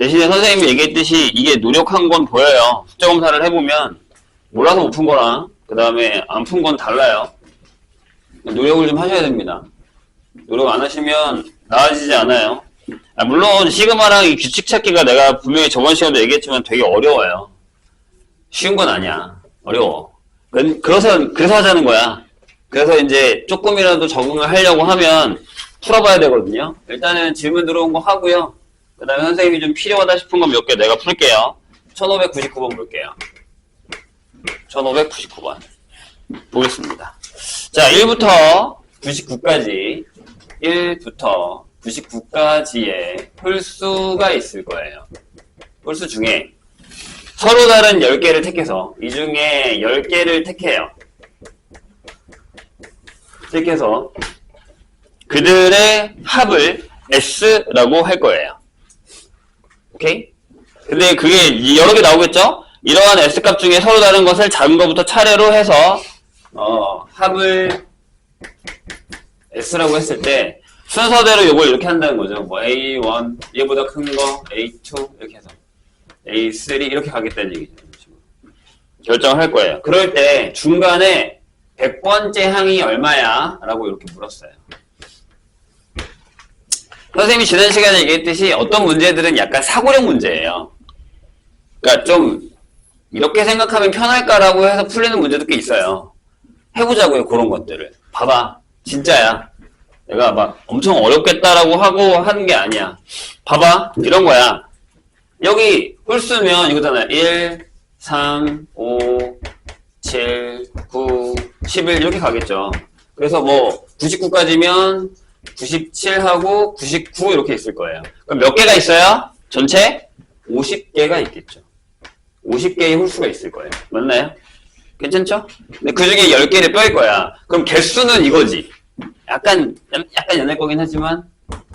대신에 선생님이 얘기했듯이 이게 노력한 건 보여요. 숙제 검사를 해보면 몰라서 못 푼 거랑 그 다음에 안 푼 건 달라요. 노력을 좀 하셔야 됩니다. 노력 안 하시면 나아지지 않아요. 물론 시그마랑 이 규칙 찾기가 내가 분명히 저번 시간도 얘기했지만 되게 어려워요. 쉬운 건 아니야. 어려워. 그래서 하자는 거야. 그래서 이제 조금이라도 적응을 하려고 하면 풀어봐야 되거든요. 일단은 질문 들어온 거 하고요. 그 다음에 선생님이 좀 필요하다 싶은 건 몇 개 내가 풀게요. 1599번 볼게요. 1599번. 보겠습니다. 자, 1부터 99까지. 1부터 99까지의 홀수가 있을 거예요. 홀수 중에 서로 다른 10개를 택해서 이 중에 10개를 택해요. 택해서 그들의 합을 S라고 할 거예요. 오케이? 근데 그게 여러 개 나오겠죠? 이러한 S값 중에 서로 다른 것을 작은 것부터 차례로 해서 합을 S라고 했을 때 순서대로 이걸 이렇게 한다는 거죠. 뭐 A1, 얘보다 큰 거, A2 이렇게 해서 A3 이렇게 가겠다는 얘기죠. 결정을 할 거예요. 그럴 때 중간에 100번째 항이 얼마야? 라고 이렇게 물었어요. 선생님이 지난 시간에 얘기했듯이 어떤 문제들은 약간 사고력 문제예요. 그러니까 좀 이렇게 생각하면 편할까라고 해서 풀리는 문제도 꽤 있어요. 해보자고요. 그런 것들을. 봐봐. 진짜야. 내가 막 엄청 어렵겠다라고 하고 하는 게 아니야. 봐봐. 이런 거야. 여기 홀수면 이거잖아요. 1, 3, 5, 7, 9, 11 이렇게 가겠죠. 그래서 뭐 99까지면 97하고 99 이렇게 있을 거예요. 그럼 몇 개가 있어요? 전체 50개가 있겠죠. 50개의 홀수가 있을 거예요. 맞나요? 괜찮죠? 근데 그 중에 10개를 뺄 거야. 그럼 개수는 이거지. 약간 연할 거긴 하지만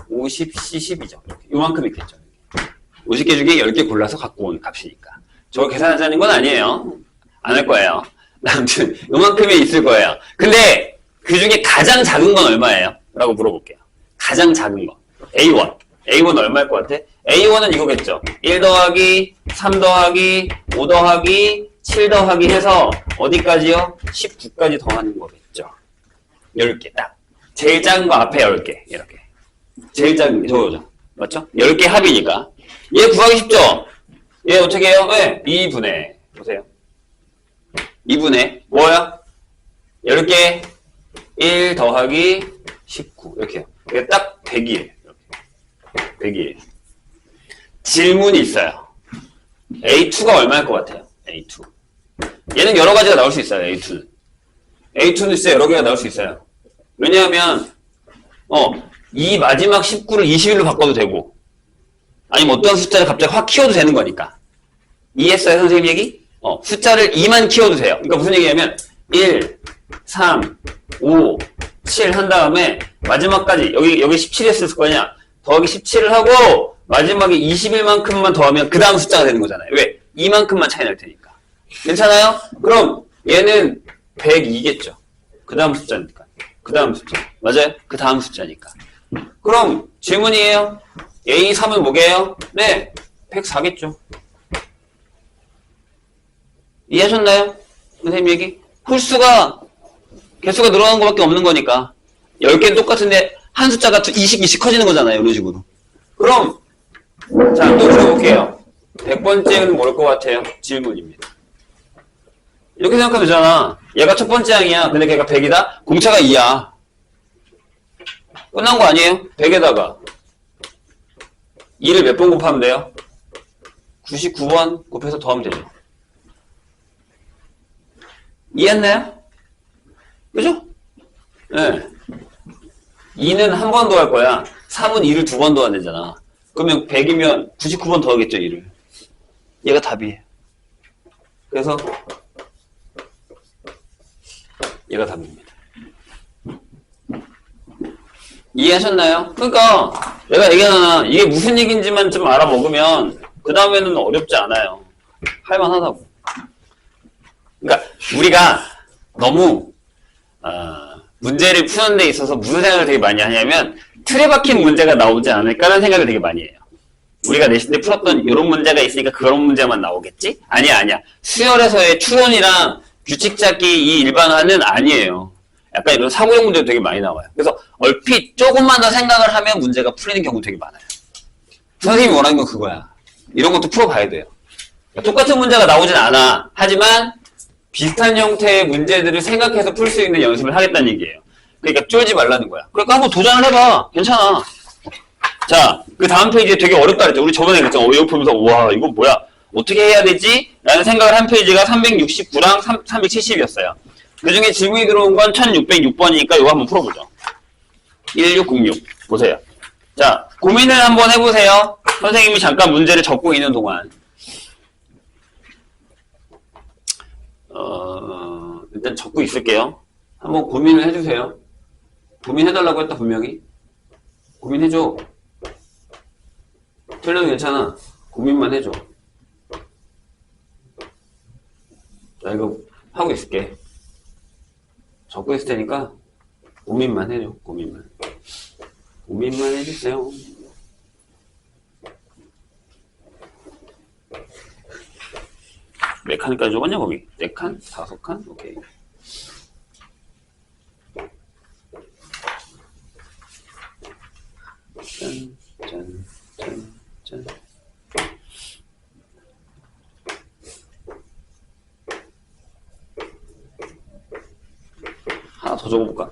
50, 10이죠. 요만큼 있겠죠. 50개 중에 10개 골라서 갖고 온 값이니까. 저걸 계산하자는 건 아니에요. 안 할 거예요. 아무튼 요만큼이 있을 거예요. 근데 그 중에 가장 작은 건 얼마예요? 라고 물어볼게요. 가장 작은 거. A1. A1 얼마일 것 같아? A1은 이거겠죠. 1 더하기, 3 더하기, 5 더하기, 7 더하기 해서 어디까지요? 19까지 더하는 거겠죠. 10개 딱. 제일 작은 거 앞에 10개. 이렇게. 제일 작은 게 저거죠. 맞죠? 10개 합이니까. 얘 구하기 쉽죠? 얘 어떻게 해요? 네. 2분의. 보세요. 2분의. 뭐야? 10개. 1 더하기 19. 이렇게요. 이게 딱 100일. 100일. 질문이 있어요. A2가 얼마일 것 같아요? A2. 얘는 여러 가지가 나올 수 있어요. A2는. A2는 진짜 여러 개가 나올 수 있어요. 왜냐하면 이 마지막 19를 21로 바꿔도 되고 아니면 어떤 숫자를 갑자기 확 키워도 되는 거니까. 이해했어요, 선생님 얘기? 숫자를 2만 키워도 돼요. 그러니까 무슨 얘기냐면 1, 3, 5, 7 한 다음에 마지막까지 여기 17 했을 거냐? 더하기 17을 하고 마지막에 21만큼만 더하면 그 다음 숫자가 되는 거잖아요. 왜? 2만큼만 차이 날 테니까. 괜찮아요? 그럼 얘는 102겠죠. 그 다음 숫자니까. 그 다음 숫자. 맞아요? 그 다음 숫자니까. 그럼 질문이에요. A3은 뭐게요? 네. 104겠죠. 이해하셨나요? 선생님 얘기? 홀수가 개수가 늘어나는 것밖에 없는 거니까 10개는 똑같은데 한 숫자가 20개씩 커지는 거잖아요. 이런 식으로. 그럼 자, 또 물어볼게요. 100번째는 뭘 것 같아요? 질문입니다. 이렇게 생각하면 되잖아. 얘가 첫 번째 항이야. 근데 걔가 100이다? 공차가 2야. 끝난 거 아니에요? 100에다가 2를 몇 번 곱하면 돼요? 99번 곱해서 더하면 되죠. 이해했나요? 그죠? 네. 2는 한 번 더 할 거야. 3은 2를 2번 더해야 되잖아. 그러면 100이면 99번 더하겠죠, 2를. 얘가 답이에요. 그래서 얘가 답입니다. 이해하셨나요? 그러니까 내가 얘기하잖아. 이게 무슨 얘기인지만 좀 알아먹으면 그 다음에는 어렵지 않아요. 할만하다고. 그러니까 우리가 너무 문제를 푸는 데 있어서 무슨 생각을 되게 많이 하냐면 틀에 박힌 문제가 나오지 않을까라는 생각을 되게 많이 해요. 우리가 내신 때 풀었던 이런 문제가 있으니까 그런 문제만 나오겠지? 아니야. 수열에서의 추론이랑 규칙 찾기 이 일반화는 아니에요. 약간 이런 사고형 문제도 되게 많이 나와요. 그래서 얼핏 조금만 더 생각을 하면 문제가 풀리는 경우 되게 많아요. 선생님이 원하는 건 그거야. 이런 것도 풀어봐야 돼요. 똑같은 문제가 나오진 않아. 하지만 비슷한 형태의 문제들을 생각해서 풀 수 있는 연습을 하겠다는 얘기예요. 그러니까 쫄지 말라는 거야. 그러니까 한번 도전을 해봐. 괜찮아. 자, 그 다음 페이지에 되게 어렵다 그랬죠. 우리 저번에 그랬잖아. 이거 보면서 와 이거 뭐야. 어떻게 해야 되지? 라는 생각을 한 페이지가 369랑 370이었어요. 그 중에 질문이 들어온 건 1606번이니까 이거 한번 풀어보죠. 1606 보세요. 자, 고민을 한번 해보세요. 선생님이 잠깐 문제를 적고 있는 동안. 일단 적고 있을게요. 한번 고민을 해주세요. 고민해달라고 했다 분명히. 고민해줘. 틀려도 괜찮아. 고민만 해줘. 자, 이거 하고 있을게. 적고 있을 테니까 고민만 해줘. 고민만 해주세요. 몇 칸까지 적었냐 거기? 4칸? 5칸? 오케이. 짠. 하나 더 적어볼까?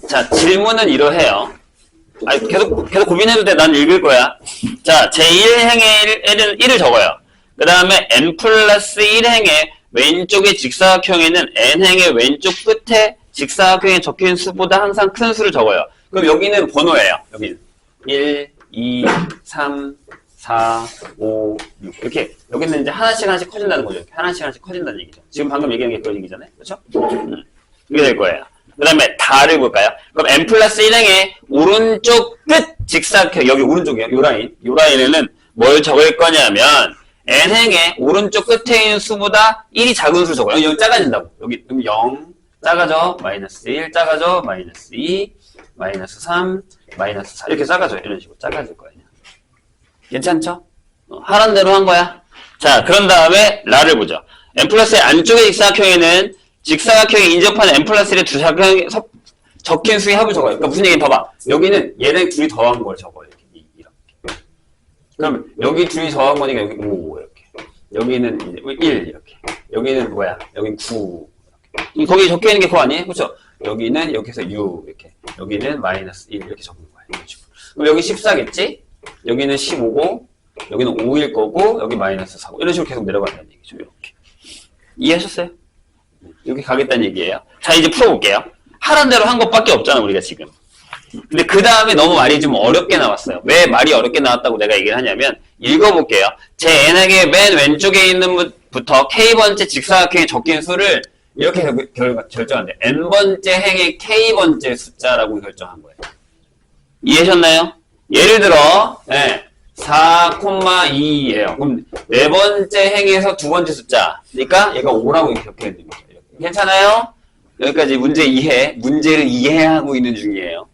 자, 질문은 이러해요. 아니, 계속 고민해도 돼. 난 읽을 거야. 자, 제1행의 1을 적어요. 그 다음에 n 플러스 1행의 왼쪽의 직사각형에는 n행의 왼쪽 끝에 직사각형에 적힌 수보다 항상 큰 수를 적어요. 그럼 여기는 번호예요. 여기는 1, 2, 3, 4, 5, 6 이렇게 여기는 이제 하나씩 커진다는 거죠. 하나씩 커진다는 얘기죠. 지금 방금 얘기한 게 그런 얘기잖아요. 그렇죠? 이게 될 거예요. 그 다음에 다를 볼까요? 그럼 n 플러스 1행의 오른쪽 끝 직사각형, 여기 오른쪽이에요. 요 라인에는 뭘 적을 거냐면 n행의 오른쪽 끝에 있는 수보다 1이 작은 수를 적어요. 여기 작아진다고. 여기 0 작아져, 마이너스 1 작아져, 마이너스 2, 마이너스 3, 마이너스 4 이렇게 작아져요. 이런 식으로 작아질 거예요. 괜찮죠? 하란 대로 한 거야. 자, 그런 다음에 라를 보죠. n 플러스의 안쪽의 직사각형에는 직사각형에 인접한 n 플러스 1의 두 사각형에 적힌 수의 합을 적어요. 그러니까 무슨 얘기냐 봐봐. 여기는 얘네 둘이 더한 걸 적어요. 이렇게. 그럼 여기 둘이 더한 거니까 여기 5 이렇게. 여기는 이제 1 이렇게. 여기는 뭐야? 여기는 9 이렇게. 거기 적혀 있는 게 그거 아니에요? 그렇죠? 여기는 여기서 6 이렇게. 여기는 마이너스 1 이렇게 적는 거야. 이런 식으로. 그럼 여기 14겠지? 여기는 15고 여기는 5일 거고 여기 마이너스 4고 이런 식으로 계속 내려간다는 얘기죠. 이렇게. 이해하셨어요? 여기 가겠다는 얘기예요. 자, 이제 풀어볼게요. 하란 대로 한 것밖에 없잖아, 우리가 지금. 근데 그 다음에 너무 말이 좀 어렵게 나왔어요. 왜 말이 어렵게 나왔다고 내가 얘기를 하냐면, 읽어볼게요. 제 n에게 맨 왼쪽에 있는 부터 k번째 직사각형에 적힌 수를 이렇게 결정한대. n번째 행의 k번째 숫자라고 결정한 거예요. 이해하셨나요? 예를 들어, 4,2예요. 그럼 네 번째 행에서 두 번째 숫자. 그러니까 얘가 5라고 이렇게 적혀 있는 거예요. 괜찮아요? 여기까지 문제를 이해하고 있는 중이에요.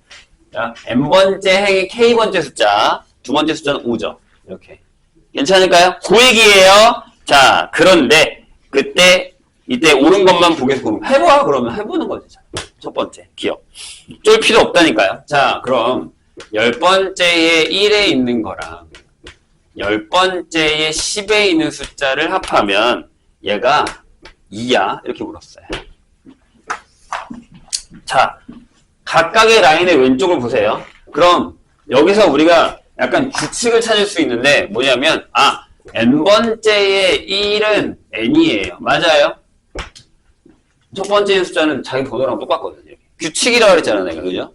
자, n번째 행의 k번째 숫자, 두 번째 숫자는 5죠. 이렇게. 괜찮을까요? 그 얘기예요. 자, 그런데 이때 옳은 것만 보겠고 해봐. 그러면 해보는 거지. 첫 번째 기억. 쫄 필요 없다니까요. 자, 그럼 10번째에 1에 있는 거랑 10번째에 10에 있는 숫자를 합하면 얘가 2야. 이렇게 물었어요. 자, 각각의 라인의 왼쪽을 보세요. 그럼 여기서 우리가 약간 규칙을 찾을 수 있는데 뭐냐면 n번째의 1은 n이에요. 맞아요? 첫 번째 숫자는 자기 번호랑 똑같거든요. 규칙이라고 그랬잖아 내가. 그죠?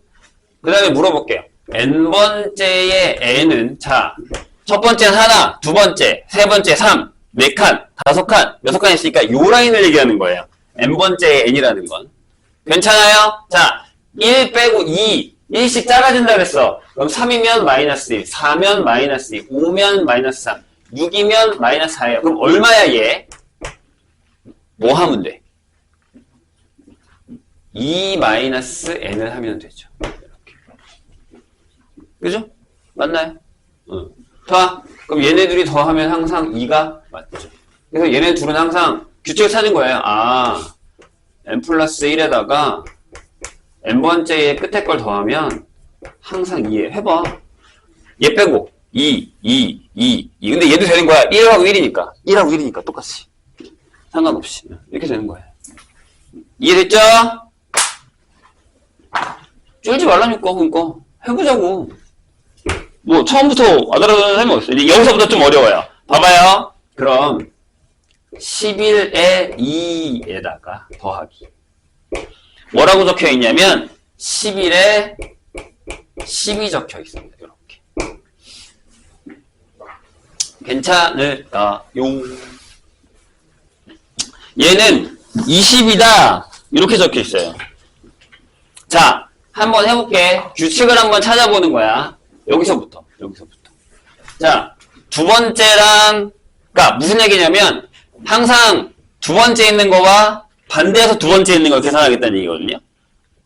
그 다음에 물어볼게요. n번째의 n은 자, 첫 번째는 하나, 두 번째, 세 번째, 3, 4칸, 5칸, 6칸 있으니까 요 라인을 얘기하는 거예요. n번째의 n이라는 건. 괜찮아요? 자, 1 빼고 2 1씩 작아진다 그랬어. 그럼 3이면 마이너스 1, 4면 마이너스 2, 5면 마이너스 3, 6이면 마이너스 4예요. 그럼 얼마야 얘? 뭐 하면 돼? 2 마이너스 n을 하면 되죠. 이렇게. 그죠? 맞나요? 응. 더. 그럼 얘네 둘이 더하면 항상 2가 맞죠. 그래서 얘네 둘은 항상 규칙을 찾은 거예요. 아, n 플러스 1에다가 n번째의 끝에 걸 더하면 항상 2에 해봐. 얘 빼고 2, 2, 2, 2. 근데 얘도 되는 거야. 1하고 1이니까. 1하고 1이니까 똑같이. 상관없이. 이렇게 되는 거야. 이해됐죠? 쫄지 말라니까, 그러니까. 해보자고. 뭐, 처음부터 아다라다는 사람이 어딨어. 이제 여기서부터 좀 어려워요. 봐봐요. 그럼, 11에 2에다가 더하기. 뭐라고 적혀 있냐면, 11에 10이 적혀 있습니다. 이렇게. 괜찮을까요? 얘는 20이다. 이렇게 적혀 있어요. 자, 한번 해볼게. 규칙을 한번 찾아보는 거야. 여기서부터. 자, 두 번째랑, 그니까 무슨 얘기냐면, 항상 두 번째 있는 거와 반대해서 두 번째 있는 걸 계산하겠다는 얘기거든요.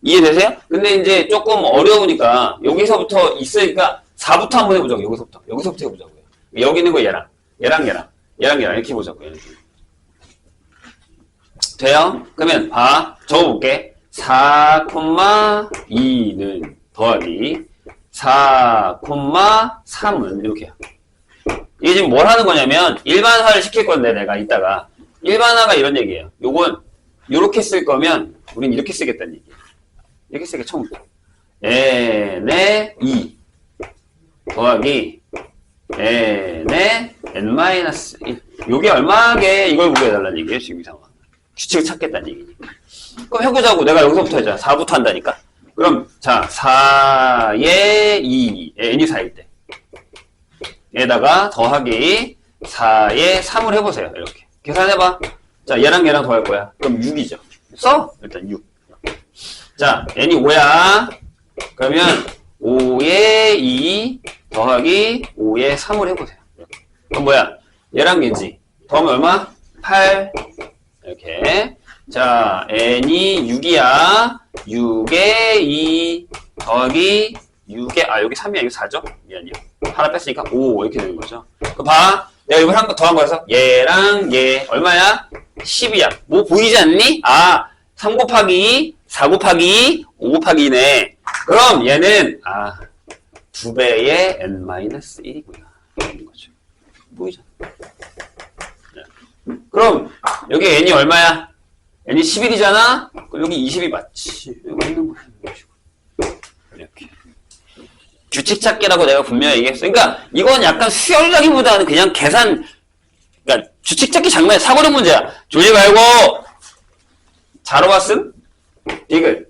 이해되세요? 근데 이제 조금 어려우니까, 여기서부터 있으니까 4부터 한번 해보자고. 여기서부터 해보자고요. 여기 있는 거 얘랑 이렇게 해보자고요. 돼요? 그러면 봐. 적어볼게. 4,2는 더하기 4,3은 이렇게 해요. 이게 지금 뭘 하는 거냐면 일반화를 시킬 건데 내가 이따가 일반화가 이런 얘기예요. 요건 요렇게 쓸 거면 우린 이렇게 쓰겠다는 얘기예요. 이렇게 쓰게 처음부터 n의 2 더하기 n의 n-1 요게 얼마게 이걸 구해달라는 얘기예요. 지금 이 상황. 규칙을 찾겠다는 얘기니까. 그럼 해보자고. 내가 여기서부터 하자. 4부터 한다니까. 그럼 자 4의 2 n이 4일 때 에다가 더하기 4의 3을 해보세요. 이렇게 계산해봐. 자 얘랑 더할 거야. 그럼 6이죠. 써. 일단 6. 자 n이 5야. 그러면 5의 2 더하기 5의 3을 해보세요. 이렇게. 그럼 뭐야? 얘랑 얘지. 더하면 얼마? 8. 이렇게. 자, n이 6이야. 6에 2 더하기 6에, 여기 3이야. 이거 4죠? 미안해요. 하나 뺐으니까 5 이렇게 되는 거죠. 그럼 봐. 내가 이걸 더한 거여서 얘랑 얘 얼마야? 10이야. 뭐 보이지 않니? 3 곱하기 4 곱하기 5 곱하기네. 그럼 얘는 2배의 n-1이구나. 이런 거죠. 보이잖아. 그럼 여기 n이 얼마야? n이 11이잖아? 그럼 여기 20이 맞지. 여기 있는 거야. 이렇게. 규칙 찾기라고 내가 분명히 얘기했어. 그러니까 이건 약간 수열이라기보다는 그냥 계산, 그러니까 규칙 찾기 장난이 사고력 문제야. 졸지 말고 잘 와봤음? 디귿.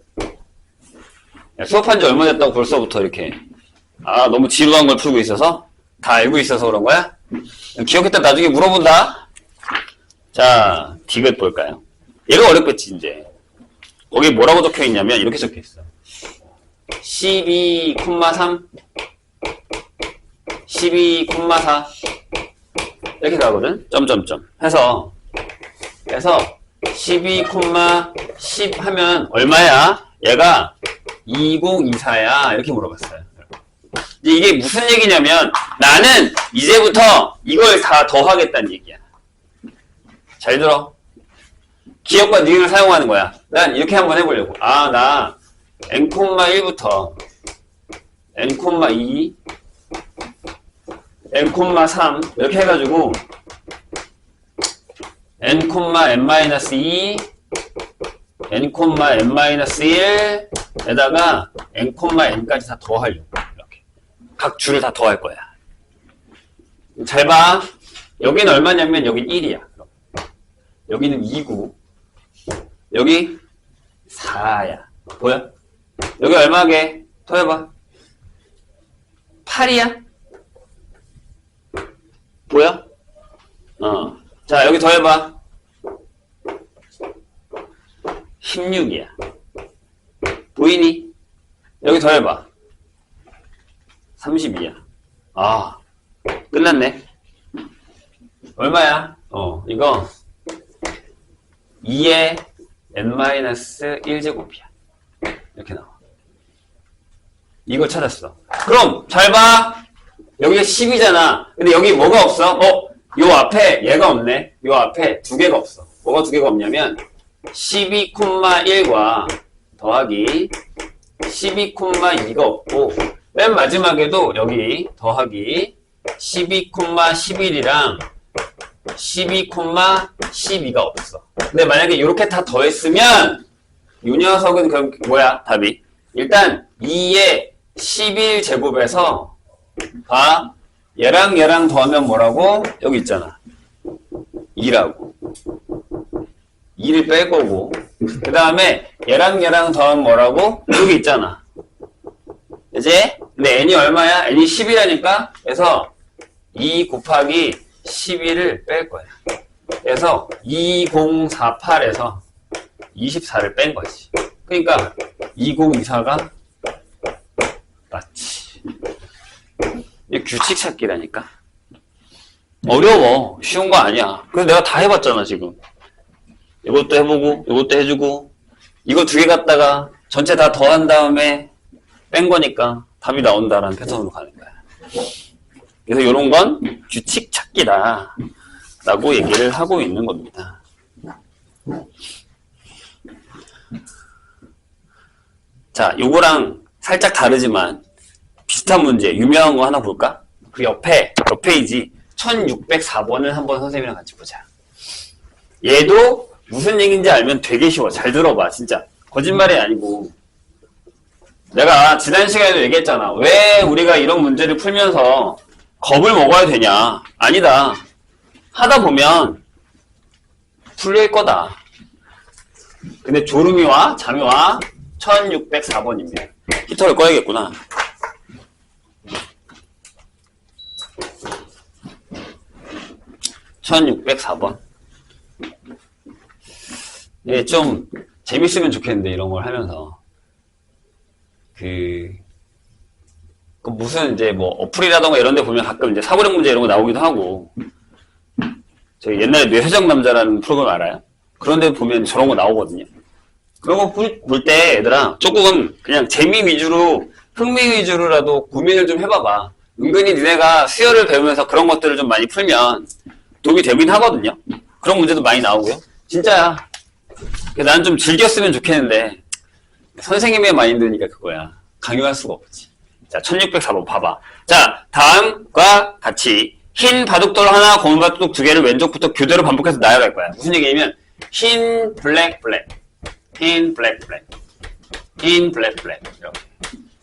수업한 지 얼마 됐다고 벌써부터 이렇게 너무 지루한 걸 풀고 있어서? 다 알고 있어서 그런 거야? 기억했다 나중에 물어본다. 자, 디귿 볼까요? 얘가 어렵겠지, 이제. 거기 뭐라고 적혀 있냐면, 이렇게 적혀 있어. 12,3, 12,4. 이렇게 가거든? 점점점. 해서 12,10 하면 얼마야? 얘가 2024야. 이렇게 물어봤어요. 이게 무슨 얘기냐면, 나는 이제부터 이걸 다 더하겠다는 얘기야. 잘 들어. 기억과 니은을 사용하는 거야. 난 이렇게 한번 해보려고. 나 n,1부터 n,2 n,3 이렇게 해가지고 n,n-2 n,n-1 에다가 n,n까지 다 더하려고. 이렇게 각 줄을 다 더할 거야. 잘 봐. 여기는 얼마냐면 여긴 1이야. 여기는 2고 여기 4야. 보여? 여기 얼마게? 더해봐. 8이야? 보여? 자, 여기 더해봐. 16이야. 보이니? 여기 더해봐. 32야. 아, 끝났네. 얼마야? 이거 2의 n-1제곱이야. 이렇게 나와. 이걸 찾았어. 그럼 잘 봐. 여기가 10이잖아. 근데 여기 뭐가 없어? 요 앞에 얘가 없네. 요 앞에 두 개가 없어. 뭐가 두 개가 없냐면 12,1과 더하기 12,2가 없고 맨 마지막에도 여기 더하기 12,11이랑 12,12가 없어. 근데 만약에 이렇게 다 더했으면 이 녀석은 그럼 뭐야? 답이 일단 2의 11제곱에서 봐. 얘랑 얘랑 더하면 뭐라고? 여기 있잖아. 2라고. 2를 뺄 거고. 그 다음에 얘랑 얘랑 더하면 뭐라고? 여기 있잖아. 이제 근데 n이 얼마야? n이 10이라니까. 그래서 2 곱하기 11을 뺄 거야. 그래서 2048에서 24를 뺀 거지. 그러니까 2024가 맞지. 이게 규칙 찾기라니까. 어려워. 쉬운 거 아니야. 그래서 내가 다 해봤잖아 지금. 이것도 해보고 이것도 해주고 이거 두 개 갖다가 전체 다 더한 다음에 뺀 거니까 답이 나온다라는 패턴으로 가는 거야. 그래서 이런 건 규칙 찾기다 라고 얘기를 하고 있는 겁니다. 자, 요거랑 살짝 다르지만 비슷한 문제, 유명한 거 하나 볼까? 그 옆 페이지 1604번을 한번 선생님이랑 같이 보자. 얘도 무슨 얘기인지 알면 되게 쉬워. 잘 들어봐, 진짜. 거짓말이 아니고. 내가 지난 시간에도 얘기했잖아. 왜 우리가 이런 문제를 풀면서 겁을 먹어야 되냐? 아니다. 하다 보면 풀릴 거다. 근데 졸음이 와? 잠이 와? 1604번입니다. 히터를 꺼야겠구나. (1604번) 예, 좀 재밌으면 좋겠는데 이런 걸 하면서 무슨 이제 뭐 어플이라던가 이런 데 보면 가끔 이제 사고력 문제 이런 거 나오기도 하고 저희 옛날에 뇌세정 남자라는 프로그램 알아요? 그런 데 보면 저런 거 나오거든요. 그런 거 볼 때 얘들아 조금 그냥 재미 위주로 흥미 위주로라도 고민을 좀 해봐봐. 은근히 니네가 수열을 배우면서 그런 것들을 좀 많이 풀면 도움이 되긴 하거든요. 그런 문제도 많이 나오고요. 진짜야. 난 좀 즐겼으면 좋겠는데 선생님의 마인드니까 그거야. 강요할 수가 없지. 자, 1604번 봐봐. 자, 다음과 같이 흰 바둑돌 하나, 검은 바둑돌 두 개를 왼쪽부터 교대로 반복해서 나열할 거야. 무슨 얘기냐면 흰, 블랙, 블랙, 흰, 블랙, 블랙, 흰, 블랙, 블랙 이렇게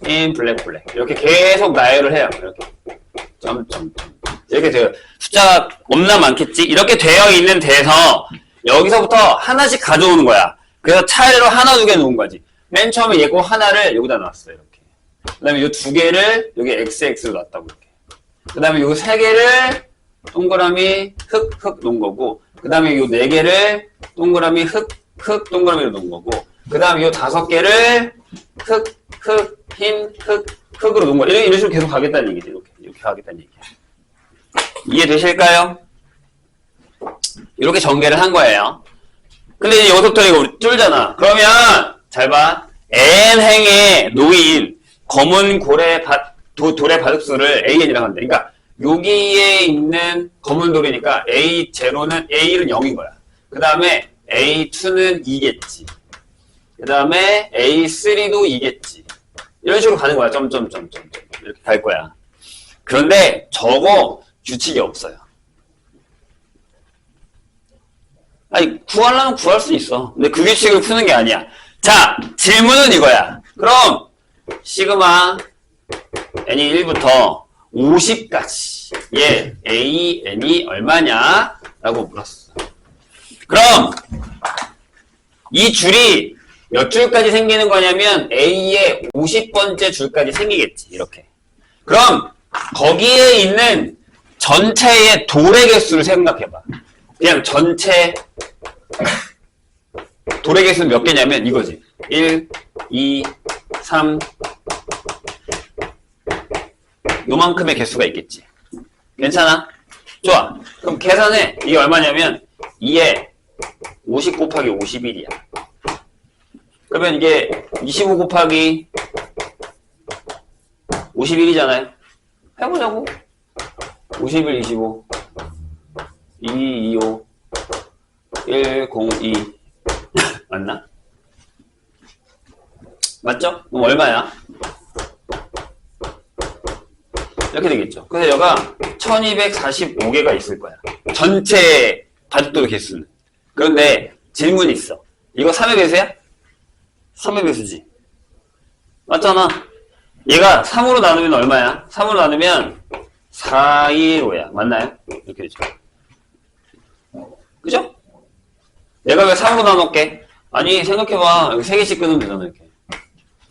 흰, 블랙, 블랙 이렇게 계속 나열을 해요. 이렇게 점점점 이렇게 돼요. 숫자가 없나 많겠지? 이렇게 되어 있는 데에서 여기서부터 하나씩 가져오는 거야. 그래서 차례로 하나, 두 개 놓은 거지. 맨 처음에 얘고 하나를 여기다 놨어. 이렇게. 그 다음에 이 두 개를 여기 XX로 놨다고 이렇게. 그 다음에 이 세 개를 동그라미 흑 놓은 거고, 그 다음에 이 네 개를 동그라미 흑 동그라미로 놓은 거고, 그 다음에 이 다섯 개를 흰 흑으로 놓은 거. 이런 식으로 계속 가겠다는 얘기지. 이렇게 가겠다는 얘기야. 이해되실까요? 이렇게 전개를 한 거예요. 근데 이제 여기서부터 이거 우리 쫄잖아. 그러면 잘 봐. n행에 놓인 검은 돌의 바둑수를 AN이라고 한대. 그러니까 여기에 있는 검은 돌이니까 A0는 A는 0인 거야. 그 다음에 A2는 2겠지. 그 다음에 A3도 2겠지. 이런 식으로 가는 거야. 점점점점 이렇게 갈 거야. 그런데 저거 규칙이 없어요. 아니, 구하려면 구할 수 있어. 근데 그 규칙을 푸는 게 아니야. 자, 질문은 이거야. 그럼 시그마 n이 1부터 50까지 얘 a n이 얼마냐? 라고 물었어. 그럼 이 줄이 몇 줄까지 생기는 거냐면 a의 50번째 줄까지 생기겠지. 이렇게. 그럼 거기에 있는 전체의 돌의 개수를 생각해봐. 그냥 전체 돌의 개수는 몇 개냐면 이거지. 1, 2, 3 요만큼의 개수가 있겠지. 괜찮아? 좋아. 그럼 계산해. 이게 얼마냐면 2에 50 곱하기 51이야. 그러면 이게 25 곱하기 51이잖아요. 해보자고. 51, 25 2, 25 1, 0, 2 맞나? 맞죠? 그럼 얼마야? 이렇게 되겠죠. 그래서 여가 1245개가 있을 거야. 전체 바둑돌 개수는. 그런데 질문이 있어. 이거 3의 배수야? 3의 배수지. 맞잖아. 얘가 3으로 나누면 얼마야? 3으로 나누면 4, 2, 5야. 맞나요? 이렇게 되죠. 그죠? 내가 왜 3으로 나눌게? 아니, 생각해봐. 여기 3개씩 끊으면 되잖아, 이렇게.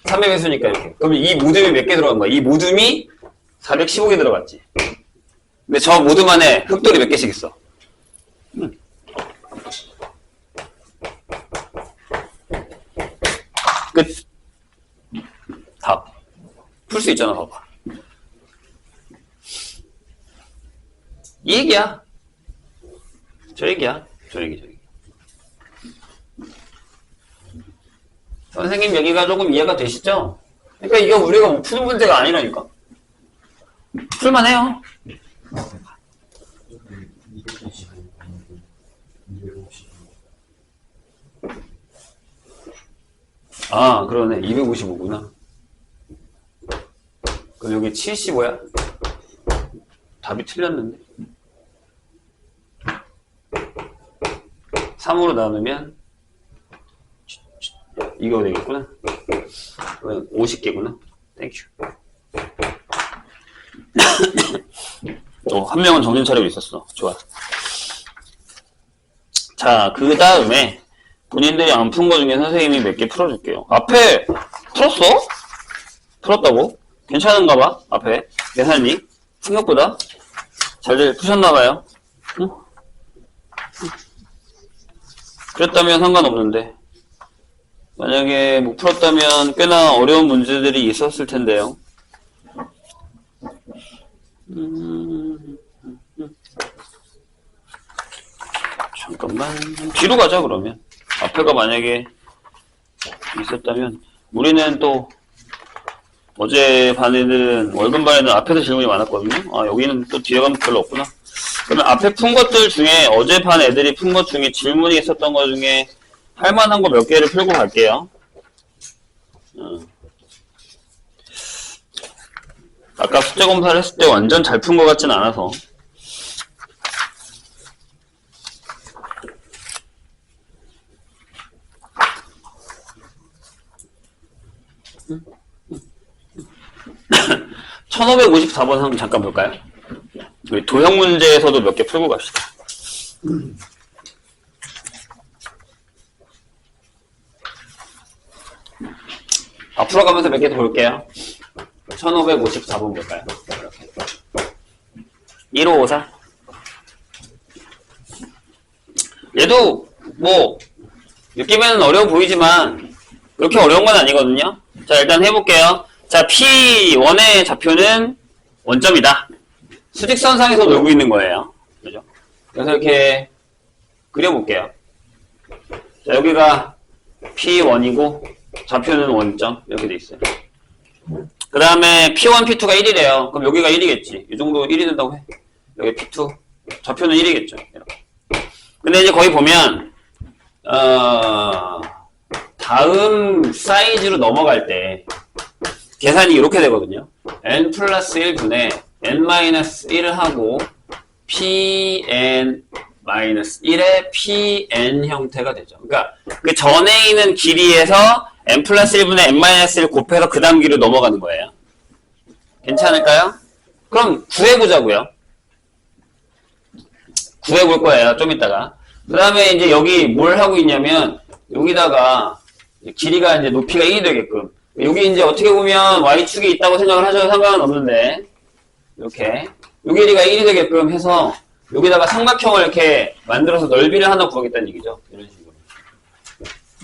3의 배수니까 이렇게. 그럼 이 모듬이 몇 개 들어간 거야? 이 모듬이 415개 들어갔지. 근데 저 모듬 안에 흑돌이 몇 개씩 있어? 끝. 답. 풀 수 있잖아, 봐봐. 이 얘기야. 저 얘기야. 저 얘기. 선생님 여기가 조금 이해가 되시죠? 그러니까 이거 우리가 뭐 푸는 문제가 아니라니까. 풀만해요. 아, 그러네. 255구나. 그럼 여기 75야? 답이 틀렸는데. 3으로 나누면 이거 되겠구나. 50개구나. 땡큐. 한 명은 정신 차리고 있었어. 좋아. 자, 그 다음에 본인들이 안 푼 거 중에 선생님이 몇 개 풀어줄게요. 앞에 풀었어? 풀었다고? 괜찮은가 봐. 앞에 계산이 생각보다 잘들 푸셨나 봐요. 응? 그랬다면 상관없는데 만약에 못 풀었다면 꽤나 어려운 문제들이 있었을 텐데요. 잠깐만 뒤로 가자. 그러면 앞에가 만약에 있었다면 우리는 또 어제 반에는 월급 반에는 앞에서 질문이 많았거든요. 아, 여기는 또 뒤에 가면 별로 없구나. 그러면 앞에 푼 것들 중에 어제 반 애들이 푼 것 중에 질문이 있었던 것 중에 할 만한 거 몇 개를 풀고 갈게요. 아까 숙제 검사를 했을 때 완전 잘 푼 것 같진 않아서. 음. 1554번 한번 잠깐 볼까요? 우리 도형 문제에서도 몇 개 풀고 갑시다. 앞으로 가면서 몇 개 더 볼게요. 1554번 볼까요? 이렇게. 1554. 얘도 뭐 느낌에는 어려워 보이지만 그렇게 어려운 건 아니거든요. 자, 일단 해볼게요. 자, P1의 좌표는 원점이다. 수직선상에서 놀고 있는 거예요. 그죠? 그래서 이렇게 그려볼게요. 자, 여기가 P1이고 좌표는 원점. 이렇게 돼 있어요. 그 다음에 P1, P2가 1이래요. 그럼 여기가 1이겠지. 이 정도 1이 된다고 해. 여기 P2. 좌표는 1이겠죠. 이렇게. 근데 이제 거기 보면, 다음 사이즈로 넘어갈 때, 계산이 이렇게 되거든요. n 플러스 1분의 n-1을 하고, pn-1의 pn 형태가 되죠. 그러니까, 그 전에 있는 길이에서 n 플러스 1분의 n-1을 곱해서 그 다음 길로 넘어가는 거예요. 괜찮을까요? 그럼 구해보자고요. 구해볼 거예요. 좀 이따가. 그 다음에 이제 여기 뭘 하고 있냐면, 여기다가 길이가 이제 높이가 1이 되게끔. 여기 이제 어떻게 보면 y축이 있다고 생각을 하셔도 상관은 없는데, 이렇게. 요 길이가 1이 되게끔 해서, 여기다가 삼각형을 이렇게 만들어서 넓이를 하나 구하겠다는 얘기죠. 이런 식으로.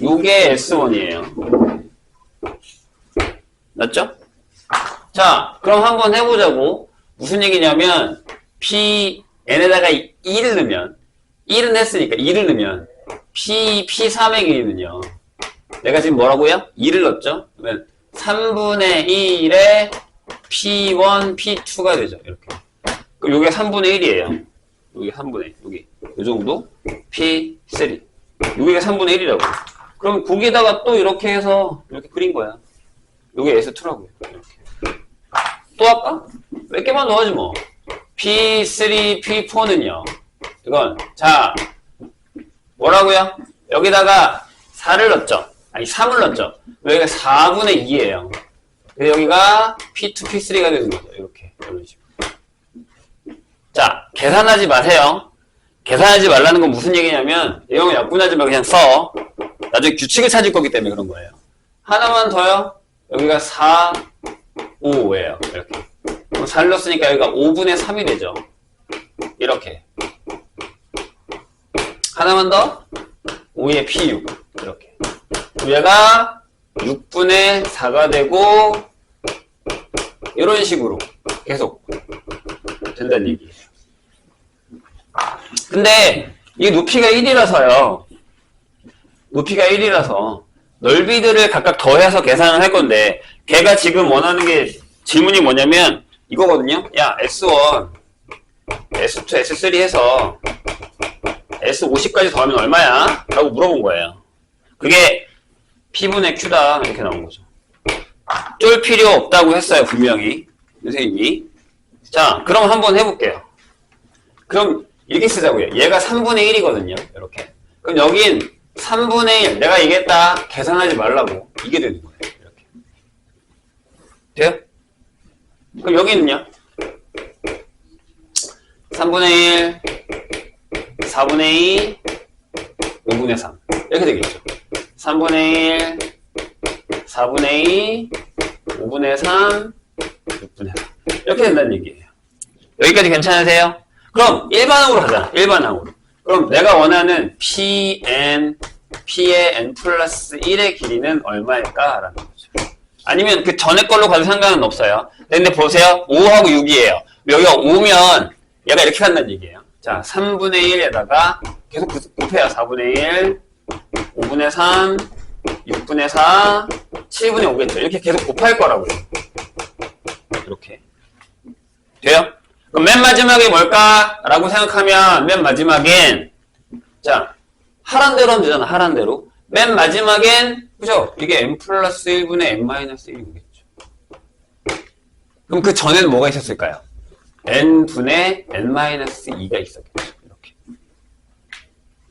요게 S1이에요. 맞죠? 자, 그럼 한번 해보자고. 무슨 얘기냐면, N에다가 2를 넣으면, 1은 했으니까 2를 넣으면, P3의 길이는요. 내가 지금 뭐라고요? 2를 넣었죠? 그러면 3분의 1에 P1, P2가 되죠. 이렇게. 그럼 요게 3분의 1이에요. 여기 3분의 1, 여기. 요 정도? P3. 여기가 3분의 1이라고. 그럼 거기다가 또 이렇게 해서 이렇게 그린 거야. 요게 S2라고요. 이렇게. 또 할까? 몇 개만 넣어야지 뭐. P3, P4는요. 이건, 자, 뭐라고요? 여기다가 4를 넣었죠? 아니, 3을 넣었죠? 여기가 4분의 2예요. 여기가 P2, P3가 되는 거죠. 이렇게. 이런 식으로. 자, 계산하지 마세요. 계산하지 말라는 건 무슨 얘기냐면, 이런 거 약분하지 말고 그냥 써. 나중에 규칙을 찾을 거기 때문에 그런 거예요. 하나만 더요. 여기가 4, 5예요. 이렇게. 그럼 4를 넣었으니까 여기가 5분의 3이 되죠. 이렇게. 하나만 더. 5의 P6. 이렇게. 얘가 6분의 4가 되고, 이런 식으로 계속 된다는 얘기예요. 근데 이 높이가 1이라서요. 높이가 1이라서 넓이들을 각각 더해서 계산을 할 건데, 걔가 지금 원하는 게 질문이 뭐냐면 이거거든요. 야, S1, S2, S3 해서 S50까지 더하면 얼마야? 라고 물어본 거예요. 그게 P분의 Q다. 이렇게 나온 거죠. 쫄 필요 없다고 했어요. 분명히. 선생님이. 자, 그럼 한번 해볼게요. 그럼 이렇게 쓰자고요. 얘가 3분의 1이거든요. 이렇게. 그럼 여긴 3분의 1. 내가 얘기했다. 계산하지 말라고. 이게 되는 거예요. 이렇게. 돼요? 그럼 여기는요? 3분의 1, 4분의 2, 5분의 3. 이렇게 되겠죠. 3분의 1, 4분의 2, 5분의 3, 6분의 3. 이렇게 된다는 얘기예요. 여기까지 괜찮으세요? 그럼 일반항으로 하자. 일반항으로. 그럼 내가 원하는 P의 N 플러스 1의 길이는 얼마일까? 라는 거죠. 아니면 그 전에 걸로 가도 상관은 없어요. 근데 보세요. 5하고 6이에요. 여기가 5면 얘가 이렇게 간다는 얘기예요. 자, 3분의 1에다가 계속 곱해요. 4분의 1, 5분의 3, 6분의 4, 7분의 5겠죠. 이렇게 계속 곱할 거라고요. 이렇게. 돼요? 그럼 맨 마지막에 뭘까? 라고 생각하면 맨 마지막엔 자, 하란 대로 하면 되잖아. 하란 대로. 맨 마지막엔 그죠? 이게 n 플러스 1분의 n 마이너스 1이겠죠. 그럼 그 전에는 뭐가 있었을까요? n분의 n 마이너스 2가 있었겠죠. 이렇게.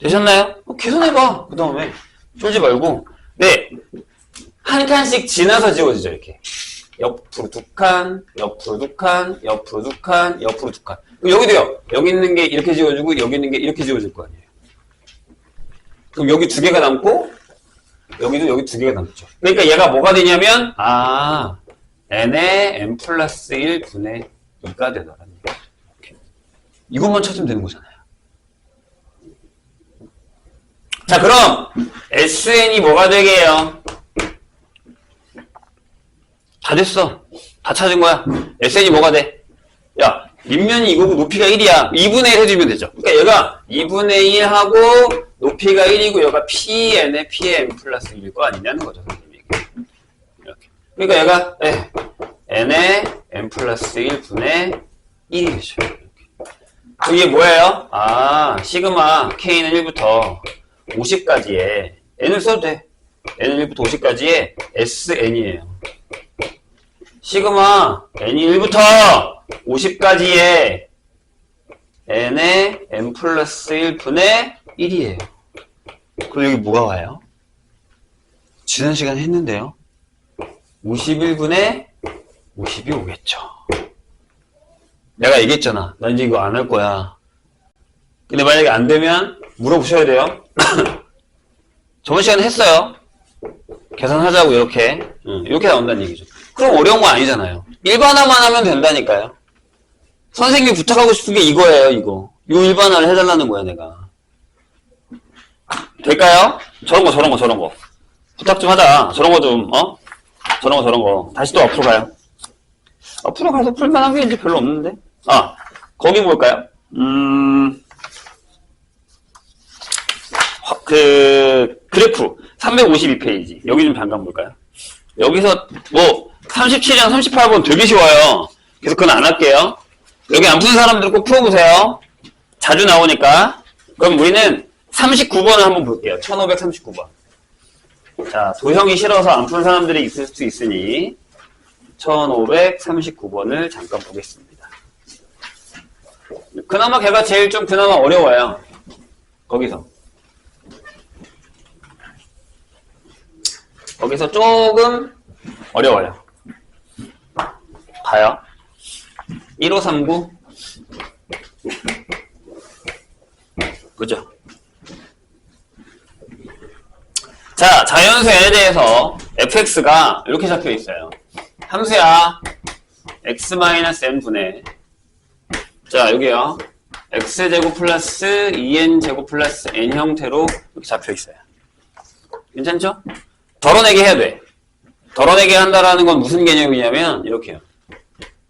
되셨나요? 계산해봐. 그 다음에 쫄지 말고. 네. 한 칸씩 지나서 지워지죠. 이렇게. 옆으로 두 칸, 옆으로 두 칸, 옆으로 두 칸, 옆으로 두 칸. 그럼 여기도요. 여기 있는 게 이렇게 지워지고 여기 있는 게 이렇게 지워질 거 아니에요. 그럼 여기 두 개가 남고 여기도 여기 두 개가 남죠. 그러니까 얘가 뭐가 되냐면 n의 n 플러스 1분의 2가 되더라는 얘기죠. 이렇게. 이것만 찾으면 되는 거잖아요. 자, 그럼 SN이 뭐가 되게요? 다 됐어. 다 찾은 거야. SN이 뭐가 돼? 야, 밑면이 이거고 높이가 1이야. 2분의 1 해주면 되죠. 그러니까 얘가 2분의 1하고 높이가 1이고 얘가 Pn의 Pn 플러스 1일 거 아니냐는 거죠. 선생님이. 이렇게. 그러니까 얘가 n의 n 플러스 1분의 1이겠죠. 이게 뭐예요? 시그마 K는 1부터 50까지에 n을 써도 돼. n은 1부터 50까지에 SN이에요. 시그마 n이 1부터 50까지에 n의 n 플러스 1분의 1이에요. 그럼 여기 뭐가 와요? 지난 시간에 했는데요. 51분의 50이 오겠죠. 내가 얘기했잖아. 나 이제 이거 안 할 거야. 근데 만약에 안 되면 물어보셔야 돼요. 저번 시간에 했어요. 계산하자고 이렇게. 이렇게 나온다는 얘기죠. 그럼 어려운 거 아니잖아요. 일반화만 하면 된다니까요. 선생님이 부탁하고 싶은 게 이거예요, 이거. 이 일반화를 해달라는 거야, 내가. 될까요? 저런 거. 부탁 좀 하자. 저런 거 좀, 저런 거. 다시 또 앞으로 가요. 앞으로 가서 풀만한 게 이제 별로 없는데? 거기 뭘까요? 그래프. 352페이지. 여기 좀 잠깐 볼까요? 여기서, 37이랑 38번 되게 쉬워요. 그래서 그건 안 할게요. 여기 안 푸는 사람들 꼭 풀어보세요. 자주 나오니까. 그럼 우리는 39번을 한번 볼게요. 1539번. 자, 도형이 싫어서 안 푸는 사람들이 있을 수 있으니 1539번을 잠깐 보겠습니다. 그나마 걔가 제일 좀 그나마 어려워요. 거기서 조금 어려워요. 봐요. 1539 그죠? 자, 자연수 n에 대해서 fx가 이렇게 잡혀 있어요. 함수야 x-n분의 자, 여기요. x제곱 플러스 2n제곱 플러스 n 형태로 이렇게 잡혀 있어요. 괜찮죠? 덜어내기 해야 돼. 덜어내기 한다라는 건 무슨 개념이냐면 이렇게요.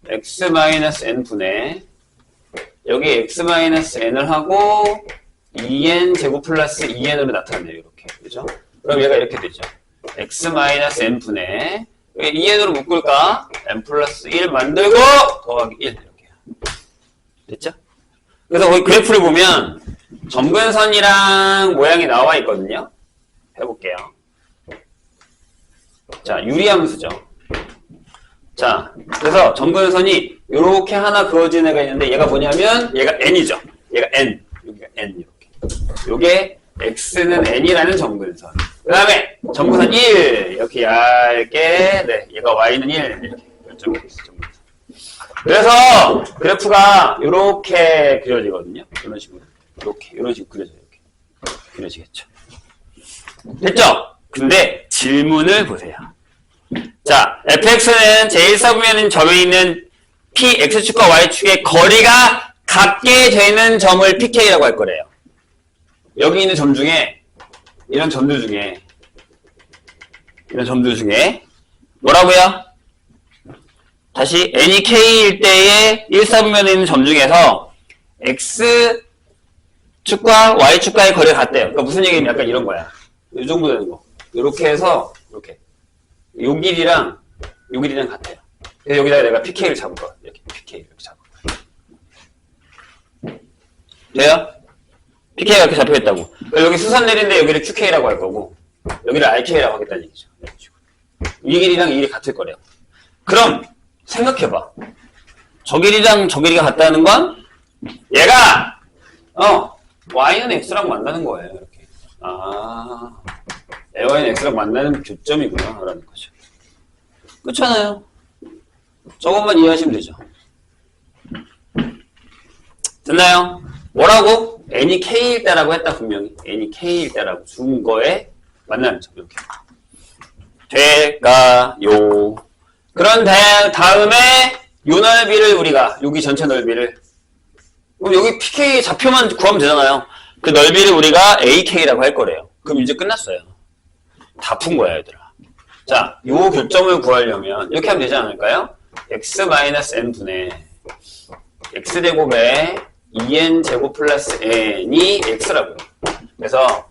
x-n분의 여기 x-n을 하고 2n 제곱 플러스 2n으로 나타내요. 이렇게. 그죠? 그럼 얘가 이렇게 되죠. x-n분의 2n으로 묶을까? n 플러스 1 만들고 더하기 1 이렇게. 됐죠? 그래서 거기 그래프를 보면 점근선이랑 모양이 나와 있거든요. 해볼게요. 자, 유리함수죠. 자, 그래서 점근선이 이렇게 하나 그어진 애가 있는데 얘가 뭐냐면 얘가 n이죠. 얘가 n. 여기가 n 이렇게. 요게 x는 n이라는 점근선. 그 다음에 점근선 1 이렇게 얇게 네, 얘가 y는 1 이렇게 결정이 있어. 점근선. 그래서 그래프가 이렇게 그려지거든요. 이런 식으로 이런 식으로 그려져요. 이렇게 그려지겠죠. 됐죠? 근데 질문을 보세요. 자, fx는 제1사분면인 점에 있는 px축과 y축의 거리가 같게 되는 점을 pk라고 할 거래요. 여기 있는 점 중에 이런 점들 중에 뭐라고요? 다시 n이 k일 때의 1사분면에 있는 점 중에서 x축과 y축과의 거리가 같대요. 그러니까 무슨 얘기냐면 약간 이런 거야. 이 정도 되는 거. 이렇게 해서 이렇게 요 길이랑 같아요. 그래서 여기다가 내가 pk를 잡을 거야. 이렇게 pk를 이렇게 잡을 거야. 돼요? pk가 이렇게 잡혀있다고. 여기 수선 내린데 여기를 qk라고 할 거고 여기를 rk라고 하겠다는 얘기죠. 이 길이랑 이 길이 같을 거래요. 그럼 생각해봐. 저 길이랑 저 길이가 같다는 건 얘가 y는 x랑 만나는 거예요. 이렇게. y는 x랑 만나는 교점이구나 라는 거죠. 그렇잖아요. 저것만 이해하시면 되죠. 됐나요? 뭐라고? n이 k일 때라고 했다 분명히. n이 k일 때라고 준 거에 만나는 점 이렇게. 될까요? 그런 다음에 요 넓이를 우리가 여기 전체 넓이를 여기 pk 좌표만 구하면 되잖아요. 그 넓이를 우리가 ak라고 할 거래요. 그럼 이제 끝났어요. 다 푼 거야 얘들아. 자, 요 교점을 구하려면 이렇게 하면 되지 않을까요? x-n분의 x제곱에 2n제곱 플러스 n이 x라고요. 그래서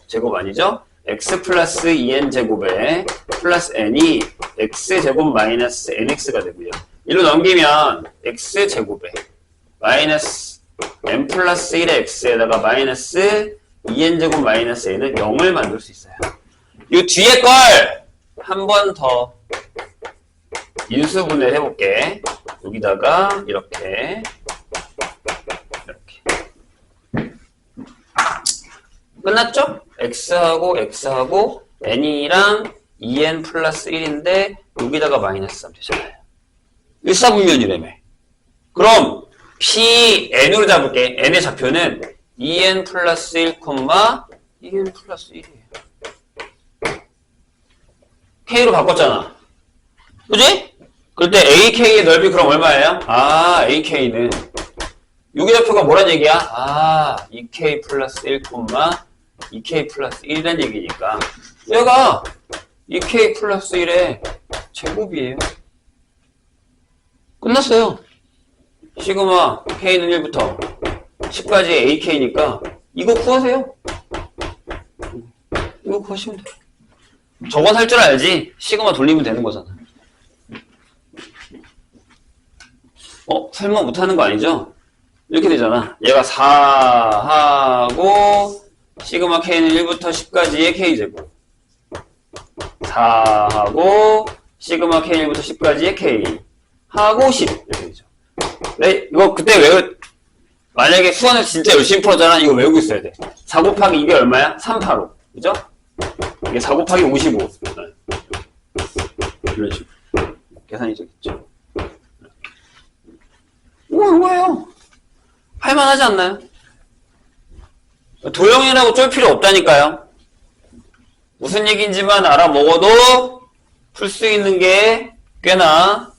제곱 아니죠? x 플러스 2n제곱에 플러스 n이 x제곱 마이너스 nx가 되고요. 이로 넘기면 x제곱에 마이너스 n 플러스 1의 x에다가 마이너스 2n제곱 마이너스 n은 0을 만들 수 있어요. 이 뒤에 걸 한 번 더 인수분해 해볼게. 여기다가 이렇게 끝났죠? x하고 n이랑 2n 플러스 1인데 여기다가 마이너스 3 되잖아요. 1사분면이라며. 그럼 pn으로 잡을게. n의 좌표는 2n 플러스 1, 2n 플러스 1이에요. k로 바꿨잖아. 그지? 그럴 때 ak의 넓이 그럼 얼마예요? ak는 여기 좌표가 뭐란 얘기야? 2k 플러스 1, 2k 플러스 1이라는 얘기니까 얘가 2k 플러스 1의 제곱이에요. 끝났어요. 시그마 k는 1부터 10까지 ak니까 이거 구하세요. 이거 구하시면 돼요. 저건 할 줄 알지 시그마 돌리면 되는 거잖아. 설마 못하는 거 아니죠? 이렇게 되잖아. 얘가 4하고 시그마 k는 1부터 10까지의 k제곱 4하고 시그마 k1부터 10까지의 k 하고 10 이렇게 되죠. 네, 이거 그때 만약에 수원을 진짜 열심히 풀었잖아. 이거 외우고 있어야 돼. 4 곱하기 이게 얼마야? 385 그죠? 이게 4 곱하기 55 이런 식으로 계산이 되겠죠. 이거예요. 할만하지 않나요? 도형이라고 쫄 필요 없다니까요. 무슨 얘기인지만 알아먹어도 풀 수 있는 게 꽤나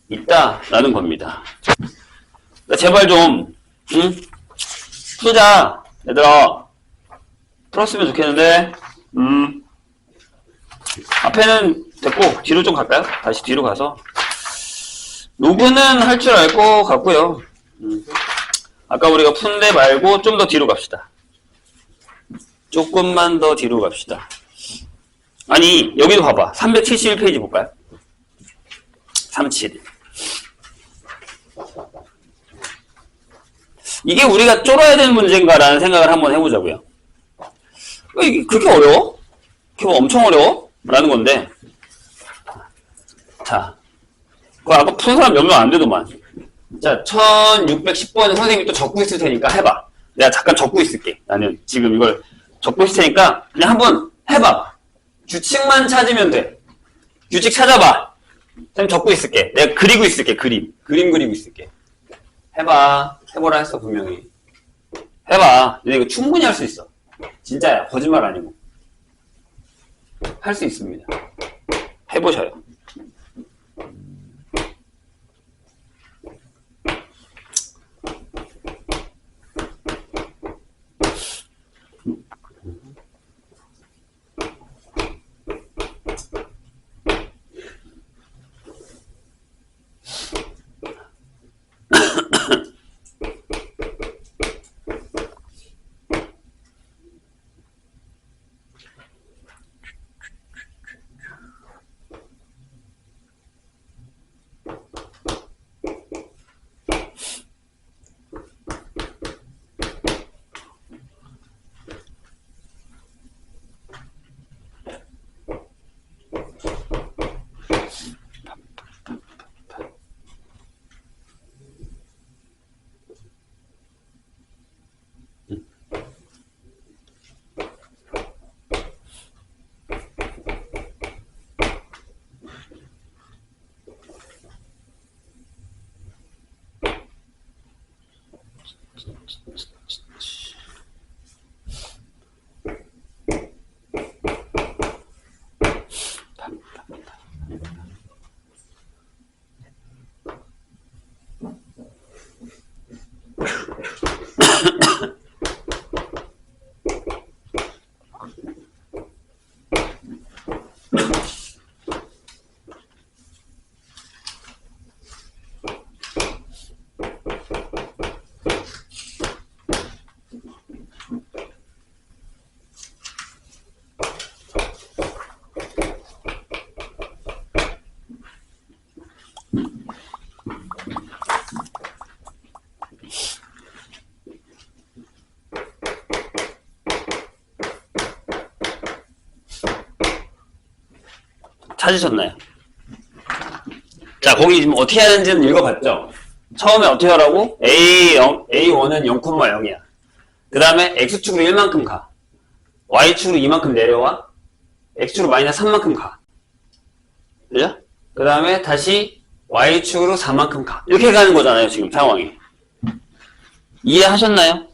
있다라는 겁니다. 제발 좀 풀자. 얘들아 풀었으면 좋겠는데 앞에는 됐고 뒤로 좀 갈까요? 다시 뒤로 가서 로그는 할 줄 알 것 같고요. 아까 우리가 푼 데 말고 좀 더 뒤로 갑시다. 조금만 더 뒤로 갑시다. 아니 여기도 봐봐. 371페이지 볼까요? 37 이게 우리가 쫄아야 되는 문제인가 라는 생각을 한번 해보자고요. 이게 그렇게 어려워? 그게 엄청 어려워? 라는 건데 자 그거 아까 푼 사람 몇 명 안 되더만. 자 1610번은 선생님이 또 적고 있을 테니까 해봐. 내가 잠깐 적고 있을게. 나는 지금 이걸 적고 있을 테니까 그냥 한번 해봐. 규칙만 찾으면 돼. 규칙 찾아봐. 선생님 적고 있을게. 내가 그리고 있을게. 그림 그리고 있을게. 해봐. 해보라 했어 분명히. 해봐. 근데 이거 충분히 할 수 있어. 진짜야. 거짓말 아니고. 할 수 있습니다. 해보셔요. 찾으셨나요? 자, 거기 지금 어떻게 하는지는 읽어봤죠? 처음에 어떻게 하라고? A1은 0,0이야. 그 다음에 X축으로 1만큼 가. Y축으로 2만큼 내려와. X축으로 마이너스 3만큼 가. 그죠? 그 다음에 다시 Y축으로 4만큼 가. 이렇게 가는 거잖아요, 지금 상황이. 이해하셨나요?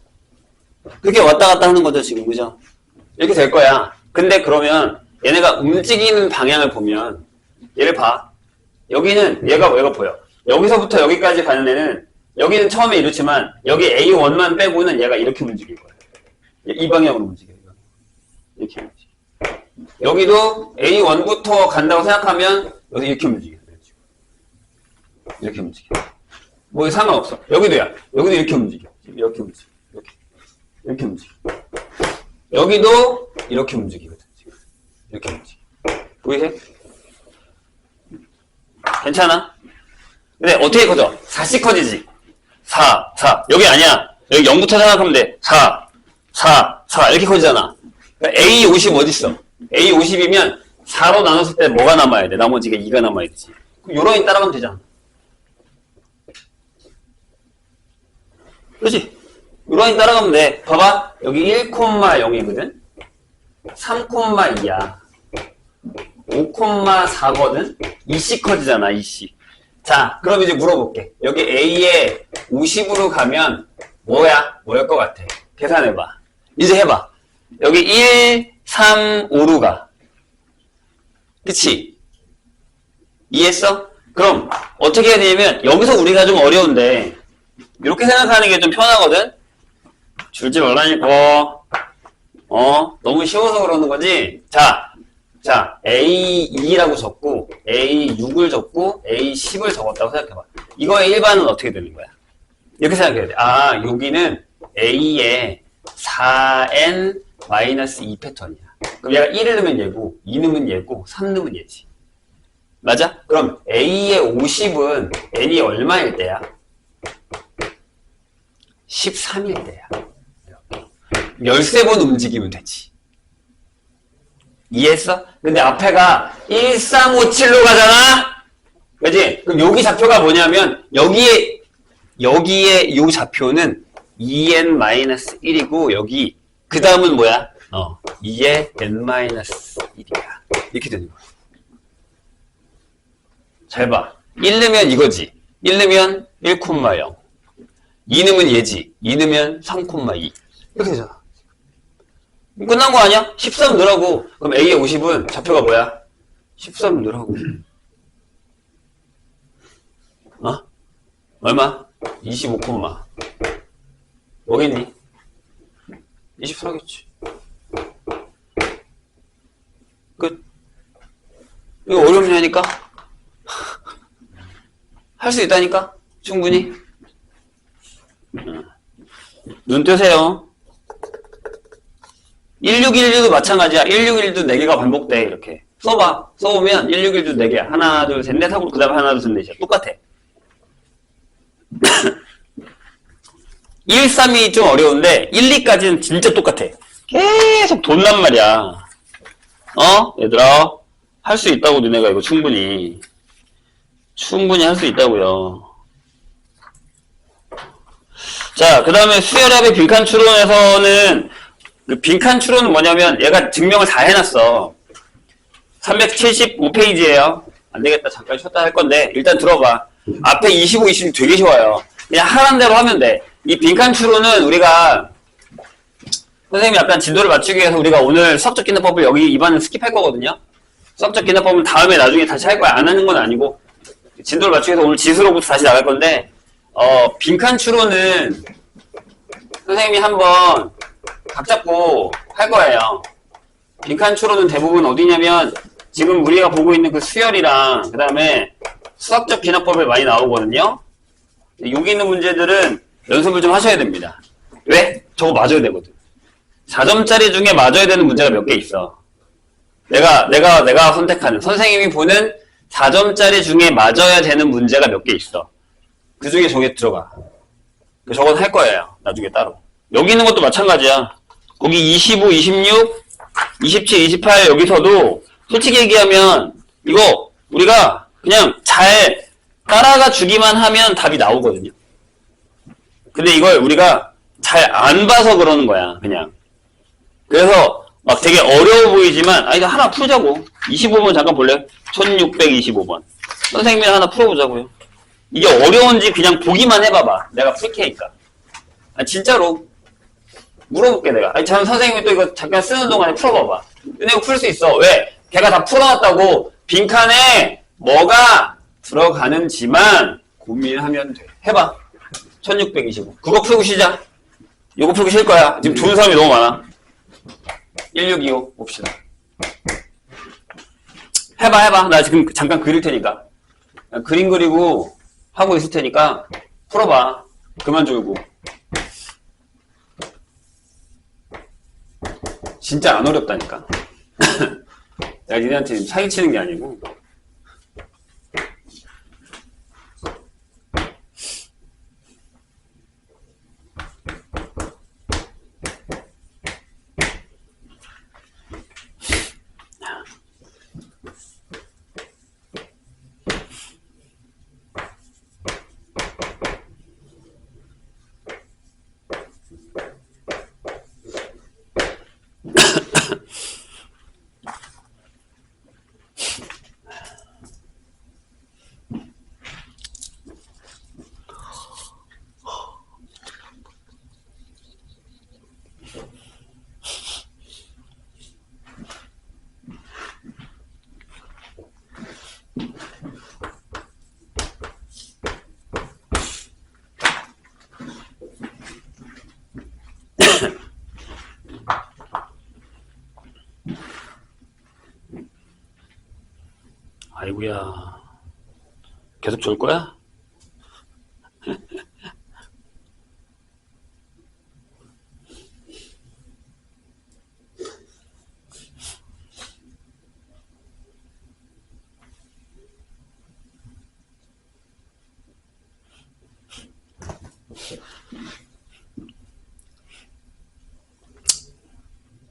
그렇게 왔다 갔다 하는 거죠, 지금. 그죠? 이렇게 될 거야. 근데 그러면 얘네가 움직이는 방향을 보면 얘를 봐. 여기는 얘가 보여. 여기서부터 여기까지 가는 애는 여기는 처음에 이렇지만 여기 A1만 빼고는 얘가 이렇게 움직일 거야. 이 방향으로 움직여요. 이렇게 움직여. 여기도 A1부터 간다고 생각하면 여기 이렇게 움직여. 이렇게 움직여. 뭐 상관없어. 여기도야. 여기도 이렇게 움직여. 이렇게 움직여. 이렇게 움직여. 여기도 이렇게 움직이거든. 이렇게 움직여. 보이세요? 괜찮아? 근데 어떻게 커져? 4씩 커지지. 4. 여기 아니야. 여기 0부터 생각하면 돼. 4 이렇게 커지잖아. 그러니까 A50 어딨어? A50이면 4로 나눴을 때 뭐가 남아야 돼? 나머지가 2가 남아야 되지. 그럼 요 라인 따라가면 되잖아. 그렇지? 요 라인 따라가면 돼. 봐봐. 여기 1,0이거든? 3,2야. 5,4거든? 2씩 커지잖아, 2씩. 자, 그럼 이제 물어볼게. 여기 A에 50으로 가면 뭐일 것 같아? 계산해봐. 이제 해봐. 여기 1, 3, 5로 가. 그치? 이해했어? 그럼 어떻게 해야 되냐면 여기서 우리가 좀 어려운데 이렇게 생각하는 게 좀 편하거든? 줄지 말라니까. 너무 쉬워서 그러는 거지? 자, A2라고 적고 A6을 적고 A10을 적었다고 생각해봐. 이거의 일반은 어떻게 되는 거야? 이렇게 생각해야 돼. 아, 여기는 A에 4n-2 패턴이야. 그럼 얘가 1을 넣으면 얘고 2 넣으면 얘고 3 넣으면 얘지. 맞아? 그럼 A의 50은 n이 얼마일 때야? 13일 때야. 13번 움직이면 되지. 이해했어? 근데 앞에가 1357로 가잖아? 그치? 그럼 여기 좌표가 뭐냐면 여기에 요 좌표는 2n-1이고 여기 그 다음은 뭐야? 2의 n-1이야. 이렇게 되는 거야. 잘 봐. 1 넣으면 이거지. 1 넣으면 1,0. 2 넣으면 얘지. 2 넣으면 3,2. 이렇게 되잖아. 끝난 거 아니야? 13 넣으라고. 그럼 A의 50은 좌표가 뭐야? 13 넣으라고. 얼마? 25, 뭐겠니? 24겠지. 끝. 이거 어렵냐니까? 할 수 있다니까? 충분히. 눈 뜨세요. 1612도 마찬가지야. 1612도 4개가 반복돼. 이렇게. 써봐. 써보면 1612도 4개야. 하나, 둘, 셋, 넷 하고 그 다음에 하나, 둘, 셋, 넷이야. 똑같아. 1, 3이 좀 어려운데 1, 2까지는 진짜 똑같아. 계속 돈단 말이야. 얘들아. 할 수 있다고 너네가 이거 충분히 할 수 있다고요. 자, 그 다음에 수열합의 빈칸 추론에서는 그 빈칸 추론은 뭐냐면 얘가 증명을 다 해놨어. 375페이지에요. 안되겠다. 잠깐 쉬었다 할 건데 일단 들어봐. 앞에 25, 26 되게 쉬워요. 그냥 하라는 대로 하면 돼. 이 빈칸 추론은 우리가 선생님이 약간 진도를 맞추기 위해서 우리가 오늘 수학적 기능법을 여기 이반은 스킵할 거거든요. 수학적 기능법은 다음에 나중에 다시 할 거야. 안 하는 건 아니고 진도를 맞추기 위해서 오늘 지수로부터 다시 나갈 건데 빈칸 추론은 선생님이 한번 각 잡고 할 거예요. 빈칸 추론은 대부분 어디냐면 지금 우리가 보고 있는 그 수열이랑 그 다음에 수학적 기능법에 많이 나오거든요. 여기 있는 문제들은 연습을 좀 하셔야 됩니다. 왜? 저거 맞아야 되거든. 4점짜리 중에 맞아야 되는 문제가 몇 개 있어. 내가 선택하는 선생님이 보는 4점짜리 중에 맞아야 되는 문제가 몇 개 있어. 그 중에 저게 들어가. 저건 할 거예요. 나중에 따로. 여기 있는 것도 마찬가지야. 거기 25, 26, 27, 28 여기서도 솔직히 얘기하면 이거 우리가 그냥 잘 따라가 주기만 하면 답이 나오거든요. 근데 이걸 우리가 잘 안 봐서 그러는 거야. 그냥. 그래서 막 되게 어려워 보이지만 아니 하나 풀자고. 25번 잠깐 볼래요? 1625번. 선생님이 하나 풀어보자고요. 이게 어려운지 그냥 보기만 해봐봐. 내가 풀게니까. 진짜로. 물어볼게 내가. 참 선생님이 또 이거 잠깐 쓰는 동안에 풀어봐봐. 이거 풀 수 있어. 왜? 걔가 다 풀어놨다고 빈칸에 뭐가 들어가는지만 고민하면 돼. 해봐. 1625. 그거 풀고 쉬자. 이거 풀고 쉴 거야. 지금 좋은 사람이 너무 많아. 1625 봅시다. 해봐. 나 지금 잠깐 그릴 테니까. 그림 그리고 하고 있을 테니까 풀어봐. 그만 졸고. 진짜 안 어렵다니까. 내가 니네한테 사기치는 게 아니고. 아이고야. 계속 졸 거야?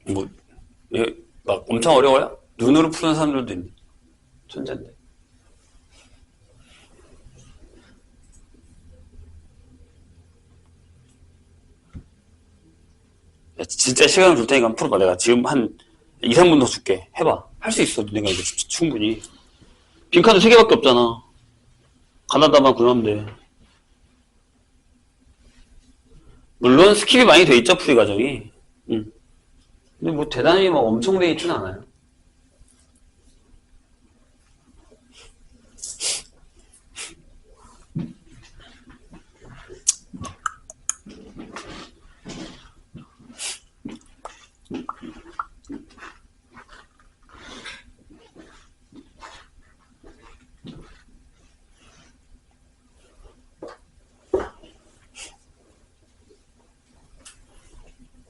뭐, 막 엄청 어려워요? 눈으로 푸는 사람들도 있네. 천재인데. 야, 진짜 시간을 줄 테니까 풀어봐. 내가 지금 한 2, 3분 더 줄게. 해봐. 할 수 있어. 내가 이거 충분히. 빈칸도 3개밖에 없잖아. 가나다만 구하면 돼. 물론 스킵이 많이 돼 있죠, 풀이 과정이. 근데 뭐 대단히 뭐 엄청 돼 있진 않아요.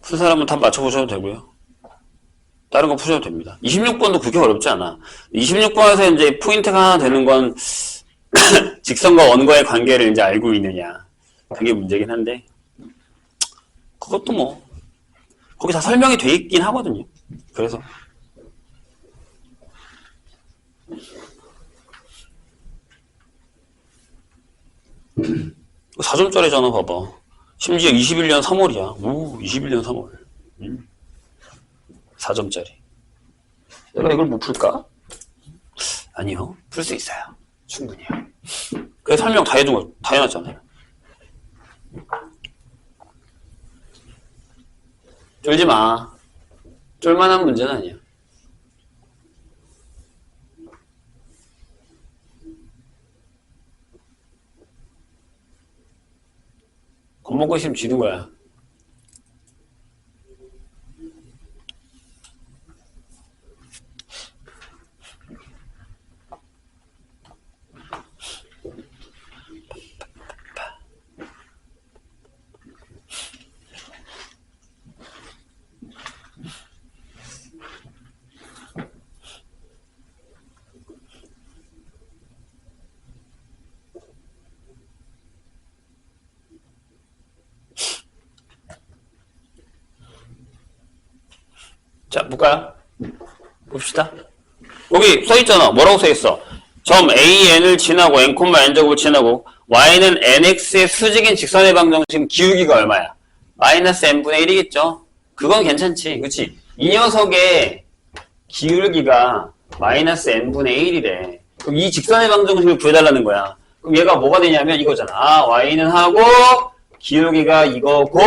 풀 사람은 다 맞춰보셔도 되고요. 다른 거 푸셔도 됩니다. 26번도 그렇게 어렵지 않아. 26번에서 이제 포인트가 하나 되는 건 직선과 원과의 관계를 이제 알고 있느냐. 그게 문제긴 한데 그것도 뭐 거기 다 설명이 돼 있긴 하거든요. 그래서 4점짜리잖아. 봐봐. 심지어 21년 3월이야. 오, 21년 3월. 4점짜리. 내가 이걸 못 풀까? 아니요. 풀 수 있어요. 충분히요. 그래서 설명 다 해준 거, 다 해놨잖아요. 쫄지 마. 쫄만한 문제는 아니야. 겁먹고 있으면 지는 거야. 자, 볼까요? 봅시다. 여기 써있잖아. 뭐라고 써있어? 점 AN을 지나고 N, N제곱을 지나고 Y는 NX의 수직인 직선의 방정식 기울기가 얼마야? 마이너스 N분의 1이겠죠? 그건 괜찮지. 그치? 이 녀석의 기울기가 마이너스 N분의 1이래. 그럼 이 직선의 방정식을 구해달라는 거야. 그럼 얘가 뭐가 되냐면 이거잖아. 아, Y는 하고 기울기가 이거고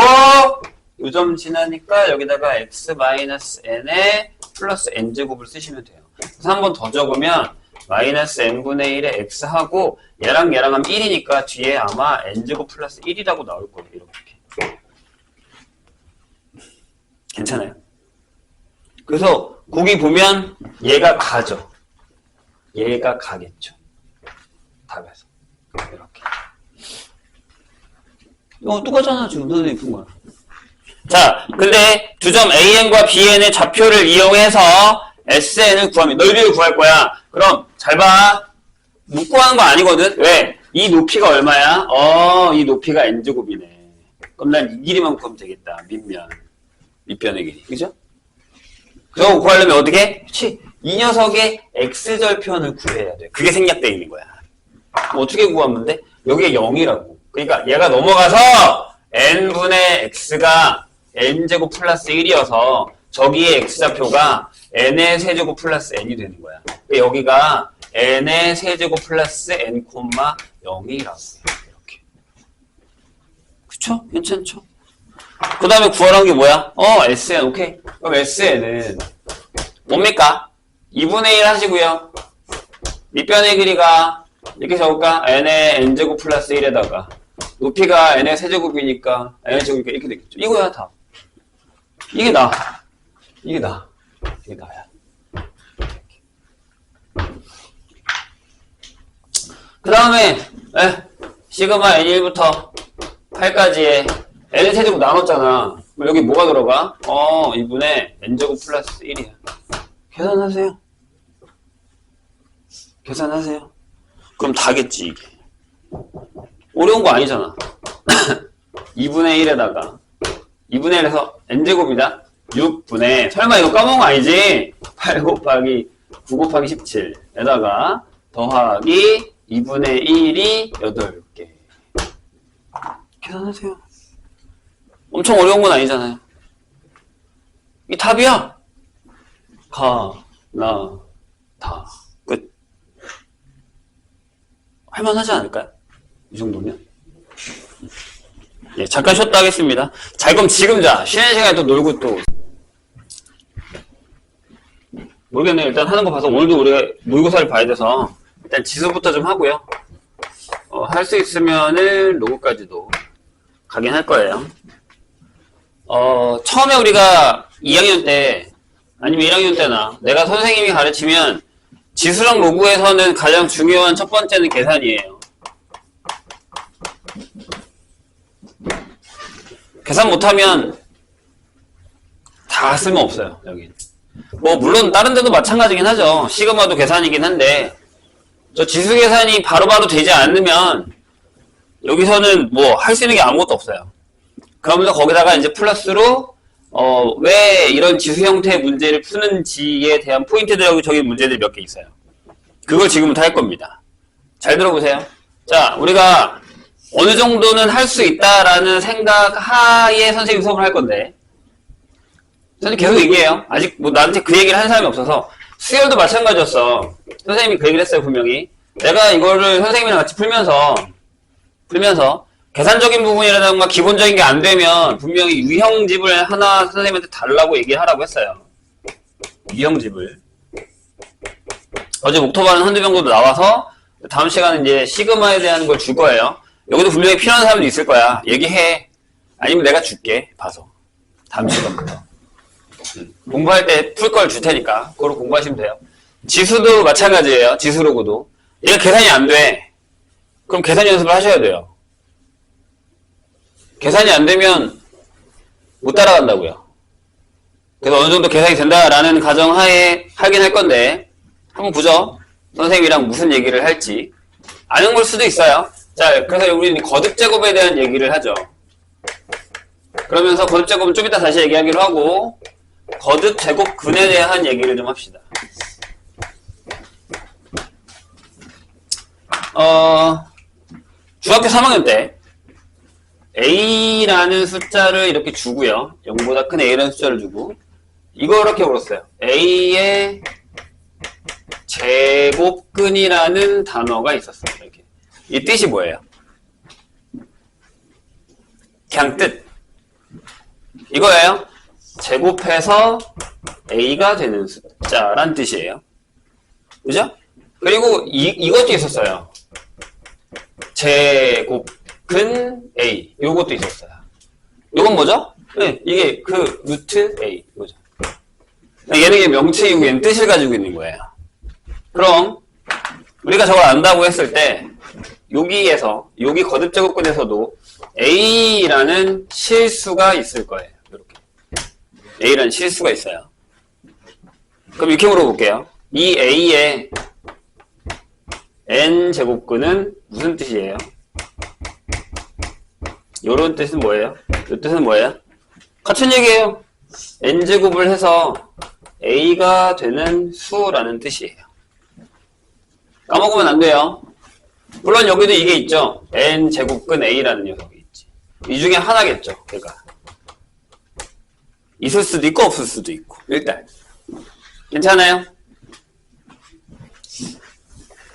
요점 지나니까 여기다가 x-n에 플러스 n제곱을 쓰시면 돼요. 그래서 한 번 더 적으면 마이너스 n분의 1에 x하고 얘랑 하면 1이니까 뒤에 아마 n제곱 플러스 1이라고 나올 거예요. 이렇게. 괜찮아요? 그래서 거기 보면 얘가 가죠. 얘가 가겠죠. 답에서. 이렇게. 똑같잖아. 지금 선생님이 푼 거야. 자, 근데 두 점 AN과 BN의 좌표를 이용해서 SN을 구합니다. 넓이를 구할 거야. 그럼 잘 봐. 묻고 하는 거 아니거든. 왜? 이 높이가 얼마야? 이 높이가 n제곱이네. 그럼 난 이 길이만 구하면 되겠다. 밑변의 길이. 그죠? 그거 구하려면 어떻게? 그치? 이 녀석의 x절편을 구해야 돼. 그게 생략되어 있는 거야. 어떻게 구하면 돼? 여기가 0이라고. 그러니까 얘가 넘어가서 n분의 x가 n제곱 플러스 1이어서 저기의 x좌표가 n의 세제곱 플러스 n이 되는 거야. 여기가 n의 세제곱 플러스 n, 0이라고. 이렇게. 그쵸? 괜찮죠? 그 다음에 구하라는 게 뭐야? SN, 오케이. 그럼 SN은 뭡니까? 2분의 1 하시고요. 밑변의 길이가 이렇게 적을까? n의 n제곱 플러스 1에다가 높이가 n의 세제곱이니까 n의 제곱이니까 이렇게 되겠죠. 이거야 다. 이게 나. 이게 나. 이게 나야. 그 다음에 시그마 n1부터 8까지의 n의 세제곱 나눴잖아. 그럼 여기 뭐가 들어가? 2분의 n제곱 플러스 1이야. 계산하세요. 계산하세요. 그럼 다겠지 이게. 어려운 거 아니잖아. 2분의 1에다가 2분의 1에서 n제곱이다. 6분의 설마 이거 까먹은 거 아니지? 8 곱하기 9 곱하기 17에다가 더하기 2분의 1이 8개. 계산하세요. 엄청 어려운 건 아니잖아요. 이 답이야. 가, 나, 다. 끝. 할만하지 않을까요? 이 정도면? 예, 잠깐 쉬었다 하겠습니다. 자, 그럼 지금 쉬는 시간에 또 놀고 또. 모르겠네요. 일단 하는 거 봐서 오늘도 우리가 모의고사를 봐야 돼서 일단 지수부터 좀 하고요. 할 수 있으면은 로그까지도 가긴 할 거예요. 처음에 우리가 2학년 때 아니면 1학년 때나 내가 선생님이 가르치면 지수랑 로그에서는 가장 중요한 첫 번째는 계산이에요. 계산 못하면 다 쓸모없어요. 여기. 뭐 물론 다른 데도 마찬가지긴 하죠. 시그마도 계산이긴 한데 저 지수 계산이 바로바로 되지 않으면 여기서는 뭐 할 수 있는 게 아무것도 없어요. 그러면서 거기다가 이제 플러스로 왜 이런 지수 형태의 문제를 푸는지에 대한 포인트들하고 적인 문제들이 몇 개 있어요. 그걸 지금부터 할 겁니다. 잘 들어보세요. 자, 우리가 어느 정도는 할 수 있다라는 생각 하에 선생님 수업을 할 건데 선생님 계속 얘기해요. 아직 뭐 나한테 그 얘기를 한 사람이 없어서 수열도 마찬가지였어. 선생님이 그 얘기를 했어요. 분명히 내가 이거를 선생님이랑 같이 풀면서 계산적인 부분이라든가 기본적인 게 안 되면 분명히 유형집을 하나 선생님한테 달라고 얘기를 하라고 했어요. 유형집을. 어제 목토반은 한두 명 정도 나와서 다음 시간은 이제 시그마에 대한 걸 줄 거예요. 여기도 분명히 필요한 사람도 있을 거야. 얘기해. 아니면 내가 줄게. 봐서. 다음 시간부터. 공부할 때 풀 걸 줄 테니까 그걸로 공부하시면 돼요. 지수도 마찬가지예요. 지수로고도. 얘가 계산이 안 돼. 그럼 계산 연습을 하셔야 돼요. 계산이 안 되면 못 따라간다고요. 그래서 어느 정도 계산이 된다라는 가정하에 하긴 할 건데 한번 보죠. 선생님이랑 무슨 얘기를 할지. 아는 걸 수도 있어요. 자, 그래서 우리는 거듭 제곱에 대한 얘기를 하죠. 그러면서 거듭 제곱은 좀 이따 다시 얘기하기로 하고 거듭 제곱근에 대한 얘기를 좀 합시다. 중학교 3학년 때 A라는 숫자를 이렇게 주고요. 0보다 큰 A라는 숫자를 주고 이거 이렇게 물었어요. A의 제곱근이라는 단어가 있었어요. 이렇게. 이 뜻이 뭐예요? 그냥 뜻. 이거예요. 제곱해서 A가 되는 숫자란 뜻이에요. 그죠? 그리고 이것도 있었어요. 제곱근 A. 요것도 있었어요. 요건 뭐죠? 네, 이게 그 루트 A. 이거죠. 얘는 그냥 명칭이고 얘는 뜻을 가지고 있는 거예요. 그럼 우리가 저걸 안다고 했을 때 여기에서 여기 거듭 제곱근에서도 A라는 실수가 있을 거예요. 이렇게 A라는 실수가 있어요. 그럼 이렇게 물어볼게요. 이 A의 N제곱근은 무슨 뜻이에요? 요런 뜻은 뭐예요? 이 뜻은 뭐예요? 같은 얘기예요. N제곱을 해서 A가 되는 수라는 뜻이에요. 까먹으면 안 돼요. 물론 여기도 이게 있죠. N제곱근 A라는 녀석이 있지. 이 중에 하나겠죠. 걔가 있을 수도 있고 없을 수도 있고. 일단 괜찮아요?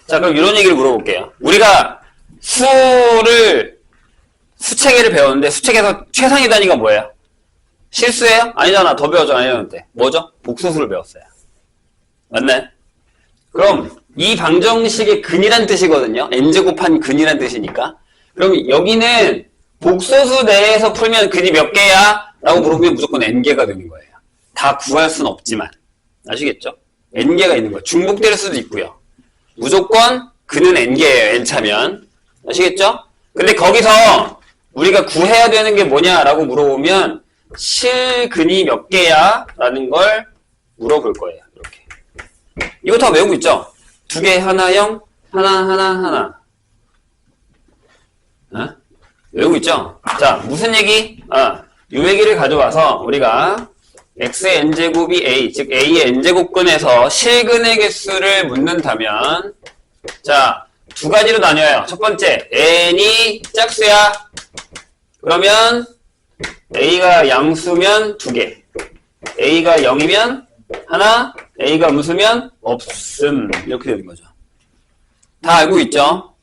자, 그럼 이런 얘기를 물어볼게요. 우리가 수체계를 배웠는데 수체계에서 최상위 단위가 뭐예요? 실수예요? 아니잖아. 더 배웠죠. 아니었는데. 뭐죠? 복소수를 배웠어요. 맞나요? 그럼 이 방정식의 근이란 뜻이거든요. n제곱한 근이란 뜻이니까. 그럼 여기는 복소수 내에서 풀면 근이 몇 개야? 라고 물어보면 무조건 n개가 되는 거예요. 다 구할 수는 없지만. 아시겠죠? n개가 있는 거예요. 중복될 수도 있고요. 무조건 근은 n개예요. n차면. 아시겠죠? 근데 거기서 우리가 구해야 되는 게 뭐냐라고 물어보면 실근이 몇 개야? 라는 걸 물어볼 거예요. 이렇게. 이거 다 외우고 있죠? 2개, 하나, 0, 하나. 어? 외우고 있죠? 자, 무슨 얘기? 요 얘기를 가져와서 우리가 x의 n제곱이 a, 즉 a의 n제곱근에서 실근의 개수를 묻는다면 자, 두 가지로 나뉘어요. 첫 번째, n이 짝수야. 그러면 a가 양수면 2개, a가 0이면 하나, a가 음수면 없음. 이렇게 되는 거죠. 다 알고 있죠?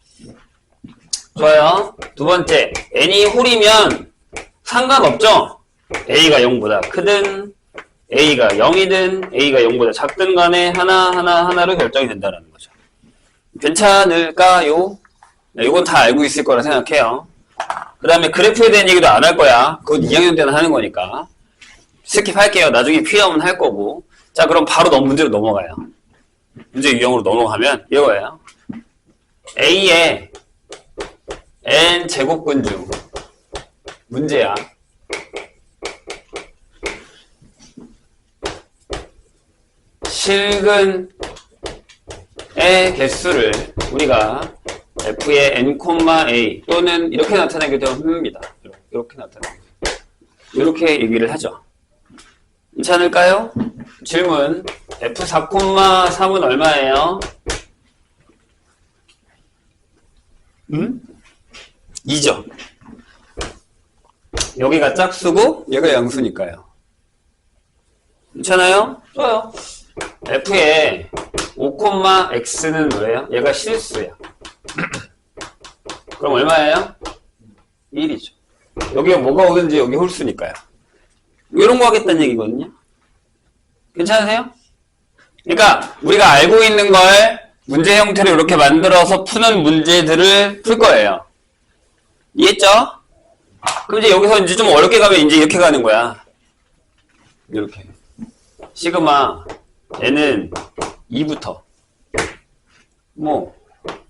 좋아요. 두 번째, n이 홀이면 상관없죠? a가 0보다 크든 a가 0이든 a가 0보다 작든 간에 하나로 결정이 된다는 거죠. 괜찮을까요? 네, 이건 다 알고 있을 거라 생각해요. 그 다음에 그래프에 대한 얘기도 안 할 거야. 그건 2학년 때는 하는 거니까. 스킵할게요. 나중에 필요하면 할 거고. 자, 그럼 바로 문제로 넘어가요. 문제 유형으로 넘어가면 이거예요. A의 N제곱근 중 문제야. 실근의 개수를 우리가 f의 n,a 또는 이렇게 나타내기도 합니다. 이렇게 나타내기도. 이렇게 얘기를 하죠. 괜찮을까요? 질문. f4,3은 얼마예요? 2죠. 여기가 짝수고 얘가 양수니까요. 괜찮아요? 좋아요. f의 5,x는 뭐예요? 얘가 실수야. 그럼 얼마예요? 1이죠. 여기가 뭐가 오든지 여기 홀수니까요. 이런 거 하겠다는 얘기거든요. 괜찮으세요? 그러니까 우리가 알고 있는 걸 문제 형태로 이렇게 만들어서 푸는 문제들을 풀 거예요. 이해했죠? 그럼 이제 여기서 이제 좀 어렵게 가면 이제 이렇게 가는 거야. 이렇게. 시그마 n은 2부터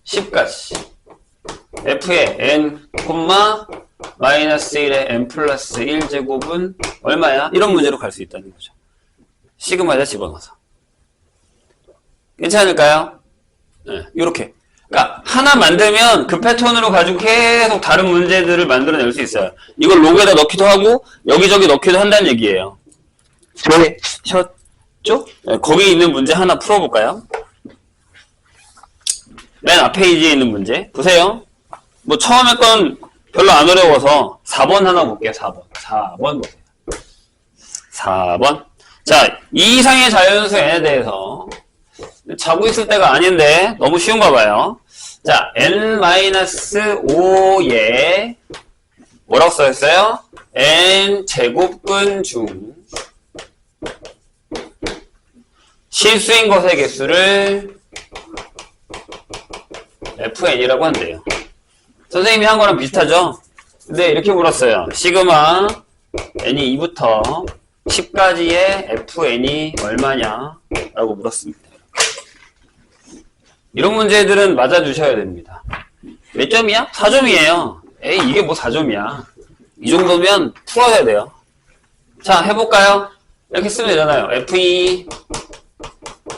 10까지 f의 n, 마이너스 1의 n 플러스 1제곱은 얼마야? 이런 문제로 갈 수 있다는 거죠. 시그마에다 집어넣어서. 괜찮을까요? 네, 요렇게. 그러니까 하나 만들면 그 패턴으로 가지고 계속 다른 문제들을 만들어낼 수 있어요. 이걸 로그에다 넣기도 하고 여기저기 넣기도 한다는 얘기예요. 되셨죠? 네, 거기 있는 문제 하나 풀어볼까요? 맨 앞 페이지에 있는 문제 보세요. 뭐 처음에 건 별로 안 어려워서 4번 하나 볼게요. 4번 보세요. 4번. 자, 이 이상의 자연수 n에 대해서 자고 있을 때가 아닌데 너무 쉬운가 봐요. 자, n-5에 뭐라고 써있어요? n 제곱근 중 실수인 것의 개수를 fn이라고 한대요. 선생님이 한 거랑 비슷하죠? 근데 이렇게 물었어요. 시그마 n이 2부터 10가지의 fn이 얼마냐 라고 물었습니다. 이런 문제들은 맞아주셔야 됩니다. 몇 점이야? 4점이에요. 에이, 이게 뭐 4점이야. 이 정도면 풀어야 돼요. 자, 해볼까요? 이렇게 쓰면 되잖아요. F2,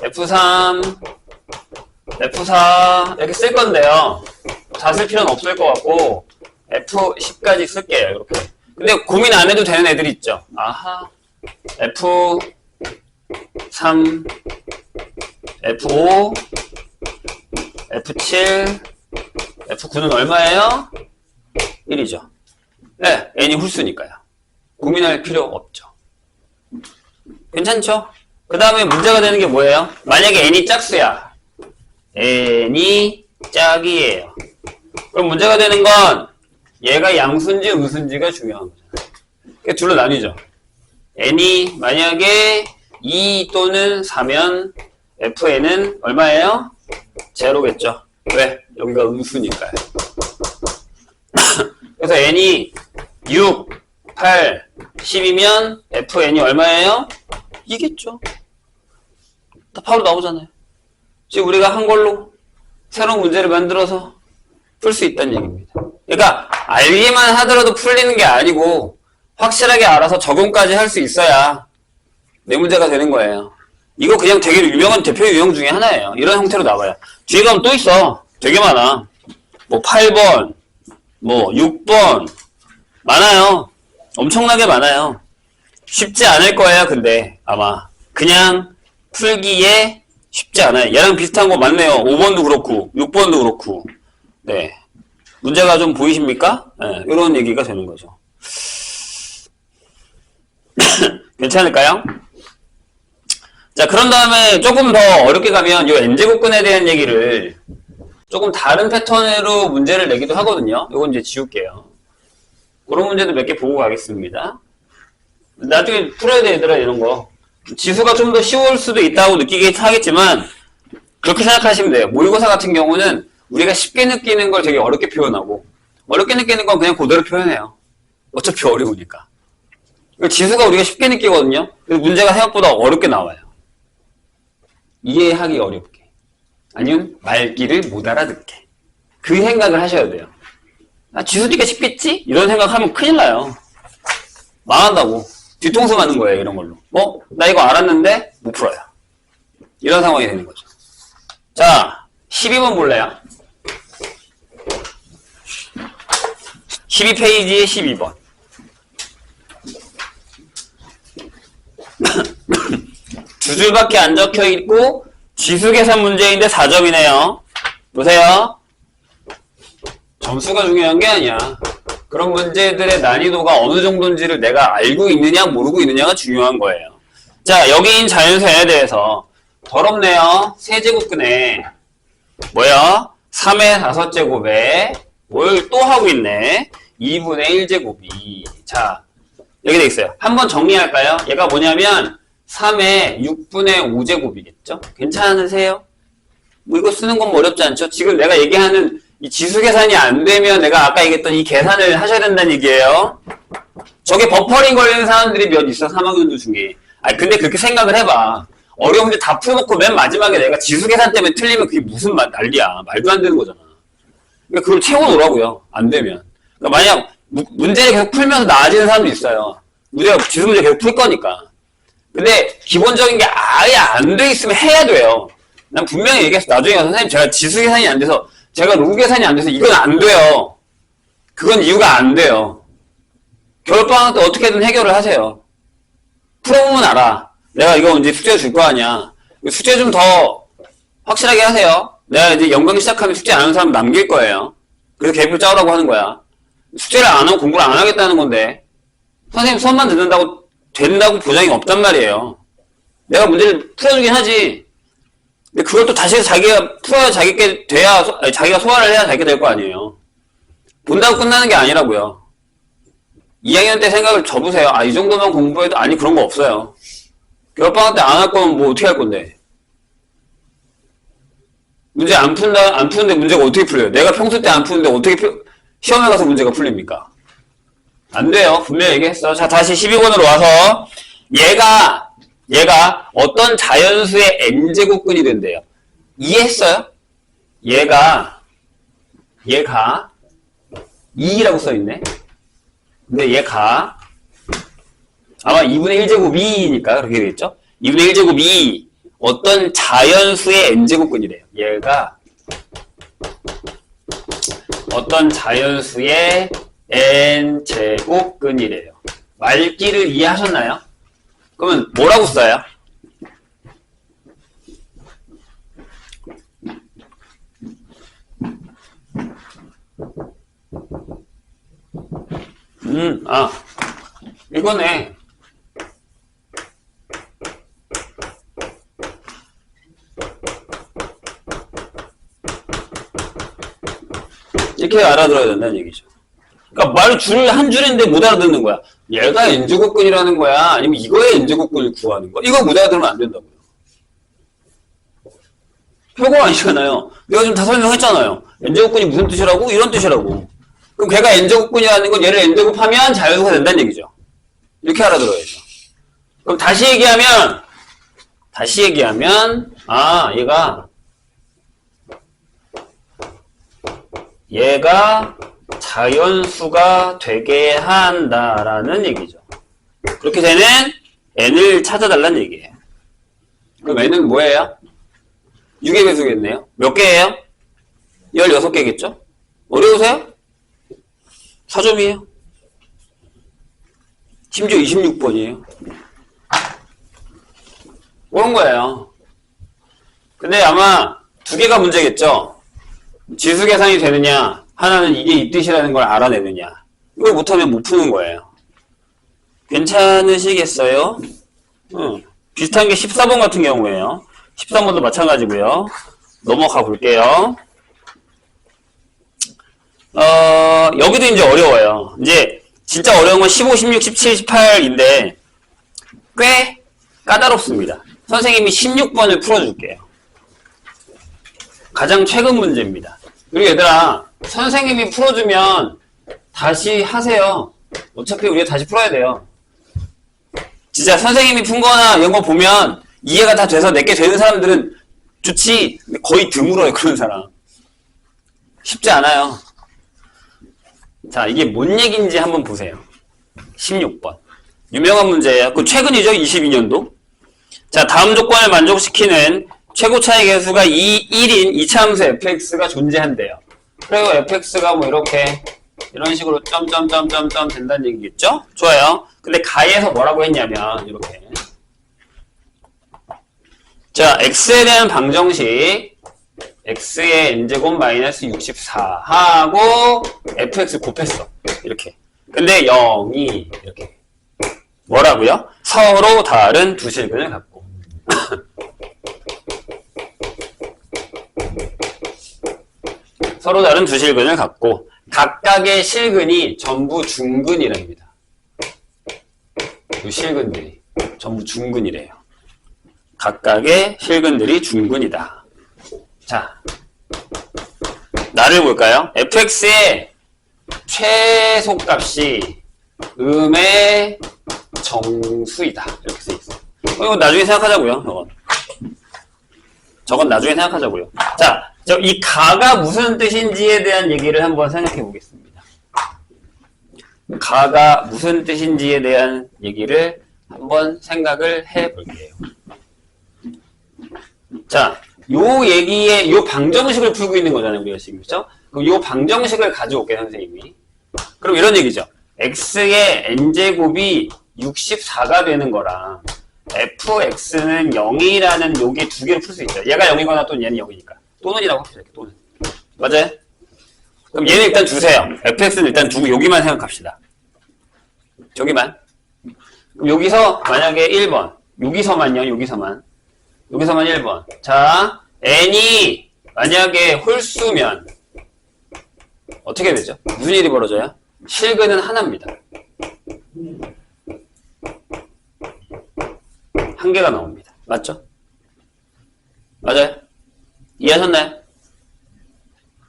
F3, F4 이렇게 쓸 건데요. 다 쓸 필요는 없을 것 같고 F10까지 쓸게요. 이렇게. 근데 고민 안 해도 되는 애들이 있죠. 아하. F3, F5, F7, F9는 얼마예요? 1이죠. 네, n이 홀수니까요. 고민할 필요 없죠. 괜찮죠? 그 다음에 문제가 되는 게 뭐예요? 만약에 n이 짝수야. n이 짝이에요. 그럼 문제가 되는 건 얘가 양수인지 음수인지가 중요한 거잖아요. 그게 둘로 나뉘죠. n이 만약에 2 또는 4면 fn은 얼마예요? 제로겠죠. 왜? 여기가 음수니까요. 그래서 n이 6, 8, 10이면 fn이 얼마예요? 이겠죠. 다 바로 나오잖아요. 지금 우리가 한 걸로 새로운 문제를 만들어서 풀 수 있다는 얘기입니다. 그러니까 알기만 하더라도 풀리는 게 아니고 확실하게 알아서 적용까지 할 수 있어야 내 문제가 되는 거예요. 이거 그냥 되게 유명한 대표 유형 중에 하나예요. 이런 형태로 나와요. 뒤에 가면 또 있어. 되게 많아. 뭐 8번, 뭐 6번 많아요. 엄청나게 많아요. 쉽지 않을 거예요. 근데 아마 그냥 풀기에 쉽지 않아요. 얘랑 비슷한 거 많네요. 5번도 그렇고 6번도 그렇고. 네. 문제가 좀 보이십니까? 네, 이런 얘기가 되는 거죠. 괜찮을까요? 자, 그런 다음에 조금 더 어렵게 가면 이 n제곱근에 대한 얘기를 조금 다른 패턴으로 문제를 내기도 하거든요. 이건 이제 지울게요. 그런 문제도 몇 개 보고 가겠습니다. 나중에 풀어야 돼, 얘들아, 이런 거. 지수가 좀 더 쉬울 수도 있다고 느끼긴 하겠지만 그렇게 생각하시면 돼요. 모의고사 같은 경우는 우리가 쉽게 느끼는 걸 되게 어렵게 표현하고 어렵게 느끼는 건 그냥 그대로 표현해요. 어차피 어려우니까. 지수가 우리가 쉽게 느끼거든요. 그래서 문제가 생각보다 어렵게 나와요. 이해하기 어렵게. 아니면 말귀를 못 알아듣게. 그 생각을 하셔야 돼요. 아, 지수니까 쉽겠지? 이런 생각하면 큰일 나요. 망한다고. 뒤통수 맞는 거예요, 이런 걸로. 나 이거 알았는데 못 풀어요. 이런 상황이 되는 거죠. 자, 12번 볼래요? 12페이지에 12번. 두 줄밖에 안 적혀 있고 지수 계산 문제인데 4점이네요. 보세요. 점수가 중요한 게 아니야. 그런 문제들의 난이도가 어느 정도인지를 내가 알고 있느냐 모르고 있느냐가 중요한 거예요. 자, 여기인 자연수에 대해서 더럽네요. 세제곱근에 뭐야? 3의 5제곱에 뭘 또 하고 있네. 2분의 1제곱이. 자, 여기 돼 있어요. 한번 정리할까요? 얘가 뭐냐면 3의 6분의 5제곱이겠죠? 괜찮으세요? 뭐 이거 쓰는 건 어렵지 않죠? 지금 내가 얘기하는 이 지수 계산이 안 되면 내가 아까 얘기했던 이 계산을 하셔야 된다는 얘기예요. 저게 버퍼링 걸리는 사람들이 몇 있어, 3학년들 중에. 근데 그렇게 생각을 해봐. 어려운 문제 다 풀어놓고 맨 마지막에 내가 지수 계산 때문에 틀리면 그게 무슨 난리야. 말도 안 되는 거잖아. 그러니까 그걸 채워놓으라고요. 안 되면. 그러니까 만약 문제를 계속 풀면서 나아지는 사람도 있어요. 우리가 지수 문제 계속 풀 거니까. 근데 기본적인 게 아예 안 돼 있으면 해야 돼요. 난 분명히 얘기했어. 나중에 선생님 제가 지수 계산이 안 돼서 제가 로그 계산이 안 돼서 이건 안 돼요. 그건 이유가 안 돼요. 겨울방학 때 어떻게든 해결을 하세요. 풀어보면 알아. 내가 이거 이제 숙제 줄 거 아니야. 숙제 좀 더 확실하게 하세요. 내가 이제 연강 시작하면 숙제 안 하는 사람 남길 거예요. 그래서 계획표 짜오라고 하는 거야. 숙제를 안 하고 공부를 안 하겠다는 건데 선생님 수업만 듣는다고 된다고 보장이 없단 말이에요. 내가 문제를 풀어주긴 하지. 근데 그걸 또 다시 자기가 풀어야 자기께 돼야, 자기가 소화를 해야 자기가 될 거 아니에요. 본다고 끝나는 게 아니라고요. 2학년 때 생각을 접으세요. 이 정도만 공부해도, 아니, 그런 거 없어요. 겨울방학 때 안 할 거면 뭐 어떻게 할 건데? 문제 안 푸는데 문제가 어떻게 풀려요? 내가 평소 때 안 푸는데 어떻게 시험에 가서 문제가 풀립니까? 안 돼요. 분명히 얘기했어. 자, 다시 12번으로 와서 얘가 어떤 자연수의 n제곱근이 된대요. 이해했어요? 얘가 2라고 써있네. 근데 얘가 아마 2분의 1제곱이니까 그렇게 되겠죠? 2분의 1제곱이 어떤 자연수의 n제곱근이래요. 얘가 어떤 자연수의 n제곱근이래요. 말귀를 이해하셨나요? 그러면 뭐라고 써요? 이거네. 이렇게 알아들어야 된다는 얘기죠. 그러니까 말 한 줄인데 못 알아듣는 거야. 얘가 n제곱근이라는 거야? 아니면 이거의 n제곱근을 구하는 거야? 이거 못 알아들으면 안 된다고요. 표고 아니잖아요. 내가 지금 다 설명했잖아요. n제곱근이 무슨 뜻이라고? 이런 뜻이라고. 그럼 걔가 n제곱근이라는 건 얘를 n제곱하면 자연수가 된다는 얘기죠. 이렇게 알아들어야죠. 그럼 다시 얘기하면 얘가 자연수가 되게 한다라는 얘기죠. 그렇게 되는 n을 찾아달라는 얘기예요. 그럼 n은 뭐예요? 6의 배수겠네요. 몇 개예요? 16개겠죠? 어려우세요? 4점이에요. 심지어 26번이에요. 그런 거예요. 근데 아마 2개가 문제겠죠? 지수 계산이 되느냐, 하나는 이게 이 뜻이라는 걸 알아내느냐. 이걸 못하면 못 푸는 거예요. 괜찮으시겠어요? 비슷한 게 14번 같은 경우에요. 13번도 마찬가지고요. 넘어가 볼게요. 여기도 이제 어려워요. 이제 진짜 어려운 건 15, 16, 17, 18인데 꽤 까다롭습니다. 선생님이 16번을 풀어줄게요. 가장 최근 문제입니다. 그리고 얘들아, 선생님이 풀어주면 다시 하세요. 어차피 우리가 다시 풀어야 돼요. 진짜 선생님이 푼 거나 이런 거 보면 이해가 다 돼서 내게 되는 사람들은 좋지. 거의 드물어요, 그런 사람. 쉽지 않아요. 자, 이게 뭔 얘기인지 한번 보세요. 16번. 유명한 문제예요. 그 최근이죠, 22년도. 자, 다음 조건을 만족시키는 최고 차이 계수가 1인 이차함수 fx가 존재한대요. 그리고 fx가 뭐 이렇게 이런 식으로 점점점점점 된다는 얘기겠죠? 좋아요. 근데 가에서 뭐라고 했냐면 이렇게 자, x에 대한 방정식 x의 n제곱 마이너스 64 하고 fx 곱했어. 이렇게. 근데 0이 이렇게 뭐라고요? 서로 다른 두 실근을 갖고 서로 다른 두 실근을 갖고 각각의 실근이 전부 중근이랍니다. 두 실근들이 전부 중근이래요. 각각의 실근들이 중근이다. 자, 나를 볼까요? fx의 최소값이 음의 정수이다. 이렇게 써있어요. 이건 나중에 생각하자고요. 저건 나중에 생각하자고요. 자, 이 가가 무슨 뜻인지에 대한 얘기를 한번 생각해 보겠습니다. 가가 무슨 뜻인지에 대한 얘기를 한번 생각을 해 볼게요. 자, 요 방정식을 풀고 있는 거잖아요, 우리가 지금. 그죠? 그럼 요 방정식을 가져올게요, 선생님이. 그럼 이런 얘기죠. x의 n제곱이 64가 되는 거랑 fx는 0이라는 요게 두 개로 풀 수 있어요. 얘가 0이거나 또는 얘는 0이니까. 또는이라고 합시다. 이렇게 또는. 맞아요? 그럼 얘는 일단 두세요. fx는 일단 두고 여기만 생각합시다. 저기만. 그럼 여기서 만약에 1번. 여기서만 1번. 자, n이 만약에 홀수면 어떻게 되죠? 무슨 일이 벌어져요? 실근은 하나입니다. 한 개가 나옵니다. 맞죠? 맞아요? 이해하셨나요?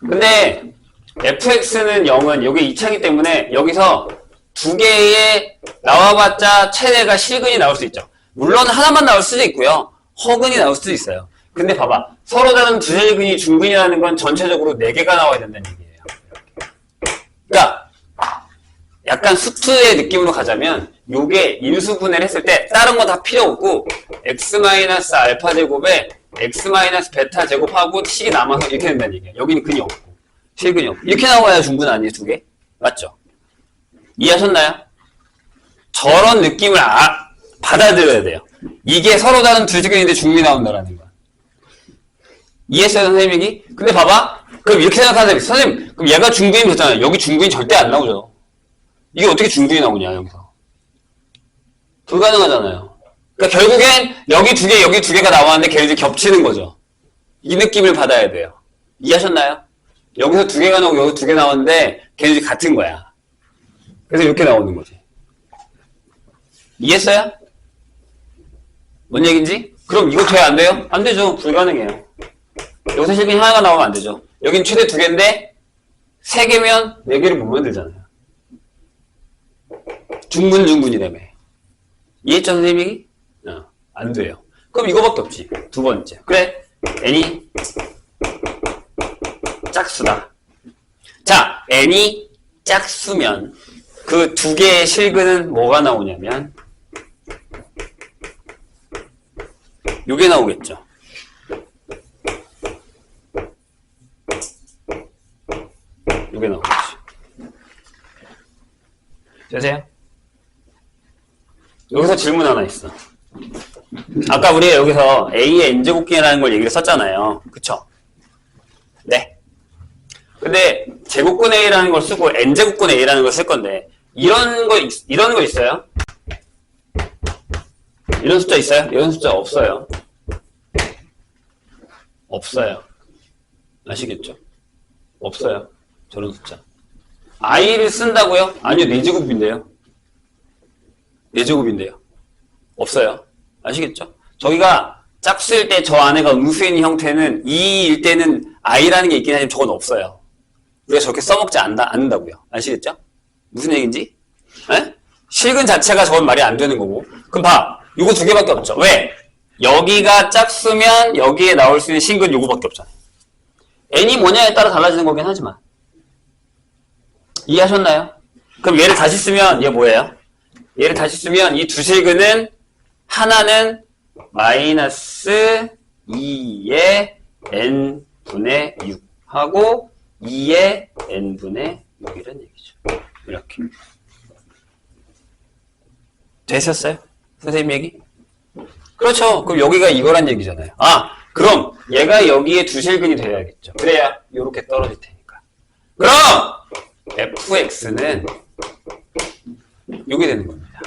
근데 fx는 0은 여기 2차이기 때문에 여기서 두 개의 나와봤자 최대가 실근이 나올 수 있죠. 물론 하나만 나올 수도 있고요. 허근이 나올 수도 있어요. 근데 봐봐. 서로 다른 두 실근이 중근이라는 건 전체적으로 4개가 나와야 된다는 얘기예요. 그러니까 약간 수트의 느낌으로 가자면 요게 인수분해를 했을 때 다른 거 다 필요 없고 x-알파 제곱에 x-베타 제곱하고 식이 남아서 이렇게 된다는 얘기예요. 여기는 근이 없고 실근이 없고 이렇게 나와야 중근 아니에요? 2개? 맞죠? 이해하셨나요? 저런 느낌을 받아들여야 돼요. 이게 서로 다른 두 실근인데 중근이 나온다라는 거야. 이해했어요, 선생님 얘기? 근데 봐봐. 그럼 이렇게 생각하세요. 선생님, 그럼 얘가 중근이 됐잖아요. 여기 중근이 절대 안 나오죠. 이게 어떻게 중근이 나오냐, 여기서. 불가능하잖아요. 그러니까 결국엔 여기 2개, 여기 2개가 나왔는데 걔네들이 겹치는 거죠. 이 느낌을 받아야 돼요. 이해하셨나요? 여기서 2개가 나오고 여기 2개 나왔는데 걔네들이 같은 거야. 그래서 이렇게 나오는 거지. 이해했어요? 뭔 얘기인지? 그럼 이거 돼야 안 돼요? 안 되죠. 불가능해요. 여기서 실근이 하나가 나오면 안 되죠. 여긴 최대 2개인데 3개면 4개를 못 만들잖아요. 중분이라며. 이해했죠, 선생님 얘기? 안 돼요. 그럼 이거밖에 없지. 두 번째. 그래. n이 짝수다. 자, n이 짝수면 그 2개의 실근은 뭐가 나오냐면 요게 나오겠죠. 요게 나오겠죠. 되세요? 여기서 질문 하나 있어. 아까 우리가 여기서 A의 n제곱근이라는 걸 얘기를 썼잖아요. 그쵸? 네. 근데 제곱근 A라는 걸 쓰고 n제곱근 A라는 걸 쓸 건데 이런 거 있어요? 이런 숫자 있어요? 이런 숫자 없어요. 없어요. 아시겠죠? 없어요. 저런 숫자. i를 쓴다고요? 아니요, 4제곱인데요. 4제곱인데요. 없어요. 아시겠죠? 저기가 짝수일 때 저 안에가 음수인 형태는 2일 때는 i라는 게 있긴 하지만 저건 없어요. 우리가 저렇게 써먹지 않는다고요. 아시겠죠? 무슨 얘기인지? 에? 실근 자체가 저건 말이 안 되는 거고. 그럼 봐. 요거 2개밖에 없죠. 왜? 여기가 짝수면 여기에 나올 수 있는 실근 요거밖에 없잖아요. n이 뭐냐에 따라 달라지는 거긴 하지만. 이해하셨나요? 그럼 얘를 다시 쓰면 얘 뭐예요? 얘를 다시 쓰면 이 두 실근은 하나는 마이너스 2의 n분의 6 하고 2의 n분의 6이라는 얘기죠. 이렇게. 되셨어요? 선생님 얘기? 그렇죠. 그럼 여기가 이거란 얘기잖아요. 그럼 얘가 여기에 두 실근이 돼야겠죠. 그래야 이렇게 떨어질 테니까. 그럼 fx는 요게 되는 겁니다.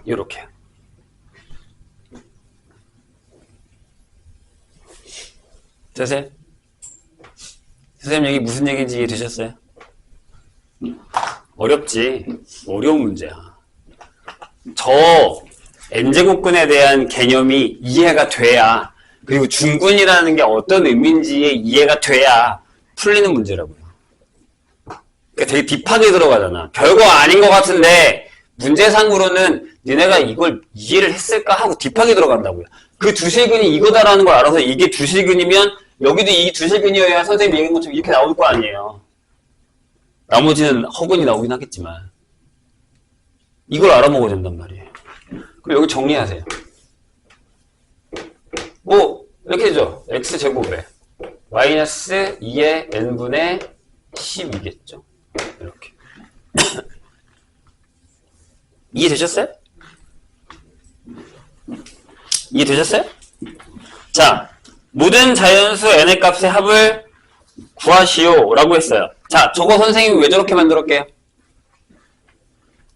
요렇게. 되세요? 선생님 얘기 무슨 얘기인지 이해되셨어요? 어렵지. 어려운 문제야. 저 n제곱근에 대한 개념이 이해가 돼야, 그리고 중근이라는 게 어떤 의미인지에 이해가 돼야 풀리는 문제라고요. 그러니까 되게 딥하게 들어가잖아. 별거 아닌 것 같은데 문제상으로는 니네가 이걸 이해를 했을까 하고 딥하게 들어간다고요. 그 두 실근이 이거다라는 걸 알아서 이게 두 실근이면 여기도 이 두 실근이어야 선생님이 얘기한 것처럼 이렇게 나올 거 아니에요. 나머지는 허근이 나오긴 하겠지만 이걸 알아먹어야 된단 말이에요. 그럼 여기 정리하세요. 뭐 이렇게 되죠. x제곱에 마이너스 2의 n분의 12겠죠. 이렇게. 이해되셨어요? 이해되셨어요? 자, 모든 자연수 n의 값의 합을 구하시오 라고 했어요. 자, 저거 선생님이 왜 저렇게 만들었게요?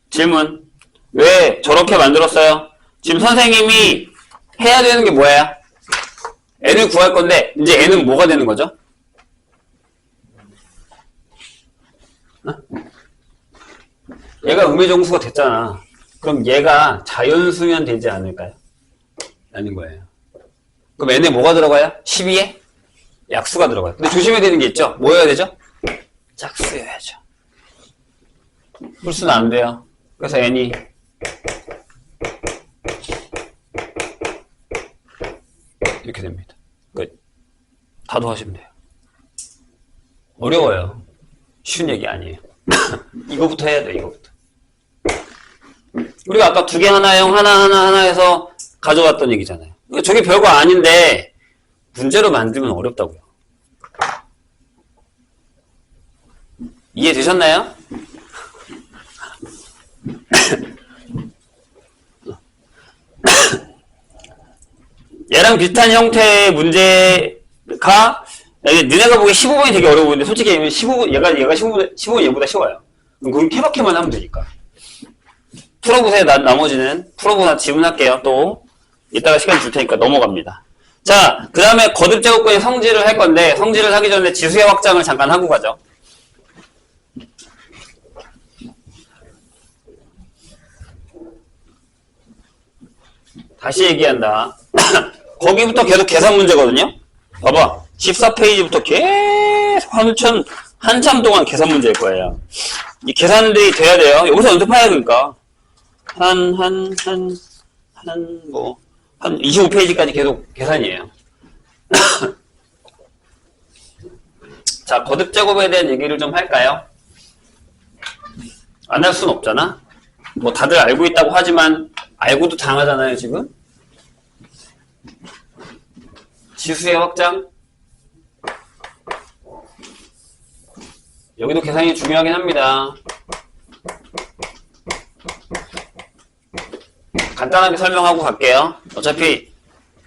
질문. 왜 저렇게 만들었어요? 지금 선생님이 해야 되는 게 뭐예요? n을 구할 건데 이제 n은 뭐가 되는 거죠? 얘가 음의정수가 됐잖아. 그럼 얘가 자연수면 되지 않을까요? 아닌 거예요. 그럼 n에 뭐가 들어가요? 12에 약수가 들어가요. 근데 조심해야 되는 게 있죠. 뭐 해야 되죠? 짝수여야죠. 풀수는 안 돼요. 그래서 n이 이렇게 됩니다. 다도하시면 돼요. 어려워요. 쉬운 얘기 아니에요. 이거부터 해야 돼, 이거부터. 우리가 아까 2개 하나형 하나 해서 가져갔던 얘기잖아요. 저게 별거 아닌데 문제로 만들면 어렵다고요. 이해되셨나요? 얘랑 비슷한 형태의 문제가 너네가 보기에 15번이 되게 어려워 보이는데 솔직히 15번 얘가 15번 얘보다 쉬워요. 그럼 그건 케바케만 하면 되니까. 풀어보세요. 나머지는 풀어보나 질문할게요. 또 이따가 시간 줄 테니까 넘어갑니다. 자, 그 다음에 거듭제곱근의 성질을 할 건데 성질을 하기 전에 지수의 확장을 잠깐 하고 가죠. 다시 얘기한다. 거기부터 계속 계산 문제거든요. 봐봐. 14페이지부터 계속 한참 동안 계산 문제일 거예요. 이 계산들이 돼야 돼요. 여기서 연습해야 되니까. 한 25페이지까지 계속 계산이에요. 자, 거듭제곱에 대한 얘기를 좀 할까요? 안 할 순 없잖아? 뭐 다들 알고 있다고 하지만, 알고도 당하잖아요, 지금? 지수의 확장. 여기도 계산이 중요하긴 합니다. 간단하게 설명하고 갈게요. 어차피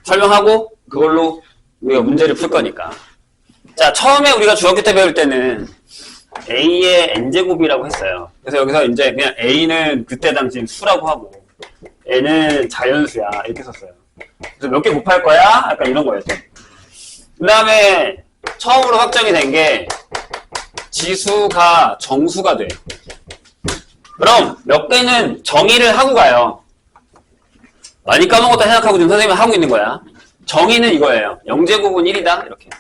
설명하고 그걸로 우리가 문제를 풀 거니까. 자, 처음에 우리가 중학교 때 배울 때는 A의 N제곱이라고 했어요. 그래서 여기서 이제 그냥 A는 그때 당시 수라고 하고 N은 자연수야 이렇게 썼어요. 그래서 몇 개 곱할 거야? 약간 이런 거였죠. 그 다음에 처음으로 확정이 된 게 지수가 정수가 돼. 그럼 몇 개는 정의를 하고 가요. 많이 까먹었다 생각하고 지금 선생님이 하고 있는 거야. 정의는 이거예요. 0제곱은 1이다. 이렇게.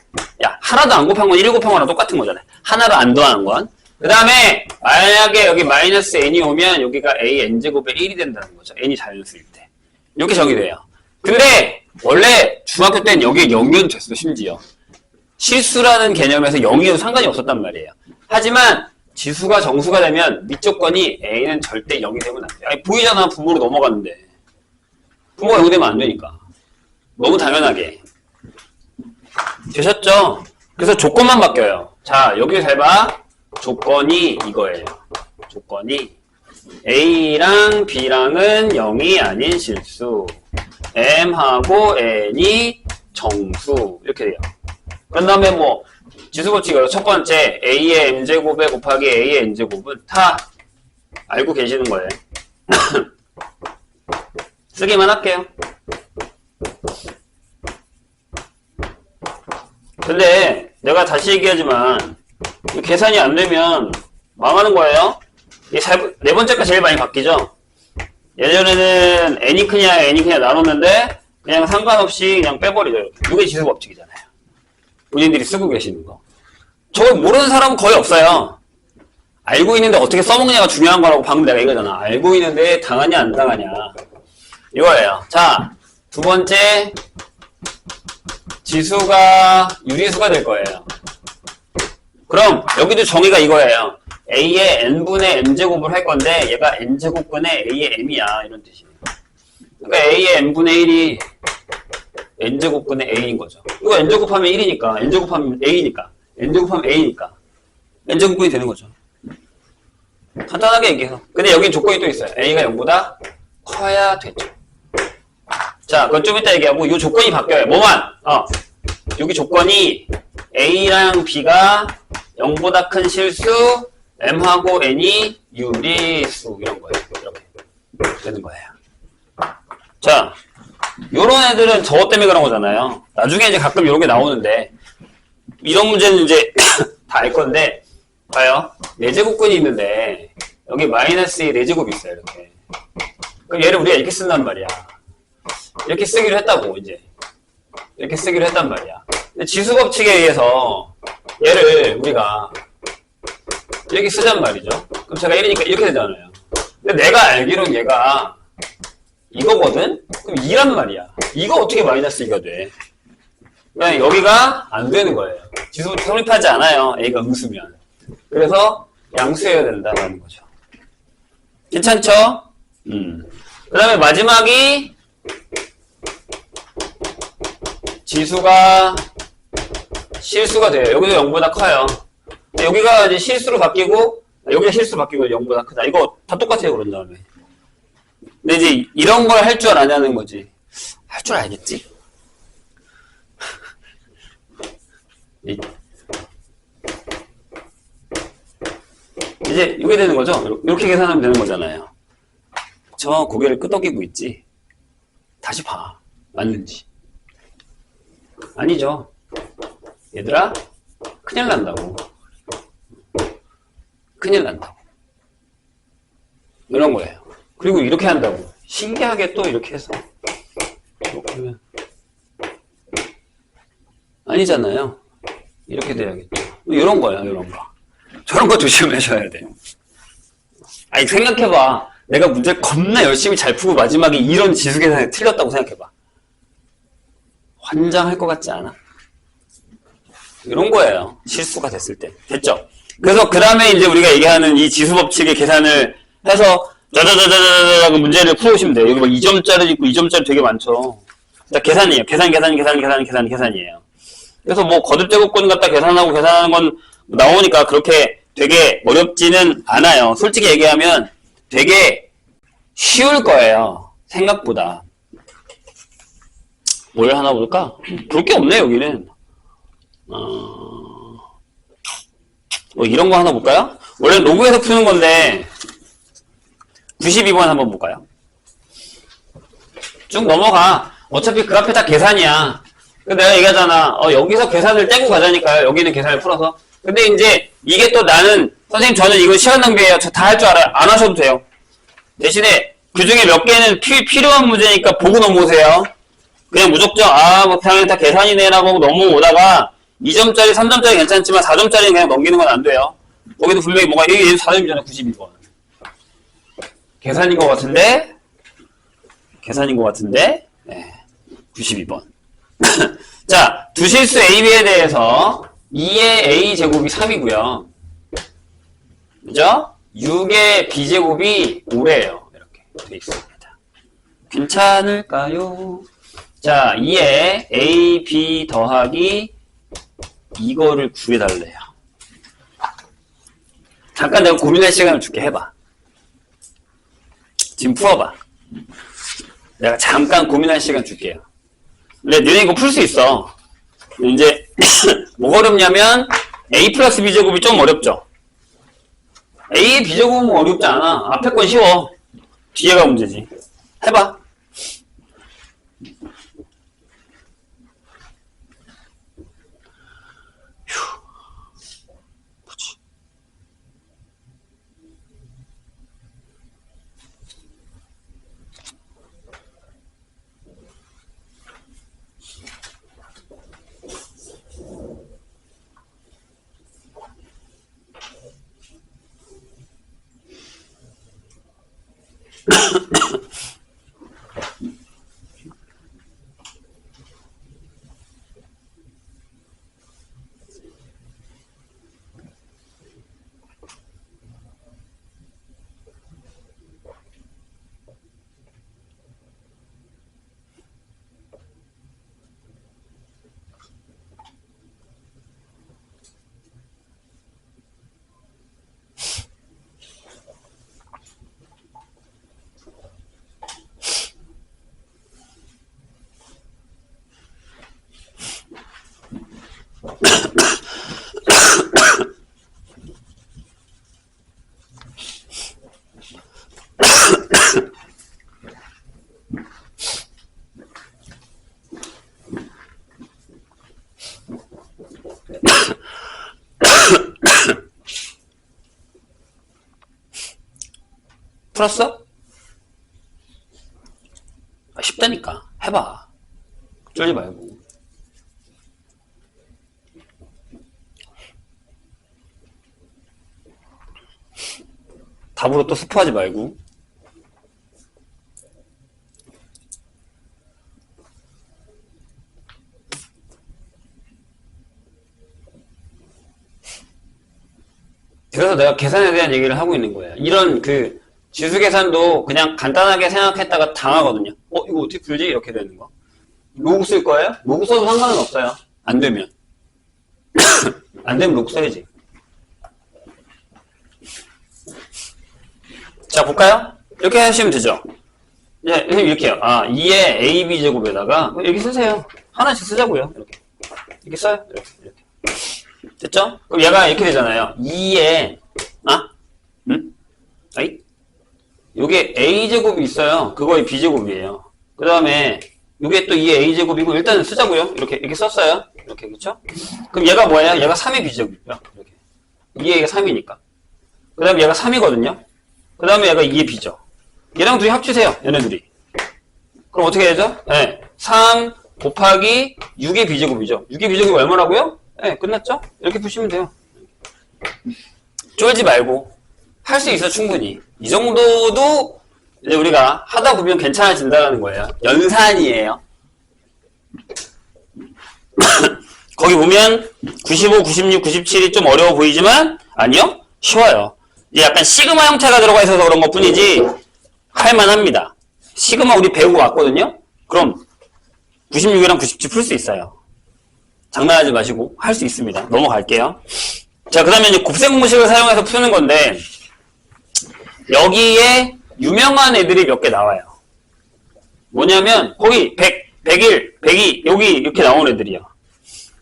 야, 하나도 안 곱한 건 1 곱한 거랑 똑같은 거잖아요. 하나를 안 더하는 건. 그 다음에 만약에 여기 마이너스 n이 오면 여기가 a n제곱에 1이 된다는 거죠. n이 자연수일 때. 이렇게 정의돼요. 근데 원래 중학교 때는 여기에 0이어도 됐어. 심지어. 실수라는 개념에서 0이어도 상관이 없었단 말이에요. 하지만 지수가 정수가 되면 밑조건이 a는 절대 0이 되면 안 돼. 아니, 보이잖아. 분모로 넘어갔는데. 분모가 0이 되면 안 되니까. 너무 당연하게. 되셨죠? 그래서 조건만 바뀌어요. 자, 여기 잘 봐. 조건이 이거예요. 조건이 A랑 B랑은 0이 아닌 실수. M하고 N이 정수. 이렇게 돼요. 그 다음에 뭐 지수법칙이요. 첫 번째 A의 M제곱에 곱하기 A의 N제곱은 다 알고 계시는 거예요. 쓰기만 할게요. 근데 내가 다시 얘기하지만 계산이 안 되면 망하는 거예요. 네 번째가 제일 많이 바뀌죠. 예전에는 n이 크냐 n이 크냐 나눴는데 그냥 상관없이 그냥 빼버리죠. 이게 지수 법칙이잖아요. 본인들이 쓰고 계시는 거. 저걸 모르는 사람은 거의 없어요. 알고 있는데 어떻게 써먹냐가 중요한 거라고 방금 내가 이거잖아. 알고 있는데 당하냐 안 당하냐 이거예요. 자, 두 번째 지수가 유리수가 될 거예요. 그럼 여기도 정의가 이거예요. A의 n분의 m제곱을 할 건데 얘가 n제곱분의 A의 m이야 이런 뜻이에요. 그러니까 A의 n분의 1이 n제곱분의 A인 거죠. 이거 n제곱하면 1이니까 n제곱하면 A니까 n제곱하면 A니까 n제곱분이 되는 거죠. 간단하게 얘기해서. 근데 여기 조건이 또 있어요. A가 0보다 커야 되죠. 자, 그건 좀 이따 얘기하고 이 조건이 바뀌어요. 뭐만? 여기 조건이 A랑 B가 0보다 큰 실수, M하고 N이 유리수 이런 거예요. 이렇게 되는 거예요. 자, 요런 애들은 저것 때문에 그런 거잖아요. 나중에 이제 가끔 이런 게 나오는데 이런 문제는 이제 다 알 건데 봐요. 4제곱근이 있는데 여기 마이너스 4제곱이 있어요. 이렇게. 그럼 얘를 우리가 이렇게 쓴단 말이야. 이렇게 쓰기로 했다고 이제. 이렇게 쓰기로 했단 말이야. 근데 지수법칙에 의해서 얘를 우리가 이렇게 쓰잔 말이죠. 그럼 제가 1이니까 이렇게 되잖아요. 근데 내가 알기로는 얘가 이거거든? 그럼 2란 말이야. 이거 어떻게 마이너스 2가 돼? 그냥 여기가 안 되는 거예요. 지수법칙 성립하지 않아요. A가 음수면. 그래서 양수해야 된다는 거죠. 괜찮죠? 그 다음에 마지막이 지수가 실수가 돼요. 여기도 0보다 커요. 여기가 이제 실수로 바뀌고 여기가 실수로 바뀌고 0보다 크다. 이거 다 똑같아요. 그런 다음에. 근데 이제 이런 걸 할 줄 아냐는 거지. 할 줄 알겠지? 이제 이게 되는 거죠. 이렇게 계산하면 되는 거잖아요. 저 고개를 끄덕이고 있지. 다시 봐. 맞는지. 아니죠. 얘들아, 큰일 난다고. 큰일 난다고. 이런 거예요. 그리고 이렇게 한다고. 신기하게 또 이렇게 해서. 그러면 아니잖아요. 이렇게 돼야겠죠. 이런 거야, 이런 거. 저런 거 조심하셔야 돼요. 아니, 생각해봐. 내가 문제 겁나 열심히 잘 풀고 마지막에 이런 지수 계산이 틀렸다고 생각해봐. 환장할 것 같지 않아? 이런 거예요. 실수가 됐을 때. 됐죠? 그래서 그 다음에 이제 우리가 얘기하는 이 지수 법칙의 계산을 해서 자자자자자자 문제를 풀어오시면 돼요. 여기 막 2점짜리 있고 2점짜리 되게 많죠. 자, 계산이에요. 계산이에요. 그래서 뭐 거듭 제곱권 갖다 계산하고 계산하는 건 나오니까 그렇게 되게 어렵지는 않아요. 솔직히 얘기하면 되게 쉬울 거예요. 생각보다. 뭘 하나 볼까? 볼 게 없네, 여기는. 뭐 이런 거 하나 볼까요? 원래 로그에서 푸는 건데 92번 한번 볼까요? 쭉 넘어가. 어차피 그 앞에 다 계산이야. 내가 얘기하잖아. 여기서 계산을 떼고 가자니까요. 여기는 계산을 풀어서. 근데 이제 이게 또 나는 선생님 저는 이건 시간 낭비예요. 저 다 할 줄 알아요. 안 하셔도 돼요. 대신에 그 중에 몇 개는 필요한 문제니까 보고 넘어오세요. 그냥 무조건 뭐 그냥 다 계산이네라고 넘어오다가 2점짜리, 3점짜리 괜찮지만 4점짜리는 그냥 넘기는 건 안 돼요. 거기도 분명히 뭐가 얘 4점이잖아. 92번. 계산인 것 같은데 네. 92번. 자, 두 실수 A, B에 대해서 2의 A제곱이 3이고요. 그죠? 6의 B제곱이 5래요. 이렇게 돼 있습니다. 괜찮을까요? 자, 2의 A, B 더하기 이거를 구해달래요. 잠깐 내가 고민할 시간을 줄게. 해봐. 지금 풀어봐. 내가 잠깐 고민할 시간 줄게요. 근데 너네 이거 풀 수 있어. 이제 뭐가 어렵냐면 A 플러스 B제곱이 좀 어렵죠. A의 B제곱은 어렵지 않아. 앞에 건 쉬워. 뒤에가 문제지. 해봐. 풀었어? 쉽다니까. 해봐. 쫄지 말고. 답으로 또 스포하지 말고. 그래서 내가 계산에 대한 얘기를 하고 있는 거예요. 이런 그 지수 계산도 그냥 간단하게 생각했다가 당하거든요. 이거 어떻게 풀지? 이렇게 되는 거. 로그 쓸 거예요? 로그 써도 상관은 없어요. 안 되면. 안 되면 로그 써야지. 자, 볼까요? 이렇게 하시면 되죠. 네, 이렇게요. 2의 AB 제곱에다가 이렇게 쓰세요. 하나씩 쓰자고요. 이렇게 써요. 이렇게. 됐죠? 그럼 얘가 이렇게 되잖아요. 2에 아이? 요게 A제곱이 있어요. 그거의 B제곱이에요. 그 다음에 요게 또 2의 A제곱이고 일단은 쓰자고요. 이렇게 썼어요. 이렇게, 그쵸? 그럼 얘가 뭐예요? 얘가 3의 B제곱이에요. 이렇게. 2의 3이니까. 그 다음에 얘가 3이거든요. 그 다음에 얘가 2의 B죠. 얘랑 둘이 합치세요. 얘네들이. 그럼 어떻게 되죠? 네. 3 곱하기 6의 B제곱이죠. 6의 B제곱이 얼마라고요? 네, 끝났죠? 이렇게 푸시면 돼요. 쫄지 말고 할 수 있어 충분히. 이 정도도 이제 우리가 하다 보면 괜찮아진다는 거예요. 연산이에요. 거기 보면 95, 96, 97이 좀 어려워 보이지만 아니요. 쉬워요. 이제 약간 시그마 형태가 들어가 있어서 그런 것 뿐이지 할만합니다. 시그마 우리 배우고 왔거든요. 그럼 96이랑 97 풀 수 있어요. 장난하지 마시고 할 수 있습니다. 넘어갈게요. 자, 그 다음에 이제 곱셈 공식을 사용해서 푸는 건데 여기에 유명한 애들이 몇 개 나와요. 뭐냐면 거기 100, 101, 102 여기 이렇게 나온 애들이요.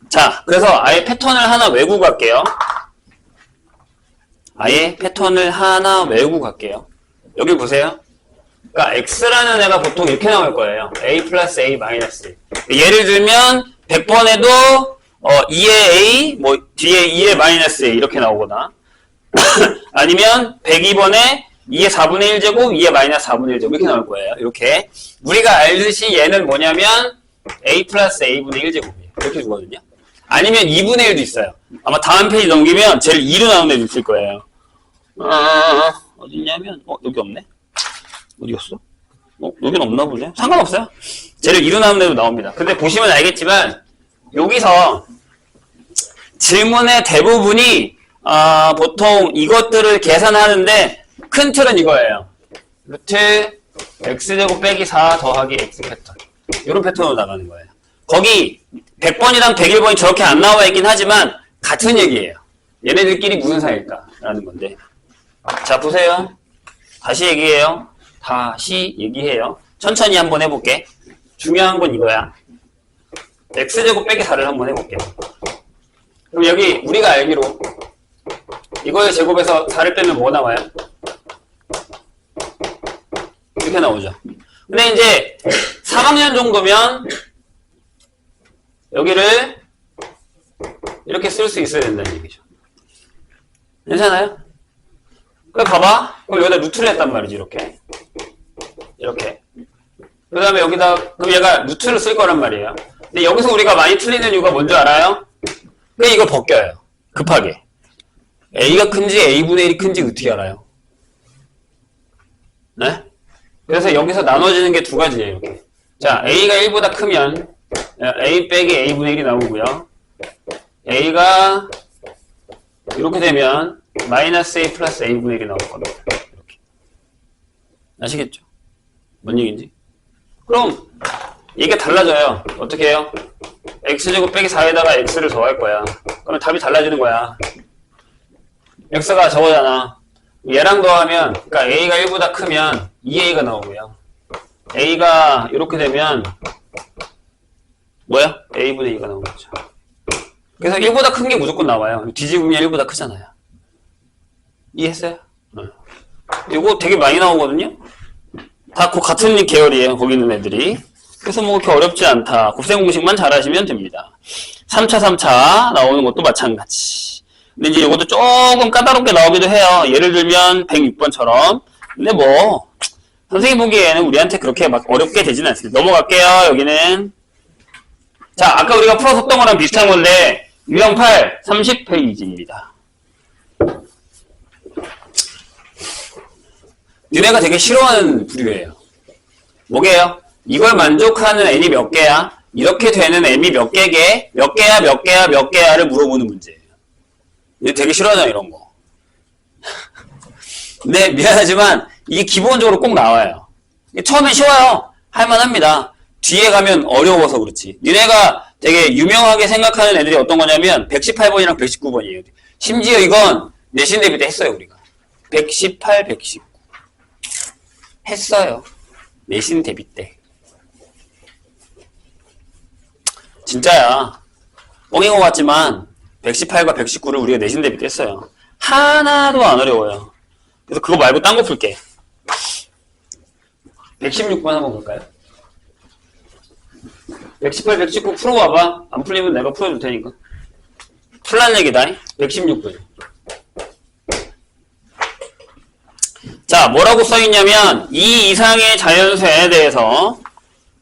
자, 그래서 아예 패턴을 하나 외우고 갈게요. 아예 패턴을 하나 외우고 갈게요. 여기 보세요. 그러니까 x라는 애가 보통 이렇게 나올 거예요. a 플러스 a 마이너스. 예를 들면 100번에도 2의 a, 뭐 뒤에 2의 마이너스 a 이렇게 나오거나 아니면 102번에 2의 4분의 1제곱, 2의 마이너스 4분의 1제곱 이렇게 나올 거예요. 이렇게 우리가 알듯이 얘는 뭐냐면 a 플러스 a분의 1제곱이에요. 이렇게 주거든요. 아니면 2분의 1도 있어요. 아마 다음 페이지 넘기면 제일 2로 나오는 애도 있을 거예요. 어디 있냐면 여기 없네. 어디 갔어? 여긴 없나 보네. 상관없어요. 제일 2로 나오는 애도 나옵니다. 근데 보시면 알겠지만 여기서 질문의 대부분이 보통 이것들을 계산하는데 큰 틀은 이거예요. 루트 x제곱 빼기 4 더하기 x 패턴. 이런 패턴으로 나가는 거예요. 거기 100번이랑 101번이 저렇게 안 나와 있긴 하지만 같은 얘기예요. 얘네들끼리 무슨 사이일까? 라는 건데. 자, 보세요. 다시 얘기해요. 다시 얘기해요. 천천히 한번 해볼게. 중요한 건 이거야. x제곱 빼기 4를 한번 해볼게요. 그럼 여기 우리가 알기로 이거의 제곱에서 4를 빼면 뭐가 나와요? 이렇게 나오죠. 근데 이제 3학년 정도면 여기를 이렇게 쓸 수 있어야 된다는 얘기죠. 괜찮아요? 그래 봐봐. 그럼 여기다 루트를 했단 말이지. 이렇게. 그 다음에 여기다 그럼 얘가 루트를 쓸 거란 말이에요. 근데 여기서 우리가 많이 틀리는 이유가 뭔지 알아요? 그냥 이걸 벗겨요. 급하게. A가 큰지 A분의 1이 큰지 어떻게 알아요? 네? 그래서 여기서 나눠지는 게 두 가지예요. 이렇게. 자, A가 1보다 크면 A 빼기 A분의 1이 나오고요. A가 이렇게 되면 마이너스 A 플러스 A분의 1이 나올 겁니다. 이렇게. 아시겠죠? 뭔 얘기인지? 그럼 이게 달라져요. 어떻게 해요? x제곱 빼기 4에다가 x를 더할 거야. 그러면 답이 달라지는 거야. x가 저거잖아. 얘랑 더하면 그러니까 a가 1보다 크면 2a가 나오고요. a가 이렇게 되면 뭐야? a분의 2가 나오는 거죠. 그래서 1보다 큰 게 무조건 나와요. 뒤집으면 1보다 크잖아요. 이해했어요? 이거 되게 많이 나오거든요? 다 같은 계열이에요. 거기 있는 애들이. 그래서 뭐 그렇게 어렵지 않다. 곱셈 공식만 잘하시면 됩니다. 3차 나오는 것도 마찬가지. 근데 이제 이것도 조금 까다롭게 나오기도 해요. 예를 들면 106번처럼. 근데 뭐 선생님 보기에는 우리한테 그렇게 막 어렵게 되지는 않습니다. 넘어갈게요. 여기는. 자, 아까 우리가 풀었었던 거랑 비슷한 건데 유형 8 30페이지입니다. 니네가 되게 싫어하는 부류예요. 뭐게요? 이걸 만족하는 n이 몇 개야? 이렇게 되는 m이 몇 개게? 몇 개야, 몇 개야, 몇 개야를 물어보는 문제예요. 얘 되게 싫어하잖아, 이런 거. 근데 미안하지만 이게 기본적으로 꼭 나와요. 처음엔 쉬워요. 할만합니다. 뒤에 가면 어려워서 그렇지. 니네가 되게 유명하게 생각하는 애들이 어떤 거냐면 118번이랑 119번이에요. 심지어 이건 내신 대비 때 했어요, 우리가. 118, 119. 했어요. 내신 대비 때. 진짜야. 뻥인 것 같지만 118과 119를 우리가 내신 대비 때 했어요. 하나도 안 어려워요. 그래서 그거 말고 딴 거 풀게. 116번 한번 볼까요? 118, 119 풀어봐봐. 안 풀리면 내가 풀어줄 테니까. 풀란 얘기다. 116번. 자, 뭐라고 써있냐면, 이 이상의 자연수 n에 대해서,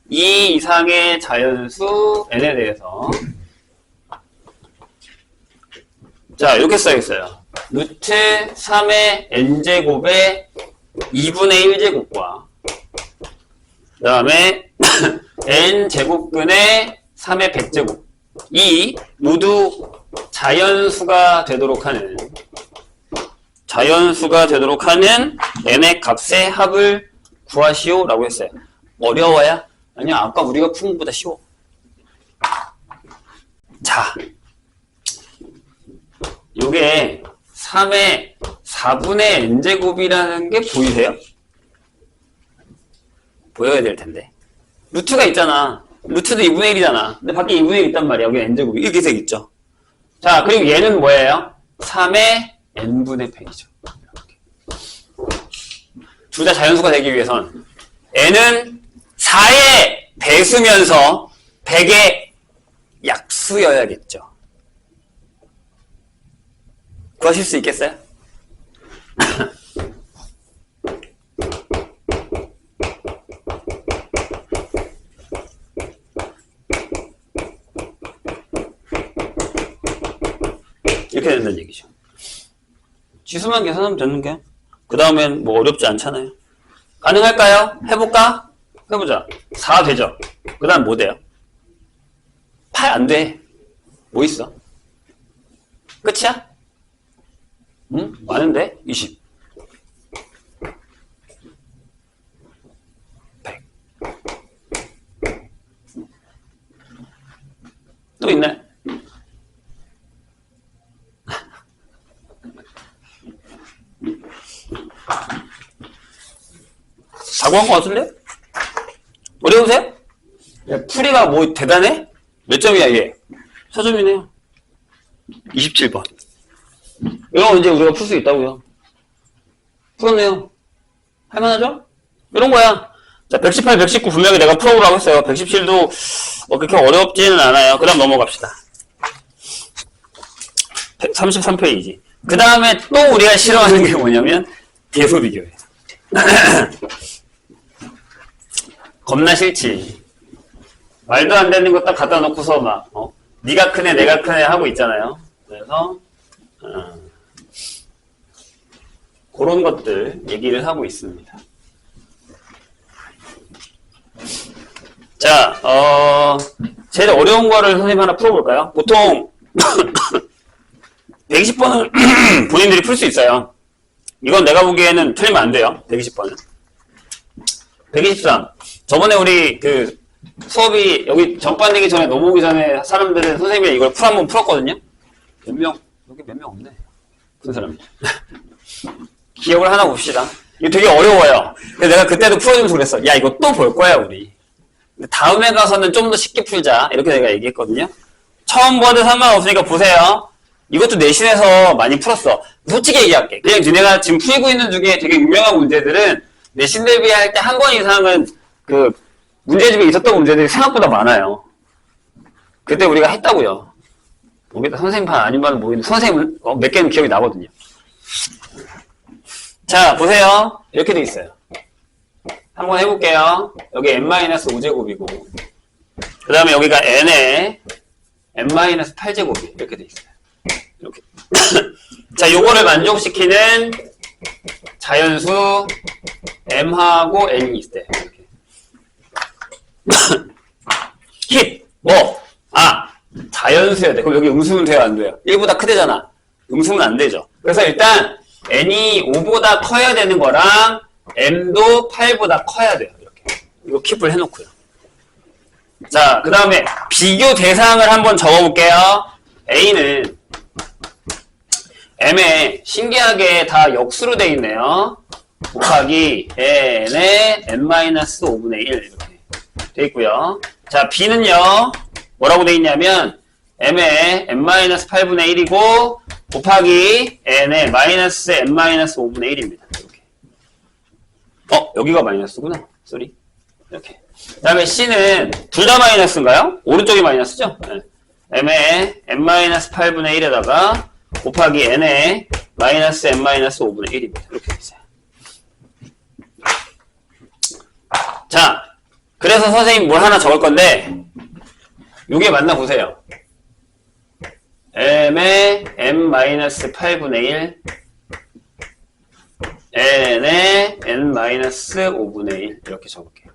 이 이상의 자연수 n에 대해서, 자, 이렇게 써있어요. 루트 3의 n제곱의 2분의 1제곱과, 그 다음에, n제곱근의 3의 100제곱. 이 모두 자연수가 되도록 하는 n의 값의 합을 구하시오 라고 했어요. 어려워야? 아니야, 아까 우리가 푼 것보다 쉬워. 자, 요게 3의 4분의 n제곱이라는 게 보이세요? 보여야 될 텐데. 루트가 있잖아. 루트도 2분의 1이잖아. 근데 밖에 2분의 1 있단 말이야. 여기 n제곱이. 이렇게 색 있죠. 자, 그리고 얘는 뭐예요? 3의 n분의 100이죠. 둘 다 자연수가 되기 위해선 n은 4의 배수면서 100의 약수여야겠죠. 구하실 수 있겠어요? 이렇게 된다는 얘기죠. 지수만 계산하면 되는 게, 그 다음엔 뭐 어렵지 않잖아요. 가능할까요? 해볼까? 해보자. 4 되죠? 그 다음 뭐 돼요? 8 안 돼. 뭐 있어? 끝이야? 응? 많은데? 20. 100. 또 있나요? 다 구한 것 같은데? 어려우세요? 야, 풀이가 뭐 대단해? 몇 점이야 얘? 4점이네요. 27번. 이런 거 이제 우리가 풀 수 있다고요. 풀었네요. 할만하죠? 이런 거야. 자, 118, 119 분명히 내가 풀어보라고 했어요. 117도 그렇게 어렵지는 않아요. 그 다음 넘어갑시다. 33페이지. 그 다음에 또 우리가 싫어하는 게 뭐냐면 대소 비교예요. 겁나 싫지. 말도 안 되는 거 딱 갖다 놓고서 막 네가 크네 내가 크네 하고 있잖아요. 그래서 그런 것들 얘기를 하고 있습니다. 자, 제일 어려운 거를 선생님 하나 풀어볼까요? 보통 120번을 본인들이 풀 수 있어요. 이건 내가 보기에는 틀리면 안 돼요. 120번은. 123. 저번에 우리 그 수업이 여기 전반 되기 전에 넘어오기 전에 사람들은 선생님이 이걸 한번 풀었거든요. 몇 명? 여기 몇 명 없네. 푼 사람이. 기억을 하나 봅시다. 이거 되게 어려워요. 그래서 내가 그때도 풀어주면서 그랬어. 야, 이거 또 볼 거야, 우리. 근데 다음에 가서는 좀 더 쉽게 풀자. 이렇게 내가 얘기했거든요. 처음 봐도 상관없으니까 보세요. 이것도 내신에서 많이 풀었어. 솔직히 얘기할게. 그냥 니네가 지금 풀고 있는 중에 되게 유명한 문제들은 내신 대비할 때 한 권 이상은 그 문제집에 있었던 문제들이 생각보다 많아요. 그때 우리가 했다고요. 모르겠다. 선생님 반 아닌 반은 모르겠는데 선생님은 몇 개는 기억이 나거든요. 자, 보세요. 이렇게 돼 있어요. 한번 해볼게요. 여기 n-5제곱이고 그 다음에 여기가 n에 n-8제곱이 이렇게 돼 있어요. 이렇게. 자, 요거를 만족시키는 자연수 m하고 n이 있대. 이렇게. 힙, 뭐, 자연수여야 돼. 그럼 여기 음수는 돼요, 안 돼요? 1보다 크대잖아. 음수는 안 되죠. 그래서 일단 n이 5보다 커야 되는 거랑 m도 8보다 커야 돼요. 이렇게. 이거 킵을 해놓고요. 자, 그 다음에 비교 대상을 한번 적어볼게요. a는 m에 신기하게 다 역수로 돼 있네요. 곱하기 n의 n-5분의 1 이렇게 돼 있고요. 자, b는요. 뭐라고 돼 있냐면 m의 n-8분의 1이고 곱하기 n의 마이너스 n-5분의 1입니다. 이렇게. 여기가 마이너스구나. 쏘리. 이렇게. 그 다음에 c는 둘 다 마이너스인가요? 오른쪽이 마이너스죠? 네. m의 n-8분의 1에다가 곱하기 n의 마이너스 n-5분의 1입니다. 이렇게 돼 있어요. 자, 그래서 선생님 뭘 하나 적을 건데 요게 맞나 보세요. m의 n-8분의 1 n의 n-5분의 1 이렇게 적을게요.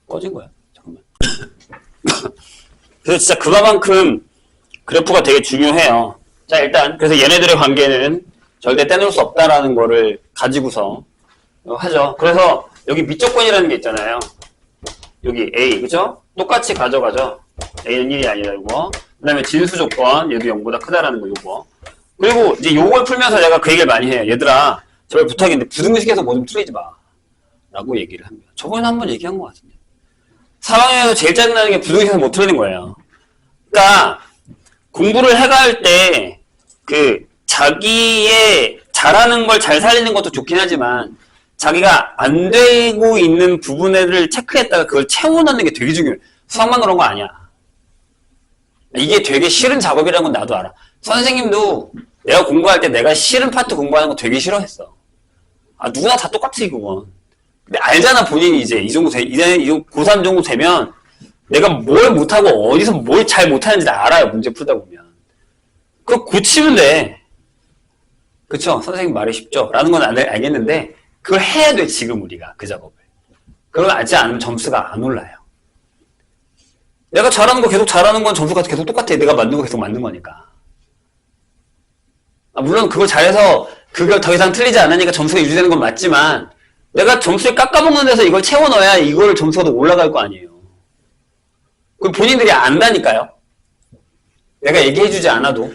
꺼진 거야. 잠깐만. 그래서 진짜 그만큼 그래프가 되게 중요해요. 자, 일단 그래서 얘네들의 관계는 절대 떼놓을 수 없다라는 거를 가지고서 하죠. 그래서 여기 밑조건이라는 게 있잖아요. 여기 A, 그죠? 똑같이 가져가죠. A는 1이 아니다, 이거. 그 다음에 진수 조건, 얘도 0보다 크다라는 거, 요거. 그리고 이제 요걸 풀면서 내가 그 얘기를 많이 해요. 얘들아, 제발 부탁인데 부등식에서 뭐 좀 틀리지 마. 라고 얘기를 합니다. 저번에 한번 얘기한 것 같은데. 4학년에서 제일 짜증나는 게 부등식에서 못 틀리는 거예요. 그러니까 공부를 해갈 때 자기의 잘하는 걸 잘 살리는 것도 좋긴 하지만 자기가 안 되고 있는 부분을 체크했다가 그걸 채워넣는 게 되게 중요해요. 수학만 그런 거 아니야. 이게 되게 싫은 작업이라는 건 나도 알아. 선생님도 내가 공부할 때 내가 싫은 파트 공부하는 거 되게 싫어했어. 누구나 다 똑같지, 그건. 근데 알잖아, 본인이 이제 이 정도 이제 고3 정도 되면 내가 뭘 못하고 어디서 뭘 잘 못하는지 알아요, 문제 풀다 보면. 그거 고치면 돼. 그쵸? 선생님 말이 쉽죠? 라는 건 알겠는데 그걸 해야 돼, 지금 우리가 그 작업을. 그걸 알지 않으면 점수가 안 올라요. 내가 잘하는 거 계속 잘하는 건 점수가 계속 똑같아. 내가 만든 거 계속 만든 거니까. 물론 그걸 잘해서 그걸 더 이상 틀리지 않으니까 점수가 유지되는 건 맞지만 내가 점수를 깎아먹는 데서 이걸 채워 넣어야 이걸 점수가 더 올라갈 거 아니에요. 그 본인들이 안다니까요. 내가 얘기해주지 않아도.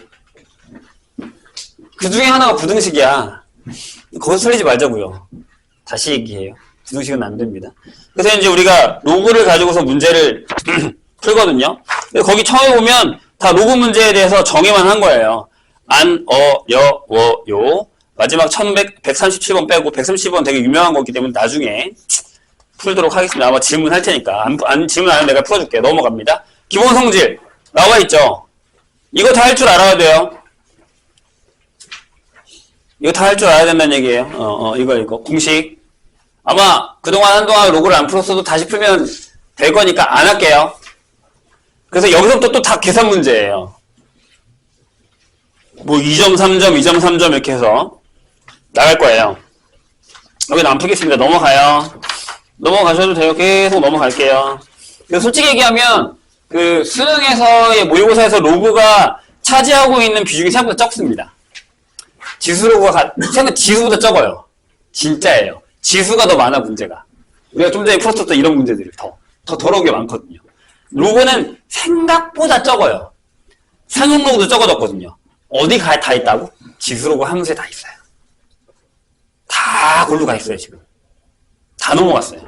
그 중에 하나가 부등식이야. 거기서 틀리지 말자고요. 다시 얘기해요. 부등식은 안 됩니다. 그래서 이제 우리가 로그를 가지고서 문제를 풀거든요. 거기 처음에 보면 다 로그 문제에 대해서 정의만 한 거예요. 안, 여, 워, 요. 마지막 137번 빼고 130번 되게 유명한 거기 때문에 나중에 풀도록 하겠습니다. 아마 질문할 테니까. 질문 안 하면 내가 풀어줄게요. 넘어갑니다. 기본 성질 나와 있죠. 이거 다 할 줄 알아야 돼요. 이거 다 할 줄 알아야 된다는 얘기예요. 이거 공식. 아마 그동안 한동안 로그를 안 풀었어도 다시 풀면 될 거니까 안 할게요. 그래서 여기서부터 또 다 계산 문제예요. 뭐 2점, 3점, 2점, 3점 이렇게 해서 나갈 거예요. 여기는 안 풀겠습니다. 넘어가요. 넘어가셔도 돼요. 계속 넘어갈게요. 솔직히 얘기하면 그 수능에서의 모의고사에서 로그가 차지하고 있는 비중이 생각보다 적습니다. 지수 로그가 생각 지수보다 적어요. 진짜예요. 지수가 더 많아, 문제가. 우리가 좀 전에 풀었었던 이런 문제들이 더 더러운 게 많거든요. 로그는 생각보다 적어요. 상용 로그도 적어졌거든요. 어디 다 있다고? 지수 로그 함수에 다 있어요. 다 골로 가 있어요, 지금. 다 넘어갔어요.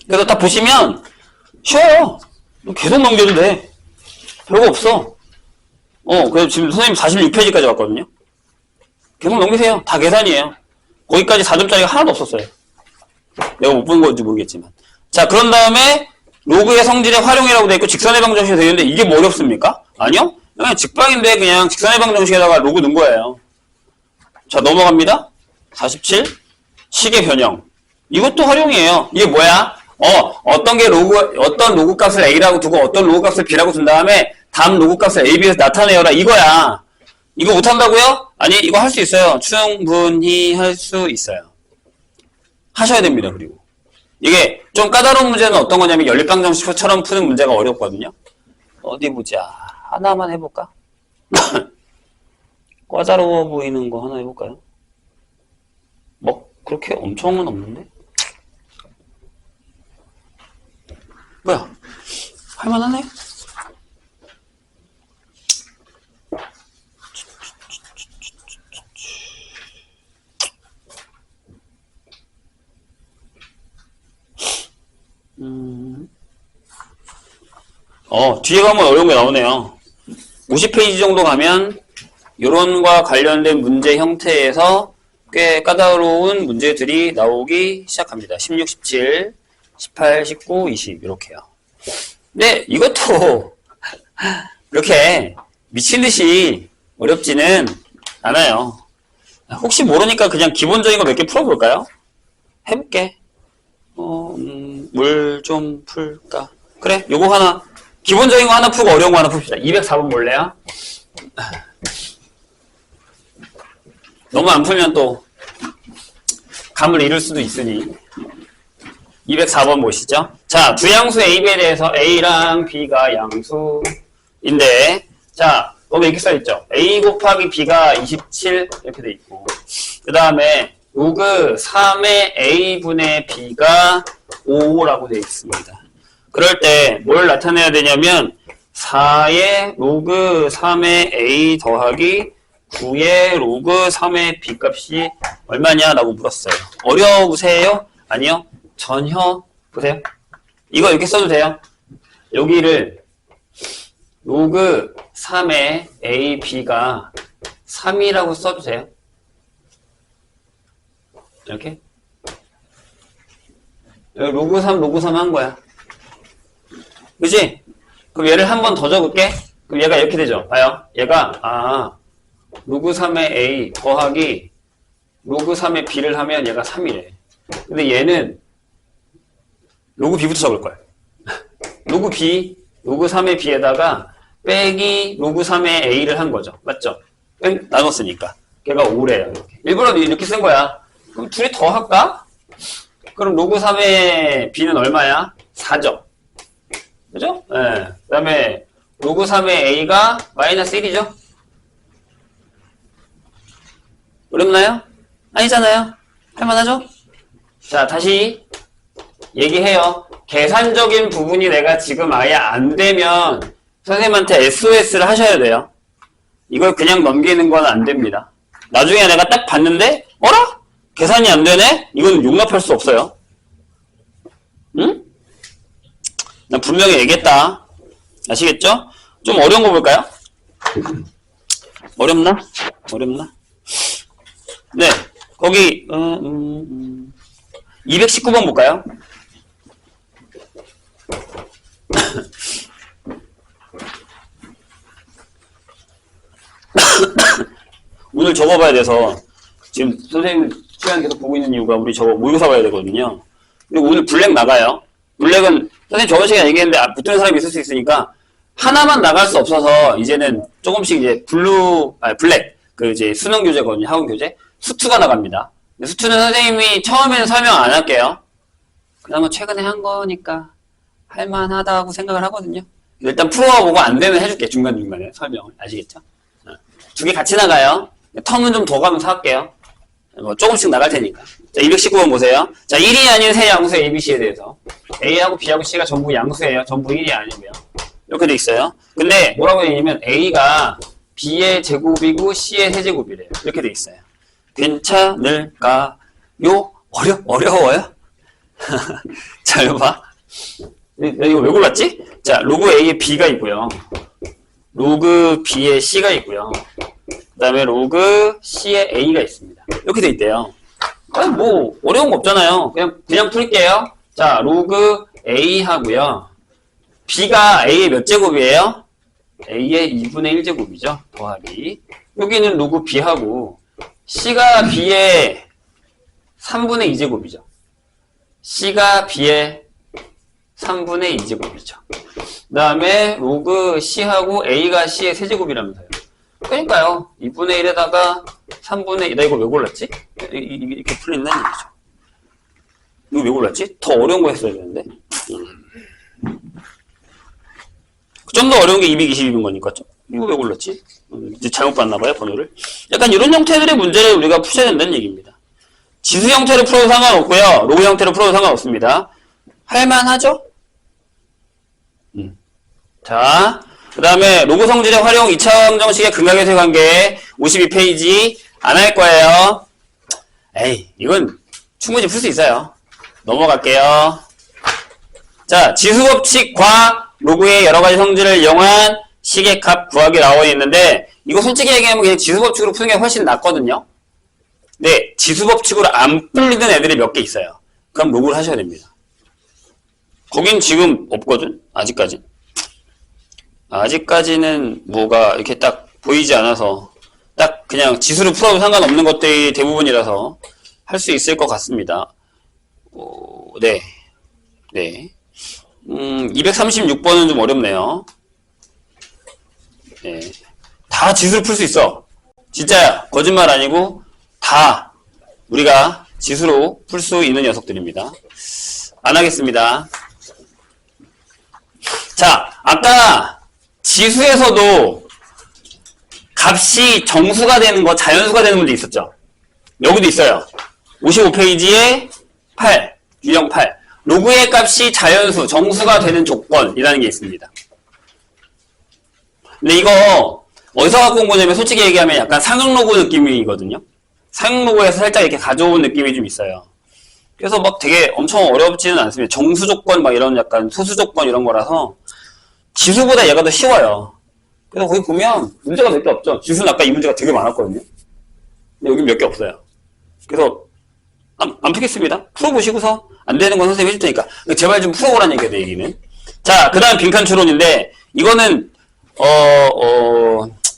그래서 딱 보시면 쉬워요. 계속 넘겨도 돼. 별거 없어. 그래서 지금 선생님 46페이지까지 왔거든요. 계속 넘기세요. 다 계산이에요. 거기까지 4점짜리가 하나도 없었어요. 내가 못 본 건지 모르겠지만. 자, 그런 다음에 로그의 성질의 활용이라고 되어 있고 직선해방 정식이 되어 있는데 이게 뭐 어렵습니까? 아니요? 그냥 직방인데 그냥 직선해방 정식에다가 로그 넣은 거예요. 자, 넘어갑니다. 47. 식의 변형. 이것도 활용이에요. 이게 뭐야? 어떤 로그 값을 A라고 두고 어떤 로그 값을 B라고 둔 다음에 다음 로그 값을 A, B에서 나타내어라. 이거야. 이거 못한다고요? 아니, 이거 할 수 있어요. 충분히 할 수 있어요. 하셔야 됩니다, 그리고. 이게 좀 까다로운 문제는 어떤 거냐면 연립방정식처럼 푸는 문제가 어렵거든요. 어디 보자. 하나만 해볼까? 까다로워 보이는 거 하나 해볼까요? 뭐 그렇게 엄청은 없는데? 뭐야? 할만하네? 뒤에 가면 어려운 게 나오네요. 50페이지 정도 가면 요런과 관련된 문제 형태에서 꽤 까다로운 문제들이 나오기 시작합니다. 16, 17, 18, 19, 20 이렇게요. 근데 이것도 그렇게 미친듯이 어렵지는 않아요. 혹시 모르니까 그냥 기본적인 거 몇 개 풀어볼까요? 해볼게. 물 좀 풀까? 그래, 요거 하나. 기본적인 거 하나 풀고 어려운 거 하나 풉시다. 204번 볼래요? 너무 안 풀면 또 감을 잃을 수도 있으니 204번 보시죠. 자, 두 양수 A, B에 대해서 A랑 B가 양수인데 자, 거기 이렇게 써있죠. A 곱하기 B가 27 이렇게 돼 있고 그 다음에 로그 3의 A분의 B가 5라고 돼 있습니다. 그럴 때 뭘 나타내야 되냐면 4의 로그 3의 A 더하기 9의 로그 3의 B 값이 얼마냐 라고 물었어요. 어려우세요? 아니요. 전혀. 보세요. 이거 이렇게 써도 돼요. 여기를 로그 3의 A, B가 3이라고 써도 돼요. 이렇게. 여기 로그 3, 로그 3 한 거야. 그치? 그럼 얘를 한 번 더 적을게. 그럼 얘가 이렇게 되죠. 봐요. 얘가, 로그 3의 A 더하기 로그 3의 B를 하면 얘가 3이래. 근데 얘는 로그 B부터 적을 거야. 로그 B, 로그 3의 B에다가 빼기 로그 3의 A를 한 거죠. 맞죠? 나눴으니까. 걔가 5래요. 이렇게. 일부러 이렇게 쓴 거야. 그럼 둘이 더 할까? 그럼 로그 3의 B는 얼마야? 4죠. 그죠? 네. 그 다음에 로그 3의 A가 마이너스 1이죠? 어렵나요? 아니잖아요? 할만하죠? 자, 다시 얘기해요. 계산적인 부분이 내가 지금 아예 안 되면 선생님한테 SOS를 하셔야 돼요. 이걸 그냥 넘기는 건 안 됩니다. 나중에 내가 딱 봤는데 어라? 계산이 안 되네? 이건 용납할 수 없어요. 응? 난 분명히 얘기했다. 아시겠죠? 좀 어려운 거 볼까요? 어렵나? 어렵나? 네, 거기 219번 볼까요? 오늘 저거 봐야 돼서 지금 선생님 시간 계속 보고 있는 이유가 우리 저거 모의고사 봐야 되거든요. 그리고 오늘 블랙 나가요. 블랙은 선생님 저번 시간에 얘기했는데 붙는 사람이 있을 수 있으니까 하나만 나갈 수 없어서 이제는 조금씩 이제 블랙 그 이제 수능 교재거든요. 학원 교재. 수투가 나갑니다. 수투는 선생님이 처음에는 설명 안 할게요. 그나마 최근에 한 거니까 할만하다고 생각을 하거든요. 일단 풀어보고 안 되면 해줄게. 중간중간에 설명을. 아시겠죠? 두 개 같이 나가요. 텀은 좀 더 가면서 할게요. 뭐 조금씩 나갈 테니까. 자, 219번 보세요. 자, 1이 아닌 세 양수의 ABC에 대해서 A하고 B하고 C가 전부 양수예요. 전부 1이 아니고요. 이렇게 돼 있어요. 근데 뭐라고 되냐면 A가 B의 제곱이고 C의 세제곱이래요. 이렇게 돼 있어요. 괜찮을까요? 어려워요? 자, 이거 봐. 이거 왜 골랐지? 자, 로그 A에 B가 있고요. 로그 B에 C가 있고요. 그 다음에 로그 C에 A가 있습니다. 이렇게 돼 있대요. 뭐 어려운 거 없잖아요. 그냥 풀게요. 자, 로그 A 하고요. B가 A의 몇 제곱이에요? A의 2분의 1제곱이죠. 더하기. 여기는 로그 B하고 C가 B의 3분의 2제곱이죠. C가 B의 3분의 2제곱이죠. 그 다음에 로그 C하고 A가 C의 세제곱이라면서요. 그러니까요. 2분의 1에다가 3분의 2, 나 이거 왜 골랐지? 이렇게 풀린다는 얘기죠. 이거 왜 골랐지? 더 어려운 거 했어야 되는데. 좀 더 어려운 게 222인 거니까. 이거 왜 골랐지? 이제 잘못 봤나봐요, 번호를. 약간 이런 형태들의 문제를 우리가 푸셔야 된다는 얘기입니다. 지수 형태로 풀어도 상관없고요. 로그 형태로 풀어도 상관없습니다. 할만하죠? 자, 그 다음에 로그 성질의 활용 2차 방정식의 근각에서의 관계 52페이지 안 할 거예요. 에이, 이건 충분히 풀 수 있어요. 넘어갈게요. 자, 지수법칙과 로그의 여러가지 성질을 이용한 식의 값 구하기 나와 있는데 이거 솔직히 얘기하면 그냥 지수법칙으로 푸는 게 훨씬 낫거든요. 네, 지수법칙으로 안 풀리는 애들이 몇 개 있어요. 그럼 로그를 하셔야 됩니다. 거긴 지금 없거든? 아직까지는 뭐가 이렇게 딱 보이지 않아서 딱 그냥 지수를 풀어도 상관없는 것들이 대부분이라서 할 수 있을 것 같습니다. 네. 236번은 좀 어렵네요. 네. 다 지수를 풀 수 있어. 진짜야. 거짓말 아니고 다 우리가 지수로 풀 수 있는 녀석들입니다. 안 하겠습니다. 자, 아까 지수에서도 값이 정수가 되는 거, 자연수가 되는 문제 있었죠? 여기도 있어요. 55페이지에 8, 유형 8. 로그의 값이 자연수, 정수가 되는 조건이라는 게 있습니다. 근데 이거 어디서 갖고 온 거냐면 솔직히 얘기하면 약간 상용 로그 느낌이거든요. 상용 로그에서 살짝 이렇게 가져온 느낌이 좀 있어요. 그래서 막 되게 엄청 어렵지는 않습니다. 정수 조건 막 이런 약간 소수 조건 이런 거라서 지수보다 얘가 더 쉬워요. 그래서 거기 보면 문제가 몇 개 없죠. 지수는 아까 이 문제가 되게 많았거든요. 근데 여기 몇 개 없어요. 그래서 안 푸겠습니다. 풀어보시고서 안 되는 건 선생님이 해줄 테니까 제발 좀 풀어보라는 얘기예요, 내 얘기는. 자, 그 다음 빈칸 추론인데 이거는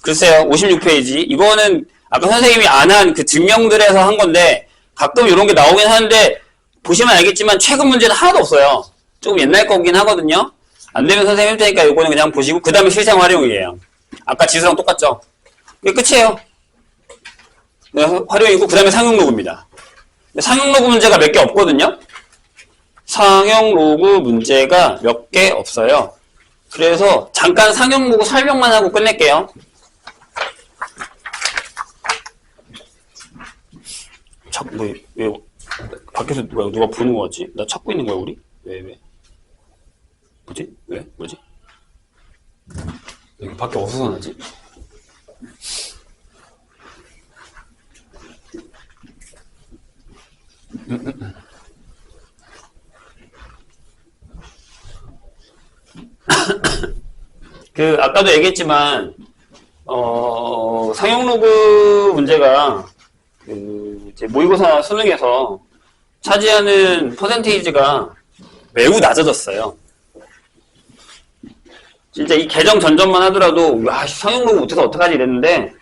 글쎄요, 56페이지. 이거는 아까 선생님이 안 한 그 증명들에서 한 건데 가끔 이런 게 나오긴 하는데 보시면 알겠지만 최근 문제는 하나도 없어요. 조금 옛날 거긴 하거든요. 안 되면 선생님 할 테니까 이거는 그냥 보시고 그 다음에 실생 활용이에요. 아까 지수랑 똑같죠? 이게 끝이에요. 활용이고 그 다음에 상용 로그입니다. 상용 로그 문제가 몇 개 없거든요. 상용 로그 문제가 몇 개 없어요. 그래서 잠깐 상용 로그 설명만 하고 끝낼게요. 왜 밖에서 누가 보는 거 같지? 나 찾고 있는 거야 우리? 왜? 뭐지? 여기 밖에 어디서 나지? 아까도 얘기했지만 상용 로그 문제가 이제 모의고사 수능에서 차지하는 퍼센테이지가 매우 낮아졌어요. 진짜 이 개정 전전만 하더라도 야, 상용 로그 못해서 어떡하지 이랬는데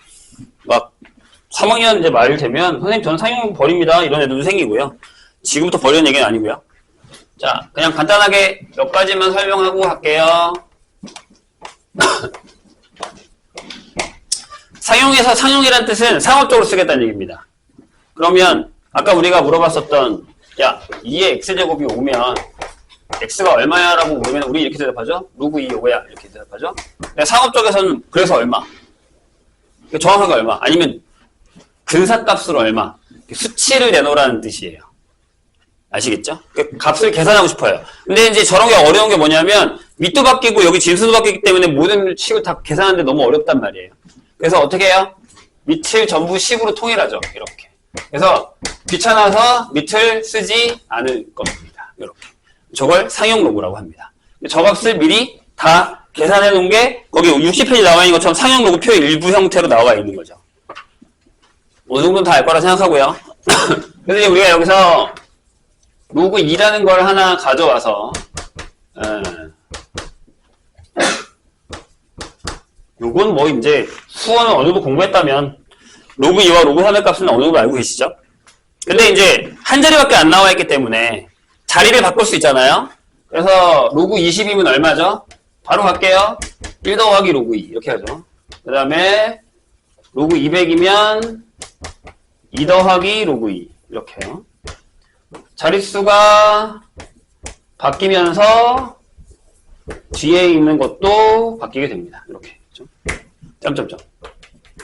막 3학년 이제 말 되면 선생님 저는 상용 로그 버립니다 이런 애들도 생기고요. 지금부터 버리는 얘기는 아니고요. 자, 그냥 간단하게 몇 가지만 설명하고 갈게요. 상용에서 상용이란 뜻은 상업적으로 쓰겠다는 얘기입니다. 그러면 아까 우리가 물어봤었던 야 2의 x제곱이 오면 x가 얼마야 라고 물으면 우리 이렇게 대답하죠. 로그 2 5야 이렇게 대답하죠. 상업적에서는 그래서 얼마 정확하게 얼마 아니면 근사값으로 얼마 수치를 내놓으라는 뜻이에요. 아시겠죠? 값을 계산하고 싶어요. 근데 이제 저런 게 어려운 게 뭐냐면 밑도 바뀌고 여기 진수도 바뀌기 때문에 모든 식을 다 계산하는데 너무 어렵단 말이에요. 그래서 어떻게 해요? 밑을 전부 10으로 통일하죠. 이렇게. 그래서 귀찮아서 밑을 쓰지 않을 겁니다. 이렇게. 저걸 상용 로그라고 합니다. 저 값을 미리 다 계산해 놓은 게 거기 60페이지 나와 있는 것처럼 상용 로그 표 일부 형태로 나와 있는 거죠. 어느 정도는 다 알 거라 생각하고요. 그래서 이제 우리가 여기서 로그 2라는 걸 하나 가져와서 요건 뭐 이제 수어는 어느 정도 공부했다면 로그 2와 로그 3의 값은 어느 정도 알고 계시죠? 근데 이제 한 자리밖에 안 나와 있기 때문에 자리를 바꿀 수 있잖아요. 그래서 로그 20이면 얼마죠? 바로 갈게요. 1 더하기 로그 2 이렇게 하죠. 그 다음에 로그 200이면 2 더하기 로그 2 이렇게요. 자릿수가 바뀌면서 뒤에 있는 것도 바뀌게 됩니다. 이렇게 점점점.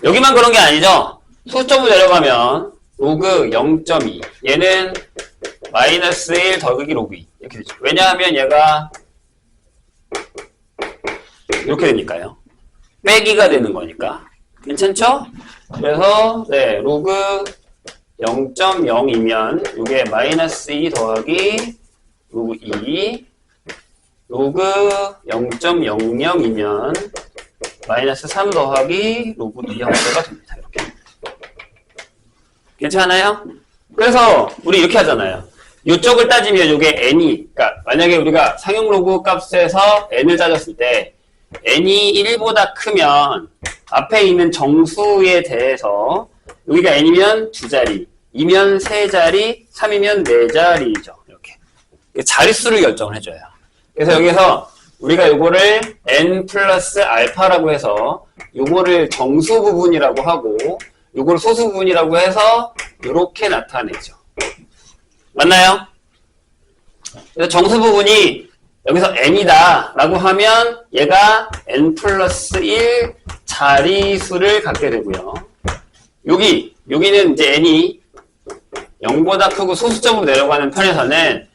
여기만 그런 게 아니죠. 소수점으로 내려가면 로그 0.2 얘는 마이너스 1 더하기 로그 2 이렇게 되죠. 왜냐하면 얘가 이렇게 되니까요. 빼기가 되는 거니까. 괜찮죠? 그래서 네, 로그 0.0이면 이게 마이너스 2 더하기 로그 2 로그 0.00이면 마이너스 3 더하기 로그 2형태가 됩니다. 이렇게. 괜찮아요? 그래서 우리 이렇게 하잖아요. 이쪽을 따지면 이게 n이, 그러니까 만약에 우리가 상용 로그 값에서 n을 따졌을 때 n이 1보다 크면 앞에 있는 정수에 대해서 여기가 n이면 2자리, 2면 3자리, 3이면 4자리죠. 이렇게. 자릿수를 결정을 해줘요. 그래서 여기서 우리가 요거를 n 플러스 알파라고 해서 요거를 정수 부분이라고 하고 요걸 소수 부분이라고 해서 요렇게 나타내죠. 맞나요? 그래서 정수 부분이 여기서 n이다 라고 하면 얘가 n 플러스 1 자리수를 갖게 되고요. 여기는 이제 n이 0보다 크고 소수점으로 내려가는 편에서는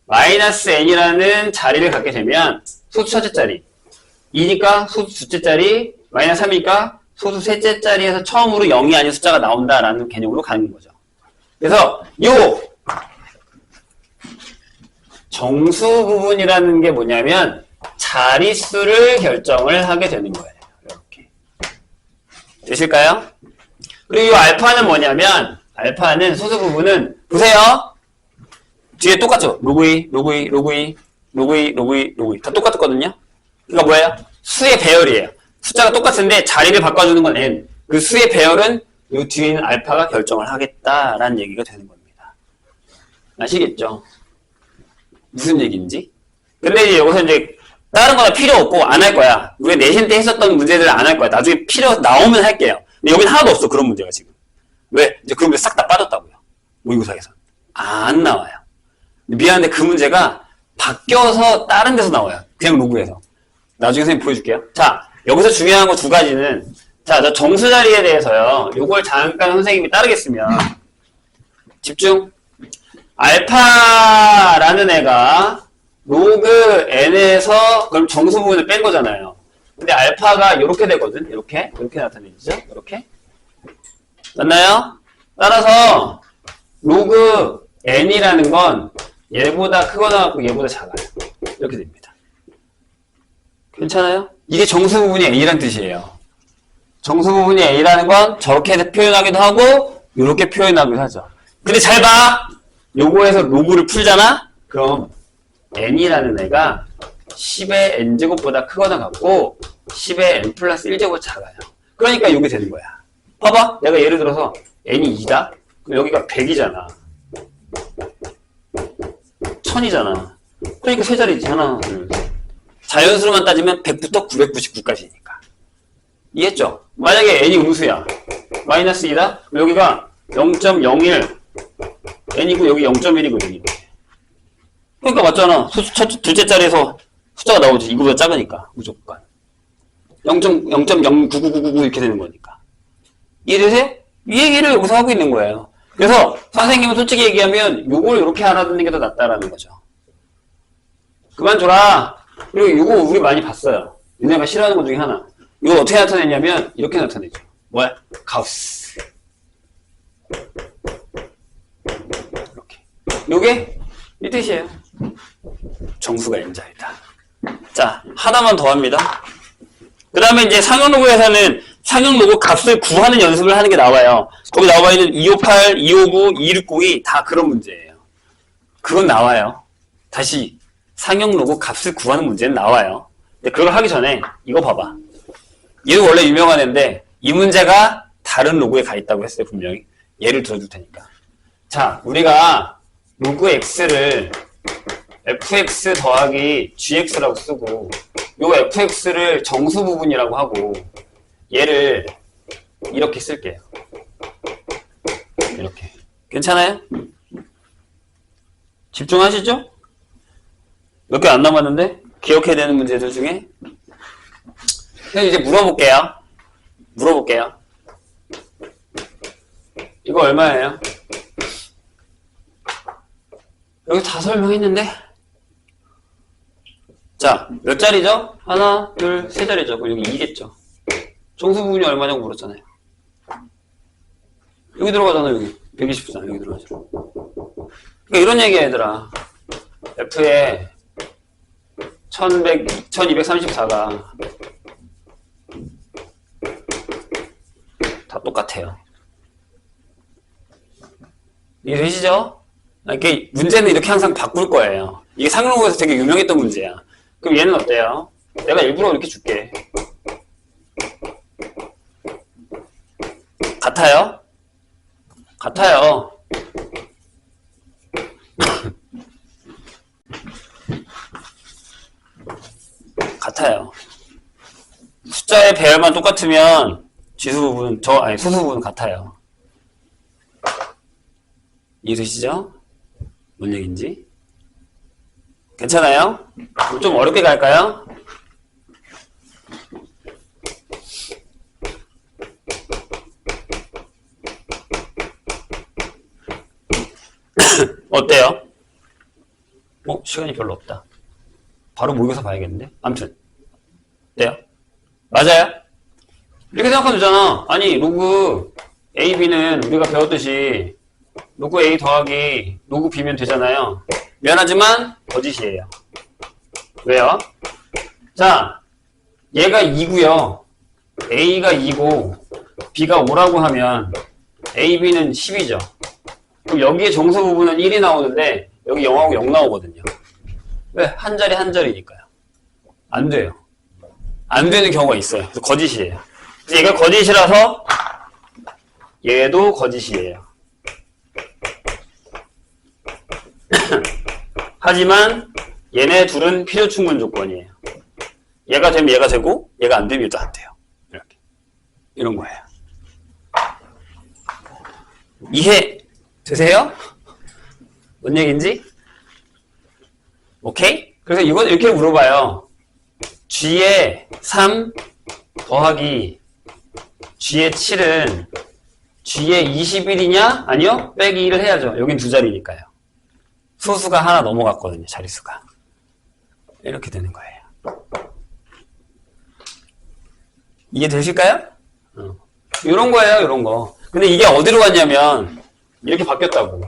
마이너스 n이라는 자리를 갖게 되면 소수 첫째 자리 2니까 소수 둘째 자리 마이너스 3이니까 소수 셋째 자리에서 처음으로 0이 아닌 숫자가 나온다라는 개념으로 가는 거죠. 그래서 요 정수 부분이라는 게 뭐냐면 자릿수를 결정을 하게 되는 거예요. 이렇게. 되실까요? 그리고 이 알파는 뭐냐면 알파는 소수 부분은 보세요. 뒤에 똑같죠? 로그 2, 로그 2, 로그 2, 로그 2, 로그 2, 로그 2 다 똑같거든요? 그러니까 뭐예요? 수의 배열이에요. 숫자가 똑같은데 자리를 바꿔주는 건 n. 그 수의 배열은 이 뒤에 있는 알파가 결정을 하겠다라는 얘기가 되는 겁니다. 아시겠죠? 무슨 얘기인지? 근데 이제 여기서 이제 다른 거는 필요 없고 안 할 거야. 우리가 내신 때 했었던 문제들을 안 할 거야. 나중에 필요 나오면 할게요. 근데 여기는 하나도 없어. 그런 문제가 지금. 왜? 이제 그런 문제 싹 다 빠졌다고요. 모의고사에서. 안 나와요. 미안한데 그 문제가 바뀌어서 다른 데서 나와요. 그냥 로그에서. 나중에 선생님 보여줄게요. 자, 여기서 중요한 거 두 가지는 자, 저 정수 자리에 대해서요. 요걸 잠깐 선생님이 따르겠으면 집중. 알파라는 애가 로그 n에서 그럼 정수 부분을 뺀 거잖아요. 근데 알파가 이렇게 되거든. 이렇게 나타내지죠. 이렇게 맞나요? 따라서 로그 n이라는 건 얘보다 크거나 같고 얘보다 작아요. 이렇게 됩니다. 괜찮아요? 이게 정수 부분이 a란 뜻이에요. 정수 부분이 a라는 건 저렇게 표현하기도 하고 이렇게 표현하기도 하죠. 근데 잘 봐. 요거에서 로그를 풀잖아? 그럼 n이라는 애가 10의 n제곱보다 크거나 같고 10의 n 플러스 1제곱 작아요. 그러니까 이게 되는 거야. 봐봐. 내가 예를 들어서 n이 2다? 그럼 여기가 100이잖아. 1000이잖아. 그러니까 세 자리지. 하나, 둘, 셋. 자연수로만 따지면 100부터 999까지니까. 이해했죠? 만약에 n이 음수야. 마이너스 2다? 여기가 0.01 n이고 여기 0.1이거든요. 그러니까 맞잖아. 둘째 자리에서 숫자가 나오지. 이거보다 작으니까. 무조건. 0.09999 이렇게 되는 거니까. 이해되세요? 이 얘기를 여기서 하고 있는 거예요. 그래서 선생님은 솔직히 얘기하면 요걸 이렇게 알아듣는 게 더 낫다라는 거죠. 그만 줘라. 그리고 이거 우리 많이 봤어요. 얘네가 싫어하는 것 중에 하나. 이거 어떻게 나타내냐면 이렇게 나타내죠. 뭐야? 가우스. 이렇게. 요게 이 뜻이에요. 정수가 n자이다. 자, 하나만 더 합니다. 그 다음에 이제 상용 로그에서는 상용 로그 값을 구하는 연습을 하는 게 나와요. 거기 나와 있는 258, 259, 2692 다 그런 문제예요. 그건 나와요. 다시 상용 로그 값을 구하는 문제는 나와요. 근데 그걸 하기 전에 이거 봐봐. 얘도 원래 유명한 애인데 이 문제가 다른 로그에 가 있다고 했어요. 분명히. 예를 들어줄 테니까. 자, 우리가 로그 x를 fx 더하기 gx라고 쓰고 요 fx를 정수 부분이라고 하고 얘를 이렇게 쓸게요. 이렇게. 괜찮아요? 집중하시죠? 몇 개 안 남았는데? 기억해야 되는 문제들 중에? 이제 물어볼게요. 이거 얼마예요? 여기 다 설명했는데? 자, 몇 자리죠? 하나, 둘, 세 자리죠. 그럼 여기 2겠죠. 정수 부분이 얼마냐고 물었잖아요. 여기 들어가잖아, 여기. 124, 여기 들어가죠. 그러니까 이런 얘기야, 얘들아. F에 1234가 다 똑같아요. 이해되시죠? 이렇게 문제는 이렇게 항상 바꿀 거예요. 이게 상용고에서 되게 유명했던 문제야. 그럼 얘는 어때요? 내가 일부러 이렇게 줄게. 같아요? 같아요. 같아요. 숫자의 배열만 똑같으면 지수 부분, 소수 부분은 같아요. 이해되시죠? 뭔 얘기인지? 괜찮아요? 좀 어렵게 갈까요? 어때요? 시간이 별로 없다. 바로 모의고사 봐야겠는데? 아무튼 어때요? 맞아요? 이렇게 생각하면 되잖아. 아니 로그 A, B는 우리가 배웠듯이 로그 A 더하기 로그 B면 되잖아요. 미안하지만 거짓이에요. 왜요? 자, 얘가 2고요. A가 2고 B가 5라고 하면 A, B는 10이죠. 그럼 여기에 정수 부분은 1이 나오는데 여기 0하고 0 나오거든요. 왜? 한 자리 한 자리니까요. 안 돼요. 안 되는 경우가 있어요. 그래서 거짓이에요. 그래서 얘가 거짓이라서 얘도 거짓이에요. 하지만 얘네 둘은 필요 충분 조건이에요. 얘가 되면 얘가 되고 얘가 안 되면 얘도 안 돼요. 이렇게. 이런 거예요. 이해 되세요? 뭔 얘기인지? 오케이? 그래서 이건 이렇게 물어봐요. G의 3 더하기 G의 7은 G의 21이냐? 아니요? 빼기 1을 해야죠. 여긴 두 자리니까요. 소수가 하나 넘어갔거든요. 자릿수가. 이렇게 되는 거예요. 이해되실까요? 이런 거예요. 이런 거. 근데 이게 어디로 갔냐면 이렇게 바뀌었다고.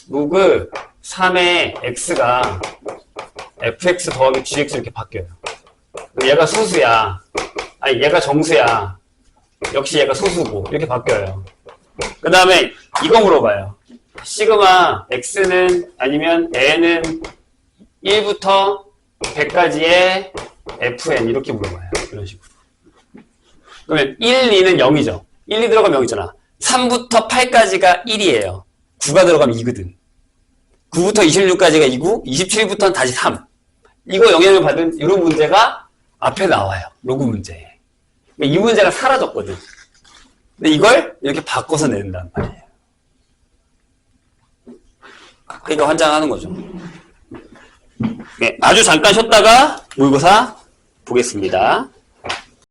로그 3의 x가 fx 더하기 gx 이렇게 바뀌어요. 얘가 소수야. 아니 얘가 정수야. 역시 얘가 소수고 이렇게 바뀌어요. 그 다음에 이거 물어봐요. 시그마 x는 아니면 n은 1부터 100까지의 fn 이렇게 물어봐요. 이런 식으로. 그러면 1, 2는 0이죠. 1, 2 들어가면 0이잖아. 3부터 8까지가 1이에요. 9가 들어가면 2거든. 9부터 26까지가 2고 27부터는 다시 3. 이거 영향을 받은 이런 문제가 앞에 나와요. 로그 문제. 이 문제가 사라졌거든. 근데 이걸 이렇게 바꿔서 낸단 말이에요. 그러니까 환장하는 거죠. 네, 아주 잠깐 쉬었다가 모의고사 보겠습니다.